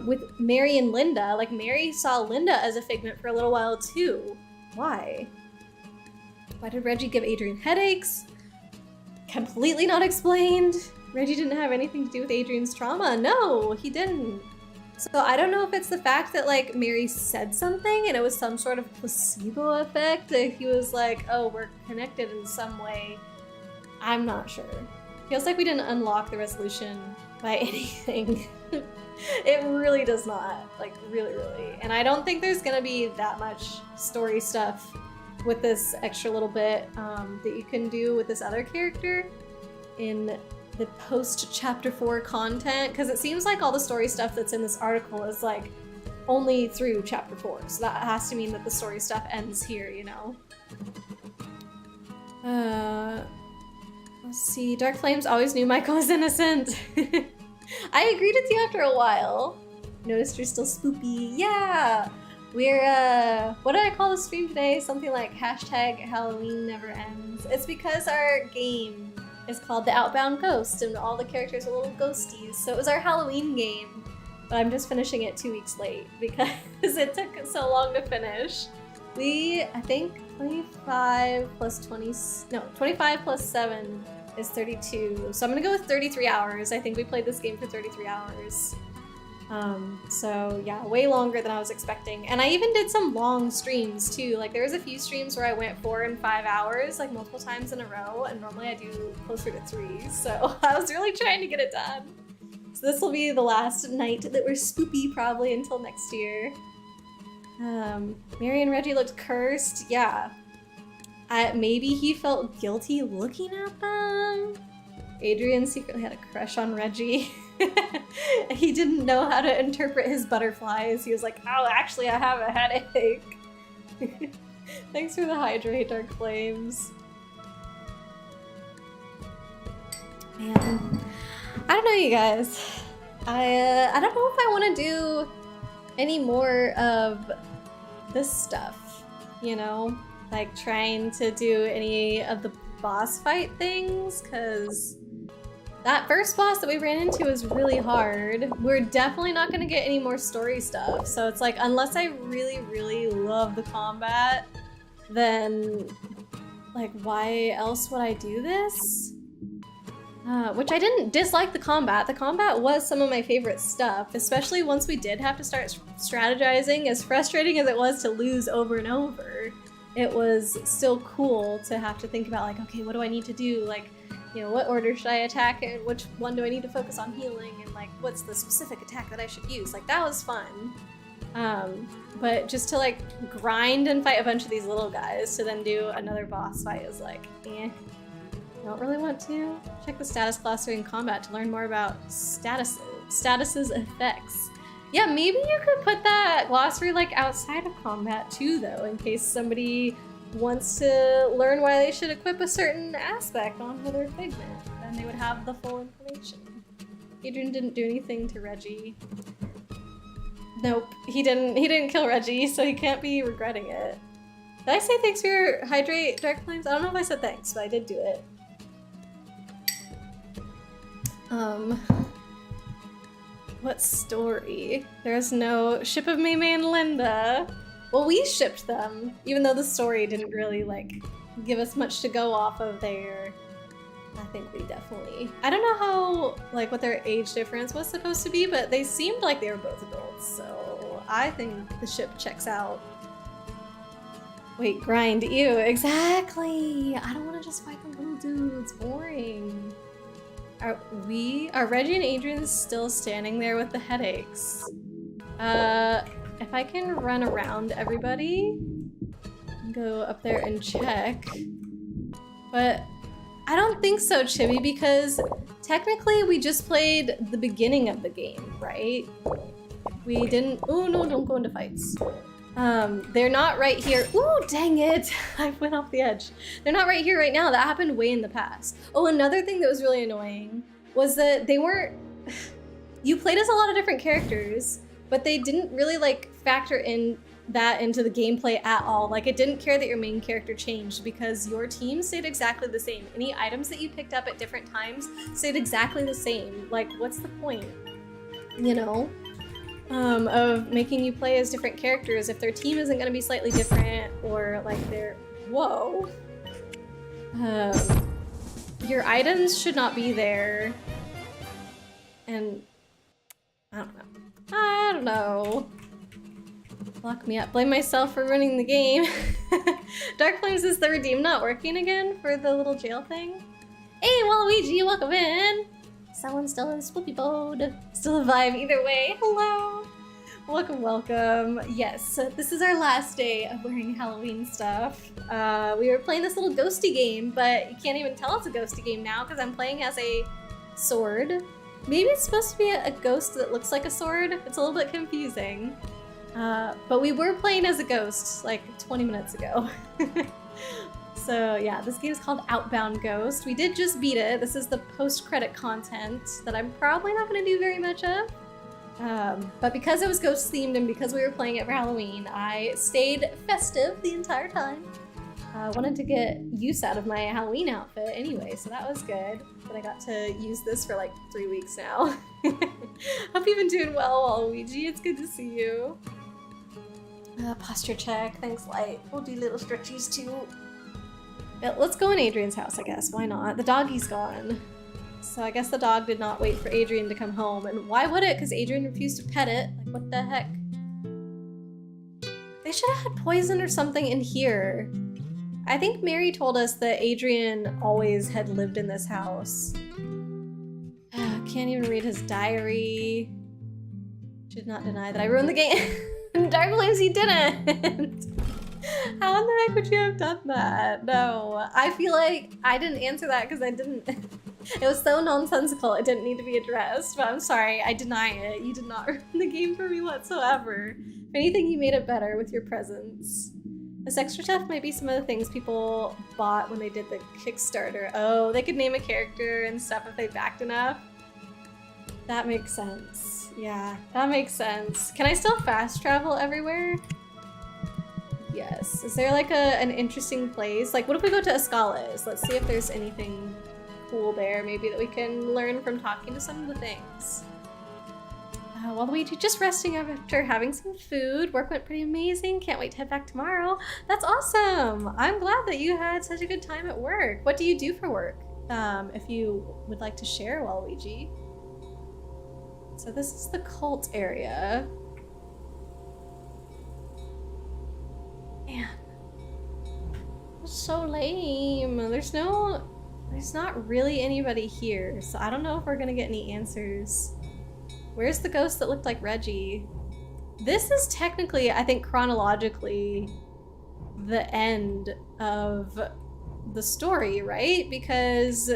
with Mary and Linda. Like, Mary saw Linda as a figment for a little while too. Why? Why did Reggie give Adrian headaches? Completely not explained. Reggie didn't have anything to do with Adrian's trauma. No, he didn't. So I don't know if it's the fact that like Mary said something and it was some sort of placebo effect. If he was like, oh, we're connected in some way. I'm not sure. Feels like we didn't unlock the resolution by anything. It really does not. Like, really, really. And I don't think there's gonna be that much story stuff with this extra little bit that you can do with this other character in the post chapter 4 content, because it seems like all the story stuff that's in this article is like only through chapter 4, so that has to mean that the story stuff ends here, you know? Let's see. Dark Flames always knew Michael was innocent. I agreed with you after a while. Noticed you're still spoopy. Yeah! We're, what did I call the stream today? Something like hashtag Halloween never ends. It's because our game is called the Outbound Ghost and all the characters are little ghosties. So it was our Halloween game, but I'm just finishing it 2 weeks late because it took so long to finish. I think 25 plus 20, no, 25 plus 7 is 32. So I'm gonna go with 33 hours. I think we played this game for 33 hours. So yeah, way longer than I was expecting. And I even did some long streams too. Like there was a few streams where I went 4 and 5 hours, like multiple times in a row. And normally I do closer to 3. So I was really trying to get it done. So this will be the last night that we're spoopy probably until next year. Mary and Reggie looked cursed. Yeah. Maybe he felt guilty looking at them. Adrian secretly had a crush on Reggie. He didn't know how to interpret his butterflies. He was like, oh, actually, I have a headache. Thanks for the hydrate, Dark Flames. Man, I don't know, you guys. I don't know if I want to do any more of this stuff, you know? Like trying to do any of the boss fight things, because that first boss that we ran into was really hard. We're definitely not going to get any more story stuff. So it's like, unless I really, really love the combat, then like, why else would I do this? Which I didn't dislike the combat. The combat was some of my favorite stuff, especially once we did have to start strategizing. As frustrating as it was to lose over and over, it was still cool to have to think about like, okay, what do I need to do? Like, you know, what order should I attack and which one do I need to focus on healing, and like, what's the specific attack that I should use? Like, that was fun. But just to like grind and fight a bunch of these little guys to then do another boss fight is like, eh. Don't really want to. Check the status glossary in combat to learn more about statuses effects. Yeah, maybe you could put that glossary like outside of combat too, though, in case somebody wants to learn why they should equip a certain aspect onto their figment. Then they would have the full information. Adrian didn't do anything to Reggie. Nope, he didn't kill Reggie, so he can't be regretting it. Did I say thanks for your hydrate, Dark Flames? I don't know if I said thanks, but I did do it. What story? There's no ship of Mei and Linda. Well, we shipped them, even though the story didn't really, like, give us much to go off of there. I think we definitely... I don't know how, like, what their age difference was supposed to be, but they seemed like they were both adults, so I think the ship checks out. Wait, grind, ew, exactly! I don't want to just fight the little dudes, boring. Are Reggie and Adrian still standing there with the headaches? If I can run around everybody, go up there and check. But I don't think so, Chibi, because technically we just played the beginning of the game, right? We didn't, oh no, don't go into fights. They're not right here. Ooh, dang it. I went off the edge. They're not right here right now. That happened way in the past. Oh, another thing that was really annoying was that they weren't, you played as a lot of different characters, but they didn't really like factor in that into the gameplay at all. Like, it didn't care that your main character changed because your team stayed exactly the same. Any items that you picked up at different times stayed exactly the same. Like, what's the point? You know? Of making you play as different characters if their team isn't going to be slightly different, or like they're... Whoa. Your items should not be there. And... I don't know. Lock me up. Blame myself for ruining the game. Dark Flames, is the redeem not working again for the little jail thing? Hey, Waluigi, welcome in! Someone's still in spoopy mode. Still alive either way. Hello! Welcome, welcome. Yes, this is our last day of wearing Halloween stuff. We were playing this little ghosty game, but you can't even tell it's a ghosty game now because I'm playing as a sword. Maybe it's supposed to be a ghost that looks like a sword. It's a little bit confusing. But we were playing as a ghost like 20 minutes ago. So yeah, this game is called Outbound Ghost. We did just beat it. This is the post-credit content that I'm probably not going to do very much of. But because it was ghost themed and because we were playing it for Halloween, I stayed festive the entire time. Wanted to get use out of my Halloween outfit anyway, so that was good. But I got to use this for like 3 weeks now. Hope you've been doing well, Waluigi. It's good to see you. Posture check. Thanks, Light. We'll do little stretchies too. Let's go in Adrian's house, I guess. Why not? The doggy's gone. So I guess the dog did not wait for Adrian to come home. And why would it? Because Adrian refused to pet it. Like, what the heck? They should have had poison or something in here. I think Mary told us that Adrian always had lived in this house. Can't even read his diary. Should not deny that I ruined the game. Dark Flames, he didn't. How in the heck would you have done that? No, I feel like I didn't answer that because I didn't. It was so nonsensical, it didn't need to be addressed, but I'm sorry, I deny it. You did not ruin the game for me whatsoever. If anything, you made it better with your presence. This extra stuff might be some of the things people bought when they did the Kickstarter. Oh, they could name a character and stuff if they backed enough. That makes sense. Yeah, that makes sense. Can I still fast travel everywhere? Yes. Is there like an interesting place? Like, what if we go to Escales? Let's see if there's anything cool there, maybe that we can learn from talking to some of the things. Waluigi, just resting after having some food. Work went pretty amazing. Can't wait to head back tomorrow. That's awesome. I'm glad that you had such a good time at work. What do you do for work? If you would like to share, Waluigi. So this is the cult area. Man, that's so lame. There's not really anybody here, so I don't know if we're gonna get any answers. Where's the ghost that looked like Reggie? This is technically, I think chronologically, the end of the story, right? Because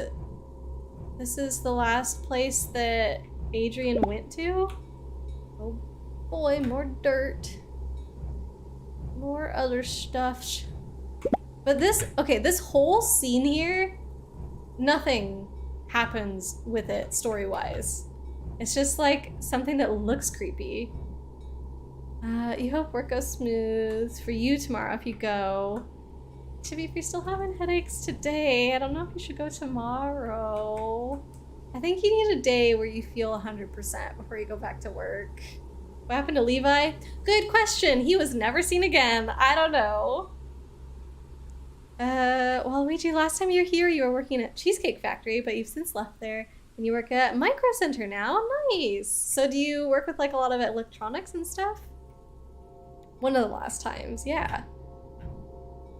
this is the last place that Adrian went to. Oh boy, more dirt. More other stuff. But this whole scene here, nothing happens with it story-wise. It's just like something that looks creepy. You hope work goes smooth for you tomorrow if you go. Chibi, if you're still having headaches today, I don't know if you should go tomorrow. I think you need a day where you feel 100% before you go back to work. What happened to Levi? Good question. He was never seen again. I don't know. Well, Luigi, last time you were here, you were working at Cheesecake Factory, but you've since left there. And you work at Micro Center now. Nice. So do you work with like a lot of electronics and stuff? One of the last times, yeah.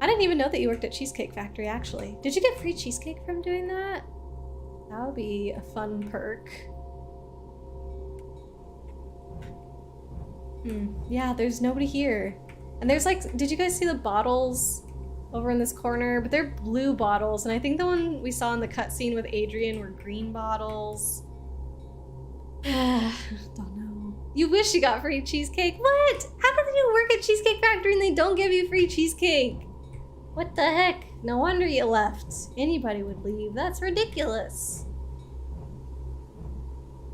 I didn't even know that you worked at Cheesecake Factory, actually. Did you get free cheesecake from doing that? That would be a fun perk. Yeah, there's nobody here. And there's like, did you guys see the bottles over in this corner? But they're blue bottles, and I think the one we saw in the cutscene with Adrian were green bottles. Don't know. You wish you got free cheesecake? What? How come you work at Cheesecake Factory and they don't give you free cheesecake? What the heck? No wonder you left. Anybody would leave. That's ridiculous.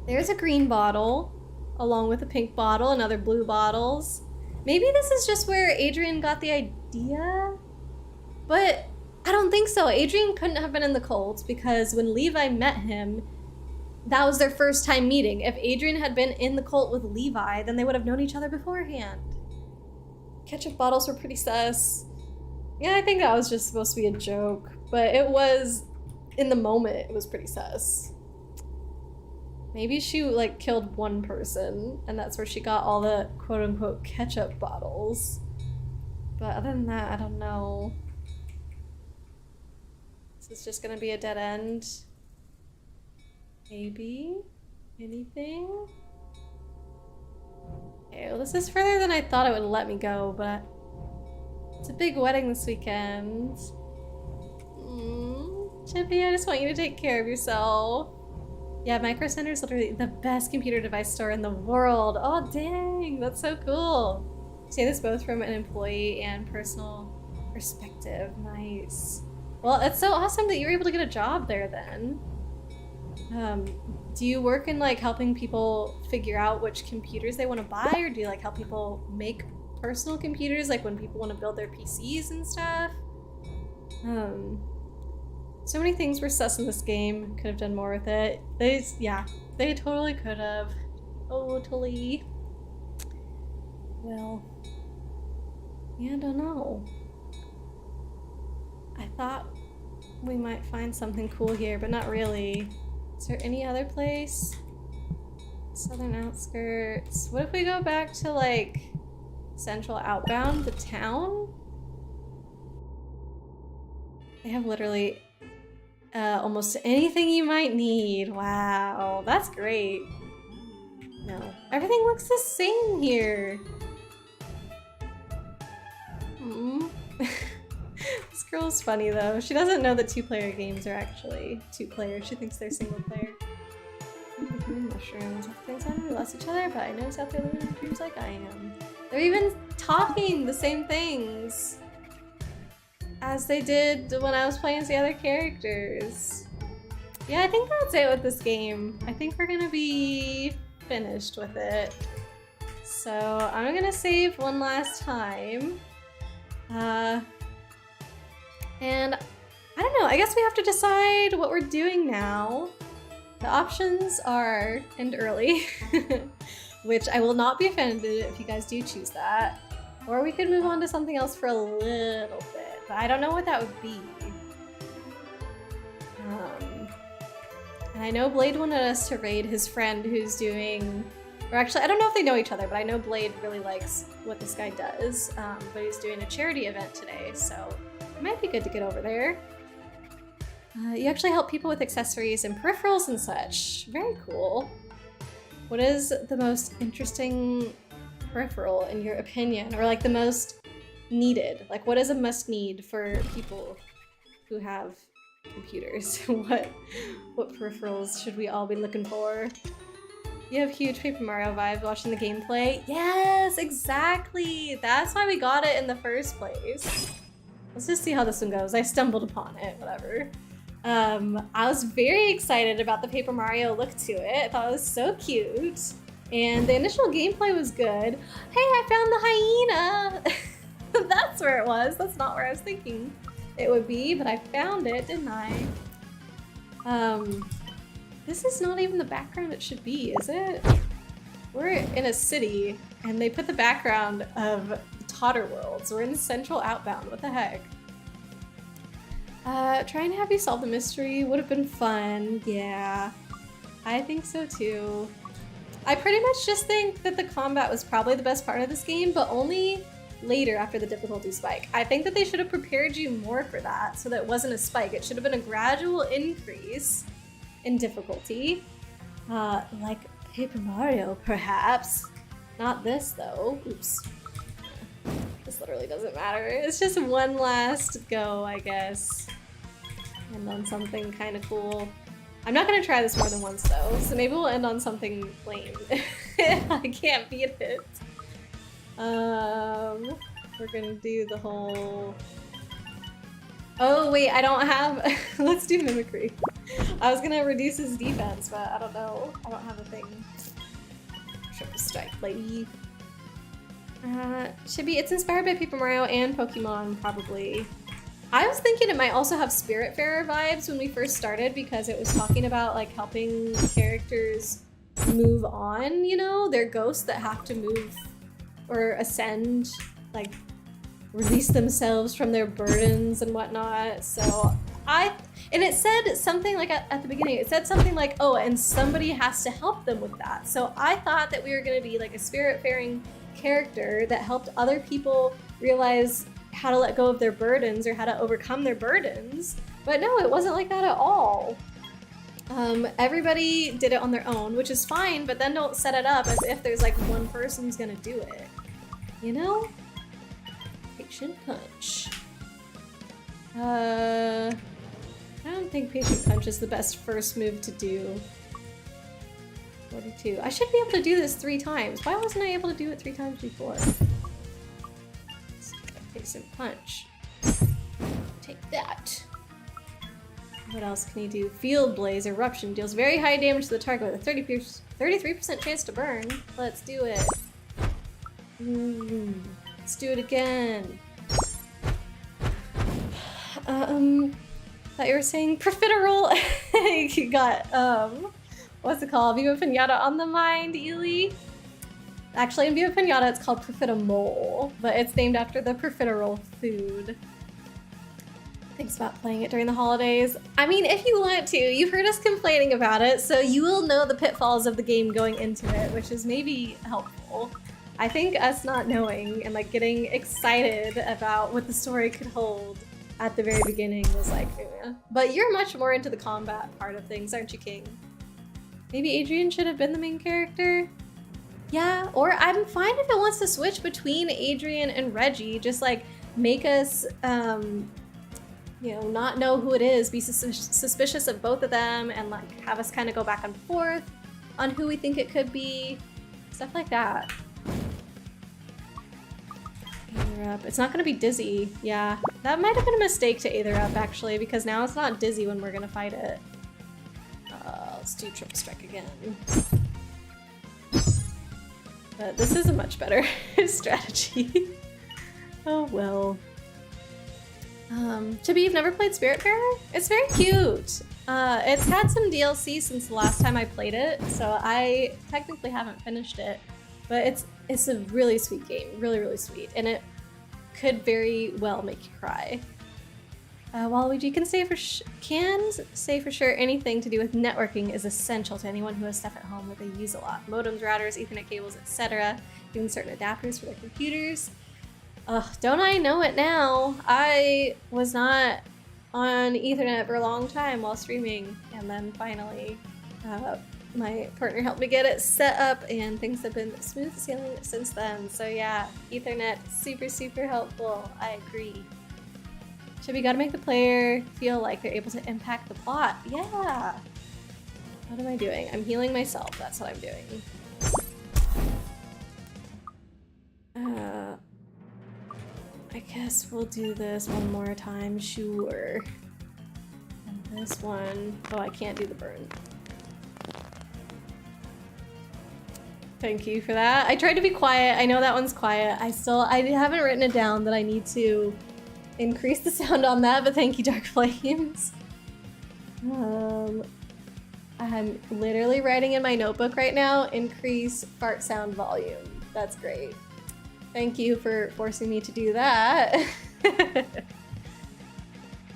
There's a green bottle, along with a pink bottle and other blue bottles. Maybe this is just where Adrian got the idea? But I don't think so. Adrian couldn't have been in the cult because when Levi met him, that was their first time meeting. If Adrian had been in the cult with Levi, then they would have known each other beforehand. Ketchup bottles were pretty sus. Yeah, I think that was just supposed to be a joke, but it was, in the moment, it was pretty sus. Maybe she like killed one person and that's where she got all the quote unquote ketchup bottles. But other than that, I don't know. This is just gonna be a dead end. Maybe? Anything? Okay, well this is further than I thought it would let me go, but it's a big wedding this weekend. Chippy, I just want you to take care of yourself. Yeah, Micro Center is literally the best computer device store in the world. Oh dang, that's so cool. Say this both from an employee and personal perspective. Nice. Well, it's so awesome that you were able to get a job there then. Do you work in like helping people figure out which computers they want to buy, or do you like help people make personal computers, like when people want to build their PCs and stuff? So many things were sus in this game. Could have done more with it. They totally could have. Totally. Well, yeah, I don't know. I thought we might find something cool here, but not really. Is there any other place? Southern outskirts. What if we go back to like Central Outbound, the town? They have literally almost anything you might need. Wow, that's great. No, everything looks the same here. This girl's funny though. She doesn't know that two-player games are actually two-player. She thinks they're single-player. Mushrooms. Things I don't lost each other, but I noticed out there living in dreams like I am. They're even talking the same things as they did when I was playing as the other characters. Yeah, I think that's it with this game. I think we're gonna be finished with it. So I'm gonna save one last time. And I don't know, I guess we have to decide what we're doing now. The options are end early, which I will not be offended if you guys do choose that. Or we could move on to something else for a little bit, but I don't know what that would be. And I know Blade wanted us to raid his friend who's doing, or actually I don't know if they know each other, but I know Blade really likes what this guy does, but he's doing a charity event today, so it might be good to get over there. You actually help people with accessories and peripherals and such. Very cool. What is the most interesting peripheral in your opinion? Or like the most needed? Like what is a must need for people who have computers? What peripherals should we all be looking for? You have huge Paper Mario vibes watching the gameplay. Yes, exactly. That's why we got it in the first place. Let's just see how this one goes. I stumbled upon it, whatever. I was very excited about the Paper Mario look to it. I thought it was so cute. And the initial gameplay was good. Hey, I found the hyena! That's where it was. That's not where I was thinking it would be, but I found it, didn't I? This is not even the background it should be, is it? We're in a city, and they put the background of Totter World, so we're in Central Outbound. What the heck? Trying to have you solve the mystery would have been fun. Yeah, I think so too. I pretty much just think that the combat was probably the best part of this game, but only later after the difficulty spike. I think that they should have prepared you more for that so that it wasn't a spike. It should have been a gradual increase in difficulty. Like Paper Mario, perhaps. Not this, though. Oops. This literally doesn't matter. It's just one last go, I guess. And then something kind of cool. I'm not gonna try this more than once, though, so maybe we'll end on something lame. I can't beat it. We're gonna do the whole... Oh, wait, I don't have... Let's do Mimicry. I was gonna reduce his defense, but I don't know. I don't have a thing. Triple Strike, lady. Should be. It's inspired by Paper Mario and Pokemon, probably. I was thinking it might also have Spiritfarer vibes when we first started because it was talking about like helping characters move on, you know? They're ghosts that have to move or ascend, like release themselves from their burdens and whatnot. So and it said something like at the beginning, it said something like, oh, and somebody has to help them with that. So I thought that we were gonna be like a Spiritfaring character that helped other people realize how to let go of their burdens or how to overcome their burdens. But no, it wasn't like that at all. Everybody did it on their own, which is fine, but then don't set it up as if there's like one person who's gonna do it. You know? Patient Punch. I don't think Patient Punch is the best first move to do. 42. I should be able to do this 3 times. Why wasn't I able to do it 3 times before? Patient Punch. Take that. What else can he do? Field Blaze Eruption deals very high damage to the target with a 33% chance to burn. Let's do it. Let's do it again. Thought you were saying Profiterole. You got, what's it called? Viva Pinata on the mind, Ely? Actually, in Viva Pinata, it's called Profitamole, but it's named after the Profiterole food. Thanks about playing it during the holidays. I mean, if you want to, you've heard us complaining about it, so you will know the pitfalls of the game going into it, which is maybe helpful. I think us not knowing and like getting excited about what the story could hold at the very beginning was like, eh. But you're much more into the combat part of things, aren't you, King? Maybe Adrian should have been the main character? Yeah, or I'm fine if it wants to switch between Adrian and Reggie, just like make us, you know, not know who it is, be suspicious of both of them, and like have us kind of go back and forth on who we think it could be, stuff like that. Aether Up. It's not going to be Dizzy. Yeah, that might have been a mistake to Aether Up actually, because now it's not Dizzy when we're going to fight it. Let's do Triple Strike again. But this is a much better strategy. Oh well. Chibi, you've never played Spiritfarer? It's very cute. It's had some DLC since the last time I played it, so I technically haven't finished it. But it's a really sweet game, really, really sweet, and it could very well make you cry. Waluigi can say for sure anything to do with networking is essential to anyone who has stuff at home that they use a lot. Modems, routers, Ethernet cables, etc. Even certain adapters for their computers. Ugh, don't I know it now? I was not on Ethernet for a long time while streaming, and then finally my partner helped me get it set up, and things have been smooth sailing since then. So yeah, Ethernet, super, super helpful. I agree. We gotta make the player feel like they're able to impact the plot. Yeah. What am I doing? I'm healing myself. That's what I'm doing. I guess we'll do this one more time. Sure. And this one. Oh, I can't do the burn. Thank you for that. I tried to be quiet. I know that one's quiet. I haven't written it down that I need to increase the sound on that, but thank you, Dark Flames. I'm literally writing in my notebook right now, increase fart sound volume. That's great. Thank you for forcing me to do that.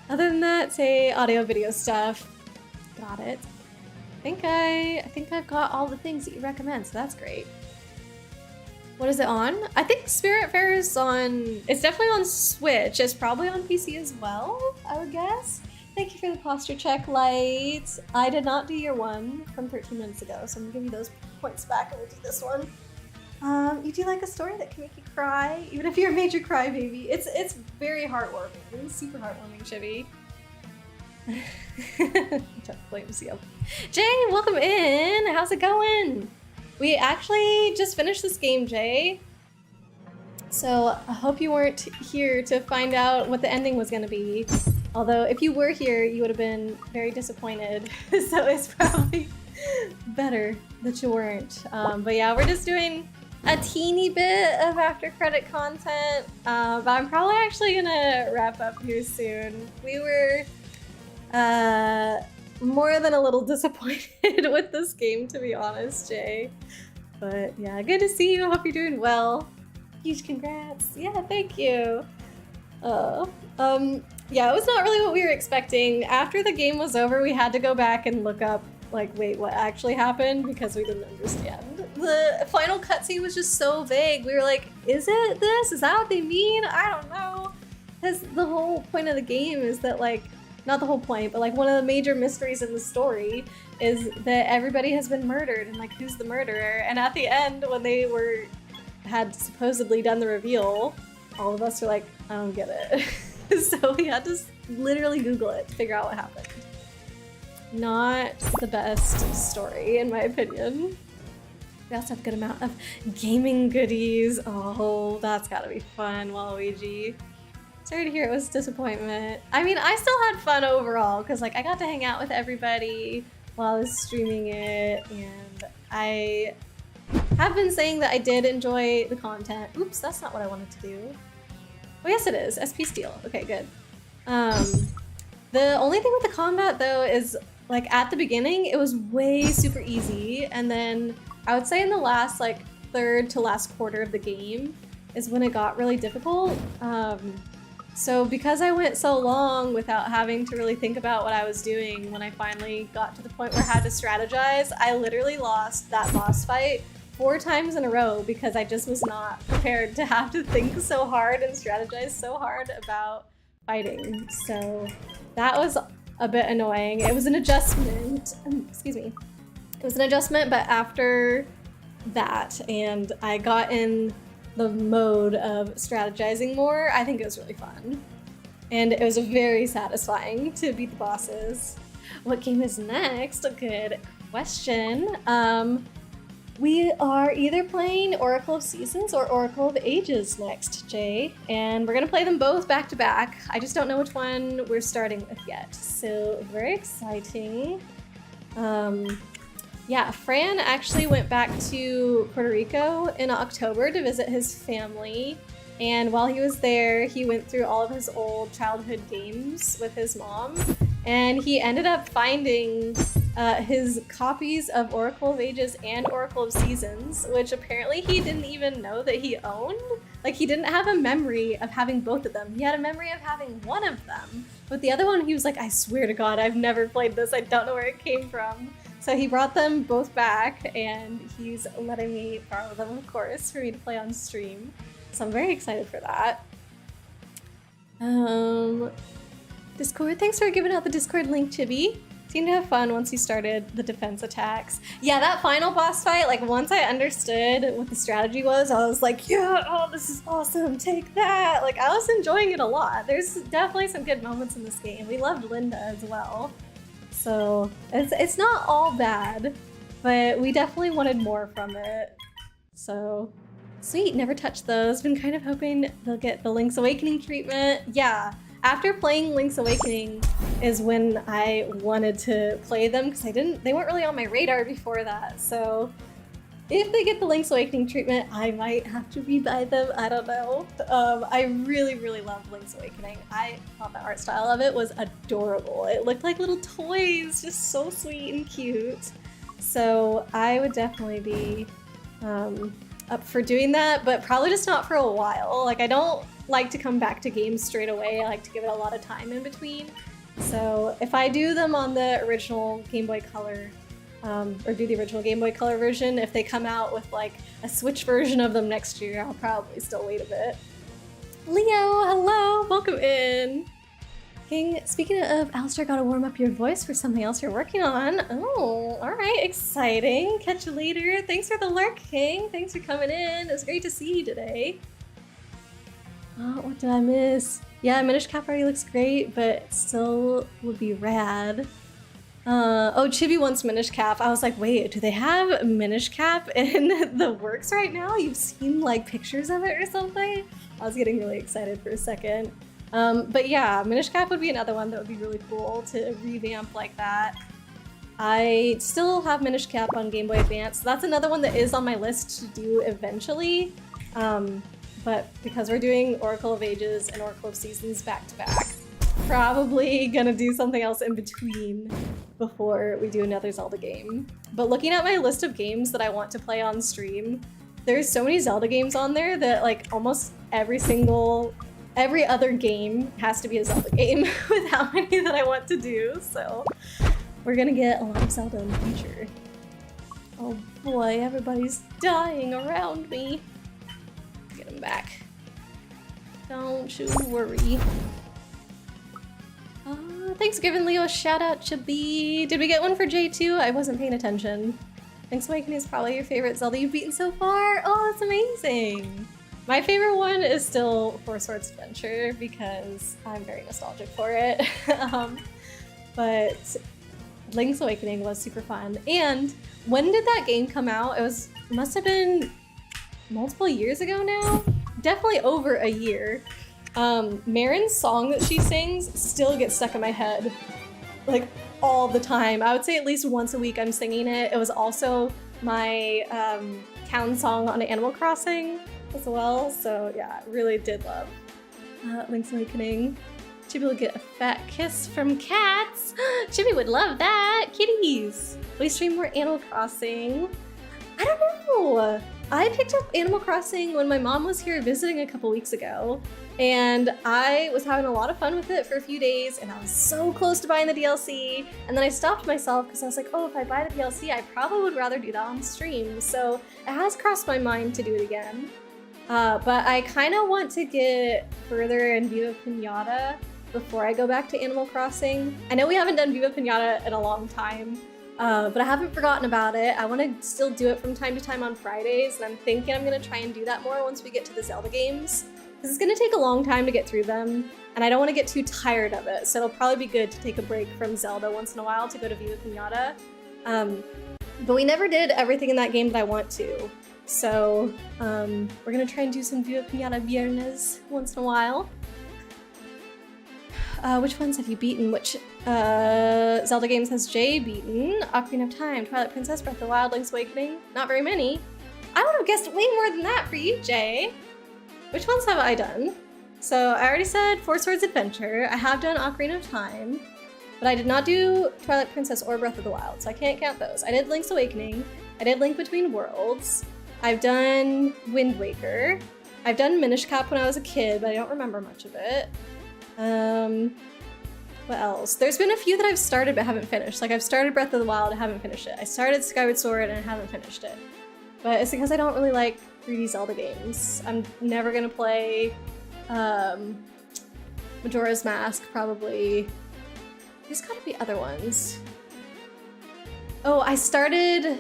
Other than that, say audio video stuff. Got it. I think I've got all the things that you recommend, so that's great. What is it on? I think Spiritfarer is on, it's definitely on Switch. It's probably on PC as well, I would guess. Thank you for the posture check, Light. I did not do your one from 13 minutes ago, so I'm gonna give you those points back and we'll do this one. You do like a story that can make you cry, even if you're a major crybaby. It's very heartwarming. It's super heartwarming, Chibi. Jay, welcome in. How's it going? We actually just finished this game, Jay. So I hope you weren't here to find out what the ending was going to be. Although if you were here, you would have been very disappointed. So it's probably better that you weren't. But yeah, we're just doing a teeny bit of after credit content. But I'm probably actually gonna wrap up here soon. We were more than a little disappointed with this game, to be honest, Jay. But yeah, good to see you. I hope you're doing well. Huge congrats. Yeah, thank you. Yeah, it was not really what we were expecting. After the game was over, we had to go back and look up, like, wait, what actually happened? Because we didn't understand. The final cutscene was just so vague. We were like, is it this? Is that what they mean? I don't know. Because the whole point of the game is that, like, not the whole point, but like one of the major mysteries in the story is that everybody has been murdered and like who's the murderer. And at the end, when they had supposedly done the reveal, all of us were like, I don't get it. So we had to literally Google it to figure out what happened. Not the best story, in my opinion. We also have a good amount of gaming goodies. Oh, that's gotta be fun, Waluigi. Sorry to hear it was a disappointment. I mean, I still had fun overall, because like I got to hang out with everybody while I was streaming it, and I have been saying that I did enjoy the content. Oops, that's not what I wanted to do. Oh yes it is, SP Steel. Okay, good. The only thing with the combat though is like at the beginning it was way super easy, and then I would say in the last like third to last quarter of the game is when it got really difficult. So because I went so long without having to really think about what I was doing, when I finally got to the point where I had to strategize, I literally lost that boss fight 4 times in a row because I just was not prepared to have to think so hard and strategize so hard about fighting. So that was a bit annoying. It was an adjustment. Excuse me. It was an adjustment, but after that, and I got in the mode of strategizing more, I think it was really fun. And it was very satisfying to beat the bosses. What game is next? A good question. We are either playing Oracle of Seasons or Oracle of Ages next, Jay. And we're gonna play them both back to back. I just don't know which one we're starting with yet. So very exciting. Yeah, Fran actually went back to Puerto Rico in October to visit his family. And while he was there, he went through all of his old childhood games with his mom. And he ended up finding his copies of Oracle of Ages and Oracle of Seasons, which apparently he didn't even know that he owned. Like, he didn't have a memory of having both of them. He had a memory of having one of them. But the other one, he was like, I swear to God, I've never played this. I don't know where it came from. So he brought them both back, and he's letting me borrow them, of course, for me to play on stream. So I'm very excited for that. Discord, thanks for giving out the Discord link, Chibi. Seemed to have fun once you started the defense attacks. Yeah, that final boss fight, like once I understood what the strategy was, I was like, yeah, oh, this is awesome, take that. Like, I was enjoying it a lot. There's definitely some good moments in this game. We loved Linda as well. So it's not all bad, but we definitely wanted more from it. So sweet, never touched those. Been kind of hoping they'll get the Link's Awakening treatment. Yeah, after playing Link's Awakening is when I wanted to play them because they weren't really on my radar before that. So If they get the Link's Awakening treatment, I might have to rebuy them. I don't know. I really, really love Link's Awakening. I thought the art style of it was adorable. It looked like little toys, just so sweet and cute. So I would definitely be up for doing that, but probably just not for a while. Like, I don't like to come back to games straight away. I like to give it a lot of time in between. So if I do them on the original Game Boy Color, or do the original Game Boy Color version, if they come out with like a Switch version of them next year, I'll probably still wait a bit. Leo, hello, welcome in. King, speaking of, Alistair, gotta warm up your voice for something else you're working on. Oh, all right, exciting. Catch you later. Thanks for the lurk, King. Thanks for coming in. It was great to see you today. Oh, what did I miss? Yeah, Minish Cap already looks great, but it still would be rad. Oh, Chibi wants Minish Cap. I was like, wait, do they have Minish Cap in the works right now? You've seen like pictures of it or something? I was getting really excited for a second. But yeah, Minish Cap would be another one that would be really cool to revamp like that. I still have Minish Cap on Game Boy Advance. That's another one that is on my list to do eventually. But because we're doing Oracle of Ages and Oracle of Seasons back to back, probably gonna do something else in between before we do another Zelda game. But looking at my list of games that I want to play on stream, there's so many Zelda games on there that like almost every other game has to be a Zelda game with how many that I want to do. So we're gonna get a lot of Zelda in the future. Oh boy, everybody's dying around me. Get him back. Don't you worry. Thanks for giving Leo a shout out, Chibi. Did we get one for J2? I wasn't paying attention. Link's Awakening is probably your favorite Zelda you've beaten so far. Oh, that's amazing. My favorite one is still Four Swords Adventure because I'm very nostalgic for it. But Link's Awakening was super fun. And when did that game come out? It must have been multiple years ago now. Definitely over a year. Marin's song that she sings still gets stuck in my head, like all the time. I would say at least once a week I'm singing it. It was also my town song on Animal Crossing as well, so yeah, really did love Link's Awakening. Chibi will get a fat kiss from cats. Chibi would love that. Kitties. Will you stream more Animal Crossing? I don't know. I picked up Animal Crossing when my mom was here visiting a couple weeks ago, and I was having a lot of fun with it for a few days, and I was so close to buying the DLC, and then I stopped myself because I was like, oh, if I buy the DLC, I probably would rather do that on stream, so it has crossed my mind to do it again. But I kind of want to get further in Viva Pinata before I go back to Animal Crossing. I know we haven't done Viva Pinata in a long time, but I haven't forgotten about it. I want to still do it from time to time on Fridays, and I'm thinking I'm going to try and do that more once we get to the Zelda games, because it's going to take a long time to get through them, and I don't want to get too tired of it, so it'll probably be good to take a break from Zelda once in a while to go to Viva Pinata. But we never did everything in that game that I want to, so we're going to try and do some Viva Pinata Viernes once in a while. Which ones have you beaten? Which Zelda games has Jay beaten? Ocarina of Time, Twilight Princess, Breath of the Wild, Link's Awakening. Not very many. I would have guessed way more than that for you, Jay. Which ones have I done? So I already said Four Swords Adventure. I have done Ocarina of Time, but I did not do Twilight Princess or Breath of the Wild, so I can't count those. I did Link's Awakening. I did Link Between Worlds. I've done Wind Waker. I've done Minish Cap when I was a kid, but I don't remember much of it. What else? There's been a few that I've started but haven't finished. Like I've started Breath of the Wild, I haven't finished it. I started Skyward Sword and I haven't finished it. But it's because I don't really like 3D Zelda games. I'm never gonna play Majora's Mask, probably. There's gotta be other ones. Oh, I started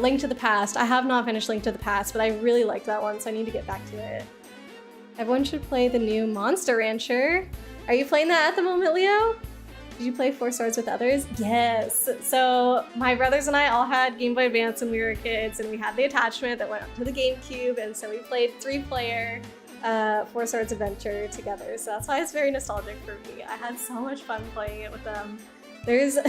Link to the Past. I have not finished Link to the Past, but I really liked that one, so I need to get back to it. Everyone should play the new Monster Rancher. Are you playing that at the moment, Leo? Did you play Four Swords with others? Yes. So my brothers and I all had Game Boy Advance when we were kids, and we had the attachment that went up to the GameCube, and so we played 3-player Four Swords Adventure together. So that's why it's very nostalgic for me. I had so much fun playing it with them. There's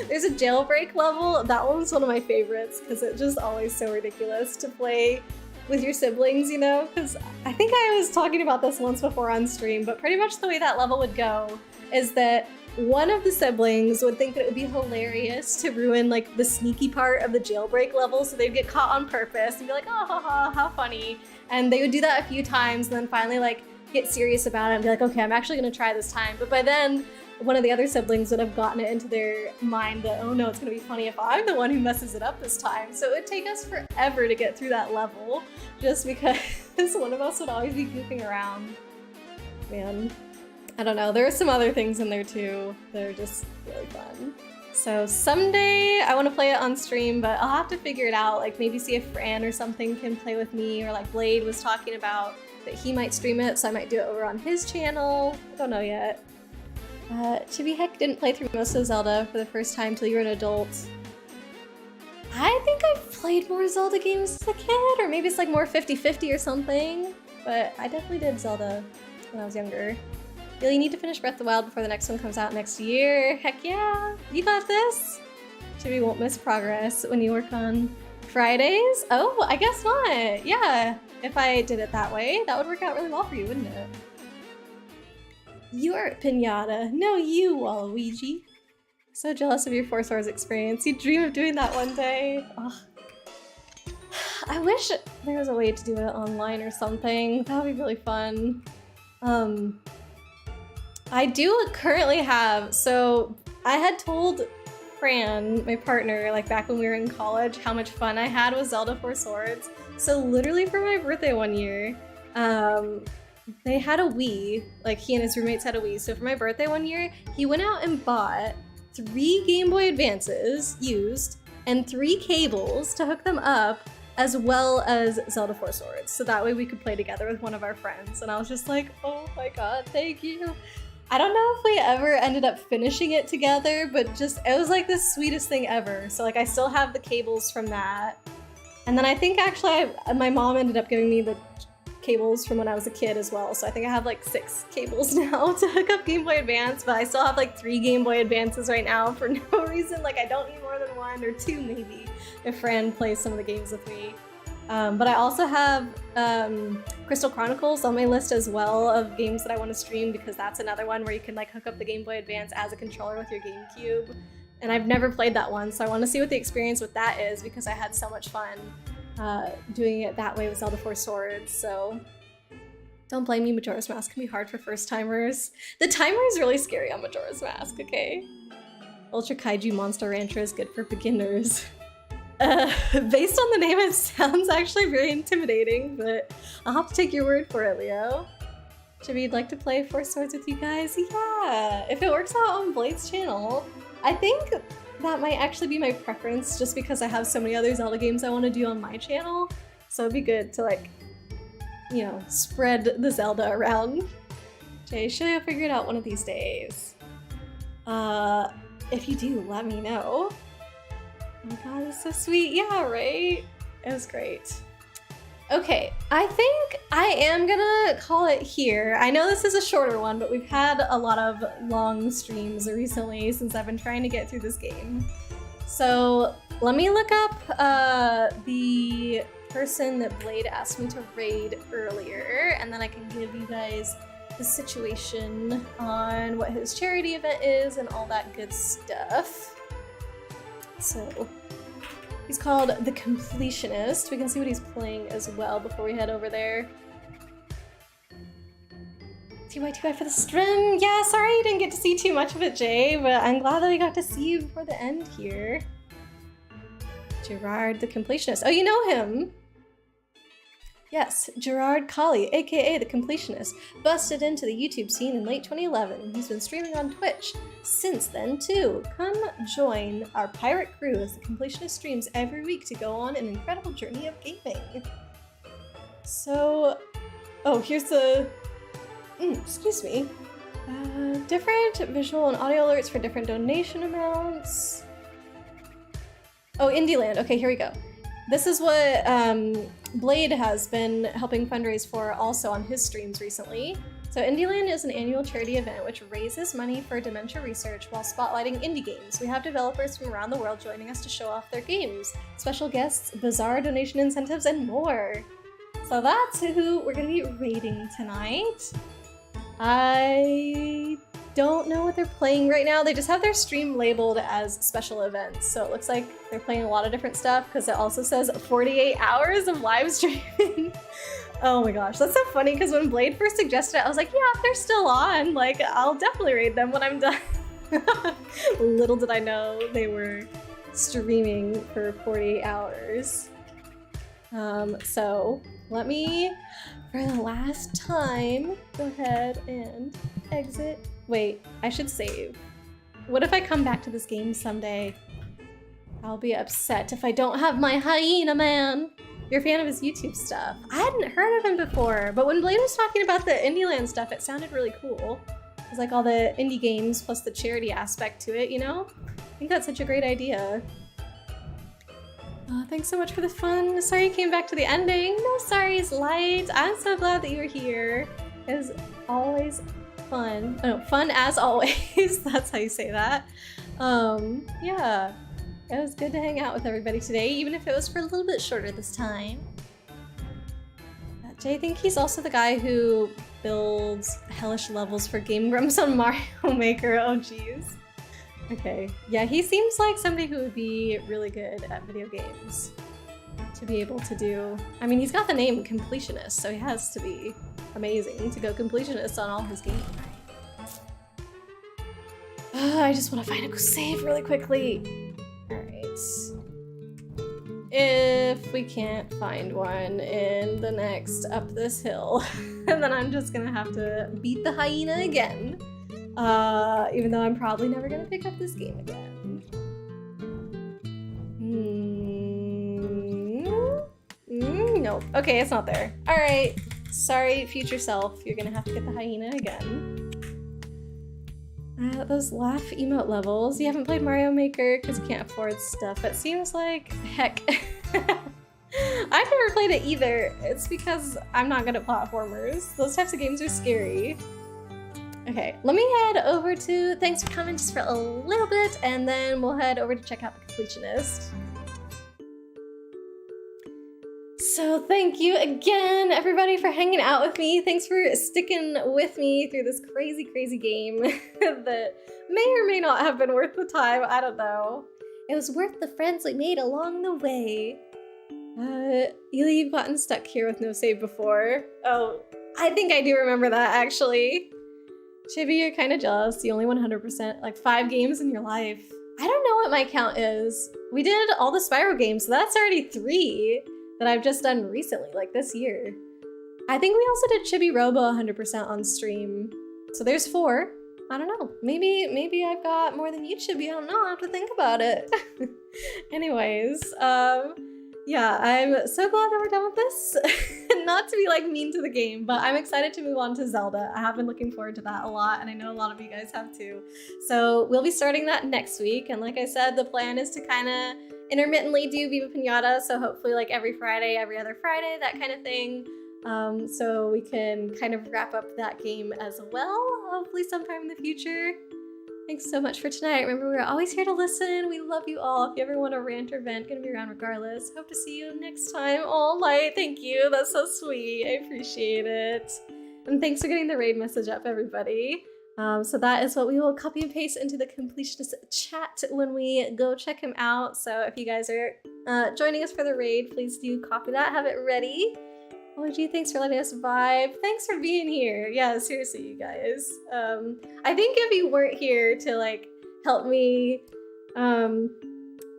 there's a jailbreak level. That one's one of my favorites because it's just always so ridiculous to play with your siblings, you know? Because I think I was talking about this once before on stream, but pretty much the way that level would go is that one of the siblings would think that it would be hilarious to ruin like the sneaky part of the jailbreak level, so they'd get caught on purpose and be like, oh, haha, how funny. And they would do that a few times and then finally like get serious about it and be like, okay, I'm actually gonna try this time. But by then, one of the other siblings would have gotten it into their mind that, oh no, it's gonna be funny if I'm the one who messes it up this time. So it would take us forever to get through that level just because one of us would always be goofing around. Man. I don't know, there are some other things in there too that are just really fun. So someday I want to play it on stream, but I'll have to figure it out, like maybe see if Fran or something can play with me, or like Blade was talking about that he might stream it, so I might do it over on his channel. I don't know yet. Chibi Heck didn't play through most of Zelda for the first time till you were an adult. I think I've played more Zelda games as a kid, or maybe it's like more 50-50 or something, but I definitely did Zelda when I was younger. You'll need to finish Breath of the Wild before the next one comes out next year. Heck yeah, you got this. Chibi won't miss progress when you work on Fridays. Oh, I guess not. Yeah, if I did it that way, that would work out really well for you, wouldn't it? You're Pinata. No, you, Waluigi. So jealous of your Four Swords experience. You dream of doing that one day. Ugh. I wish there was a way to do it online or something. That would be really fun. I do currently have, so I had told Fran, my partner, like back when we were in college, how much fun I had with Zelda Four Swords. So literally for my birthday one year, they had a Wii, like he and his roommates had a Wii. So for my birthday one year, he went out and bought 3 Game Boy Advances used and 3 cables to hook them up, as well as Zelda Four Swords. So that way we could play together with one of our friends. And I was just like, oh my god, thank you. I don't know if we ever ended up finishing it together, but just, it was like the sweetest thing ever. So like I still have the cables from that. And then I think actually my mom ended up giving me the cables from when I was a kid as well. So I think I have like 6 cables now to hook up Game Boy Advance, but I still have like 3 Game Boy Advances right now for no reason. Like I don't need more than 1 or 2 maybe if Fran plays some of the games with me. But I also have Crystal Chronicles on my list as well of games that I want to stream, because that's another one where you can like hook up the Game Boy Advance as a controller with your GameCube. And I've never played that one, so I want to see what the experience with that is, because I had so much fun doing it that way with Zelda Four Swords. So don't blame me, Majora's Mask can be hard for first timers. The timer is really scary on Majora's Mask, okay? Ultra Kaiju Monster Rancher is good for beginners. Based on the name, it sounds actually very intimidating, but I'll have to take your word for it, Leo. Chibi, you'd like to play Four Swords with you guys? Yeah! If it works out on Blade's channel, I think that might actually be my preference, just because I have so many other Zelda games I want to do on my channel. So it'd be good to, like, you know, spread the Zelda around. Jay, sure you'll figure it out one of these days. If you do, let me know. Oh my god, it's so sweet. Yeah, right? It was great. Okay, I think I am gonna call it here. I know this is a shorter one, but we've had a lot of long streams recently since I've been trying to get through this game. So let me look up the person that Blade asked me to raid earlier, and then I can give you guys the situation on what his charity event is and all that good stuff. So he's called The Completionist. We can see what he's playing as well before we head over there. TY2I for the stream. Yeah, sorry you didn't get to see too much of it, Jay, but I'm glad that we got to see you before the end here. Gerard the Completionist. Oh, you know him! Yes, Gerard Colley, aka The Completionist, busted into the YouTube scene in late 2011. He's been streaming on Twitch since then too. Come join our pirate crew as The Completionist streams every week to go on an incredible journey of gaming. So, oh, here's the, excuse me. Different visual and audio alerts for different donation amounts. Oh, Indieland, okay, here we go. This is what Blade has been helping fundraise for also on his streams recently. So Indieland is an annual charity event which raises money for dementia research while spotlighting indie games. We have developers from around the world joining us to show off their games, special guests, bizarre donation incentives, and more. So that's who we're going to be raiding tonight. I don't know what they're playing right now. They just have their stream labeled as special events. So it looks like they're playing a lot of different stuff because it also says 48 hours of live streaming. Oh my gosh, that's so funny because when Blade first suggested it, I was like, yeah, if they're still on, like, I'll definitely raid them when I'm done. Little did I know they were streaming for 48 hours. So let me, for the last time, go ahead and exit. Wait, I should save. What if I come back to this game someday? I'll be upset if I don't have my hyena man. You're a fan of his YouTube stuff. I hadn't heard of him before, but when Blade was talking about the Indieland stuff, it sounded really cool. It was like all the indie games plus the charity aspect to it, you know? I think that's such a great idea. Thanks so much for the fun. Sorry you came back to the ending. No sorries, Light. I'm so glad that you were here. It was always fun. Oh, no, fun as always. That's how you say that. Yeah. It was good to hang out with everybody today, even if it was for a little bit shorter this time. Jay, I think he's also the guy who builds hellish levels for Game Grumps on Mario Maker. Oh, jeez. Okay. Yeah, he seems like somebody who would be really good at video games to be able to do. I mean, he's got the name Completionist, so he has to be amazing to go Completionist on all his games. I just want to find a save really quickly. Alright. If we can't find one in the next up this hill, then I'm just gonna have to beat the hyena again. Even though I'm probably never gonna pick up this game again. Nope. Okay, it's not there. Alright. Sorry, future self. You're gonna have to get the hyena again. Those laugh emote levels. You haven't played Mario Maker because you can't afford stuff. It seems like heck. I've never played it either. It's because I'm not good at platformers. Those types of games are scary. Okay, let me head over to Thanks for Coming just for a little bit, and then we'll head over to check out the Completionist. So thank you again, everybody, for hanging out with me. Thanks for sticking with me through this crazy, crazy game that may or may not have been worth the time. I don't know. It was worth the friends we made along the way. Ely, you've gotten stuck here with no save before. Oh, I think I do remember that, actually. Chibi, you're kind of jealous. You only 100%, like 5 games in your life. I don't know what my count is. We did all the Spyro games, so that's already 3. That I've just done recently, like this year. I think we also did Chibi Robo 100% on stream. So there's 4. I don't know. Maybe I've got more than you, Chibi. I don't know. I'll have to think about it. Anyways, yeah, I'm so glad that we're done with this. Not to be like mean to the game, but I'm excited to move on to Zelda. I have been looking forward to that a lot, and I know a lot of you guys have too. So we'll be starting that next week, and like I said, the plan is to kind of intermittently do Viva Pinata, so hopefully like every Friday, every other Friday, that kind of thing. So we can kind of wrap up that game as well, hopefully sometime in the future. Thanks so much for tonight. Remember, we're always here to listen. We love you all. If you ever want to rant or vent, gonna be around regardless. Hope to see you next time. Oh, Light, thank you. That's so sweet. I appreciate it. And thanks for getting the raid message up, everybody. So that is what we will copy and paste into the Completionist chat when we go check him out. So if you guys are joining us for the raid, please do copy that, have it ready. OG, thanks for letting us vibe. Thanks for being here. Yeah, seriously, you guys. I think if you weren't here to like help me, you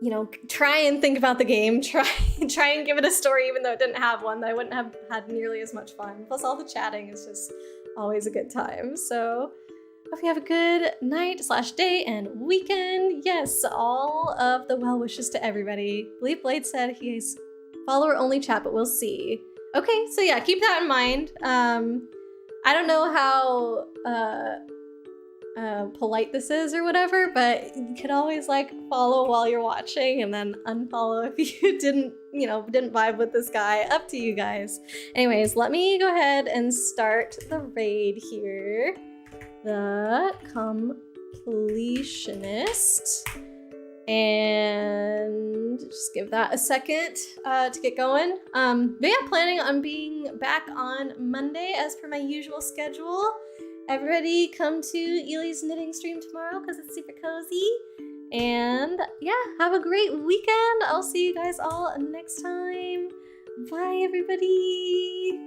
know, try and think about the game, try and give it a story, even though it didn't have one, I wouldn't have had nearly as much fun. Plus all the chatting is just always a good time. So hope you have a good night / day and weekend. Yes, all of the well wishes to everybody. I believe Blade said he's follower only chat, but we'll see. Okay, so yeah, keep that in mind. I don't know how polite this is or whatever, but you could always like follow while you're watching and then unfollow if you didn't vibe with this guy. Up to you guys. Anyways, let me go ahead and start the raid here. The Completionist. And just give that a second to get going. But yeah, planning on being back on Monday as per my usual schedule. Everybody come to Ely's knitting stream tomorrow because it's super cozy. And yeah, have a great weekend. I'll see you guys all next time. Bye, everybody.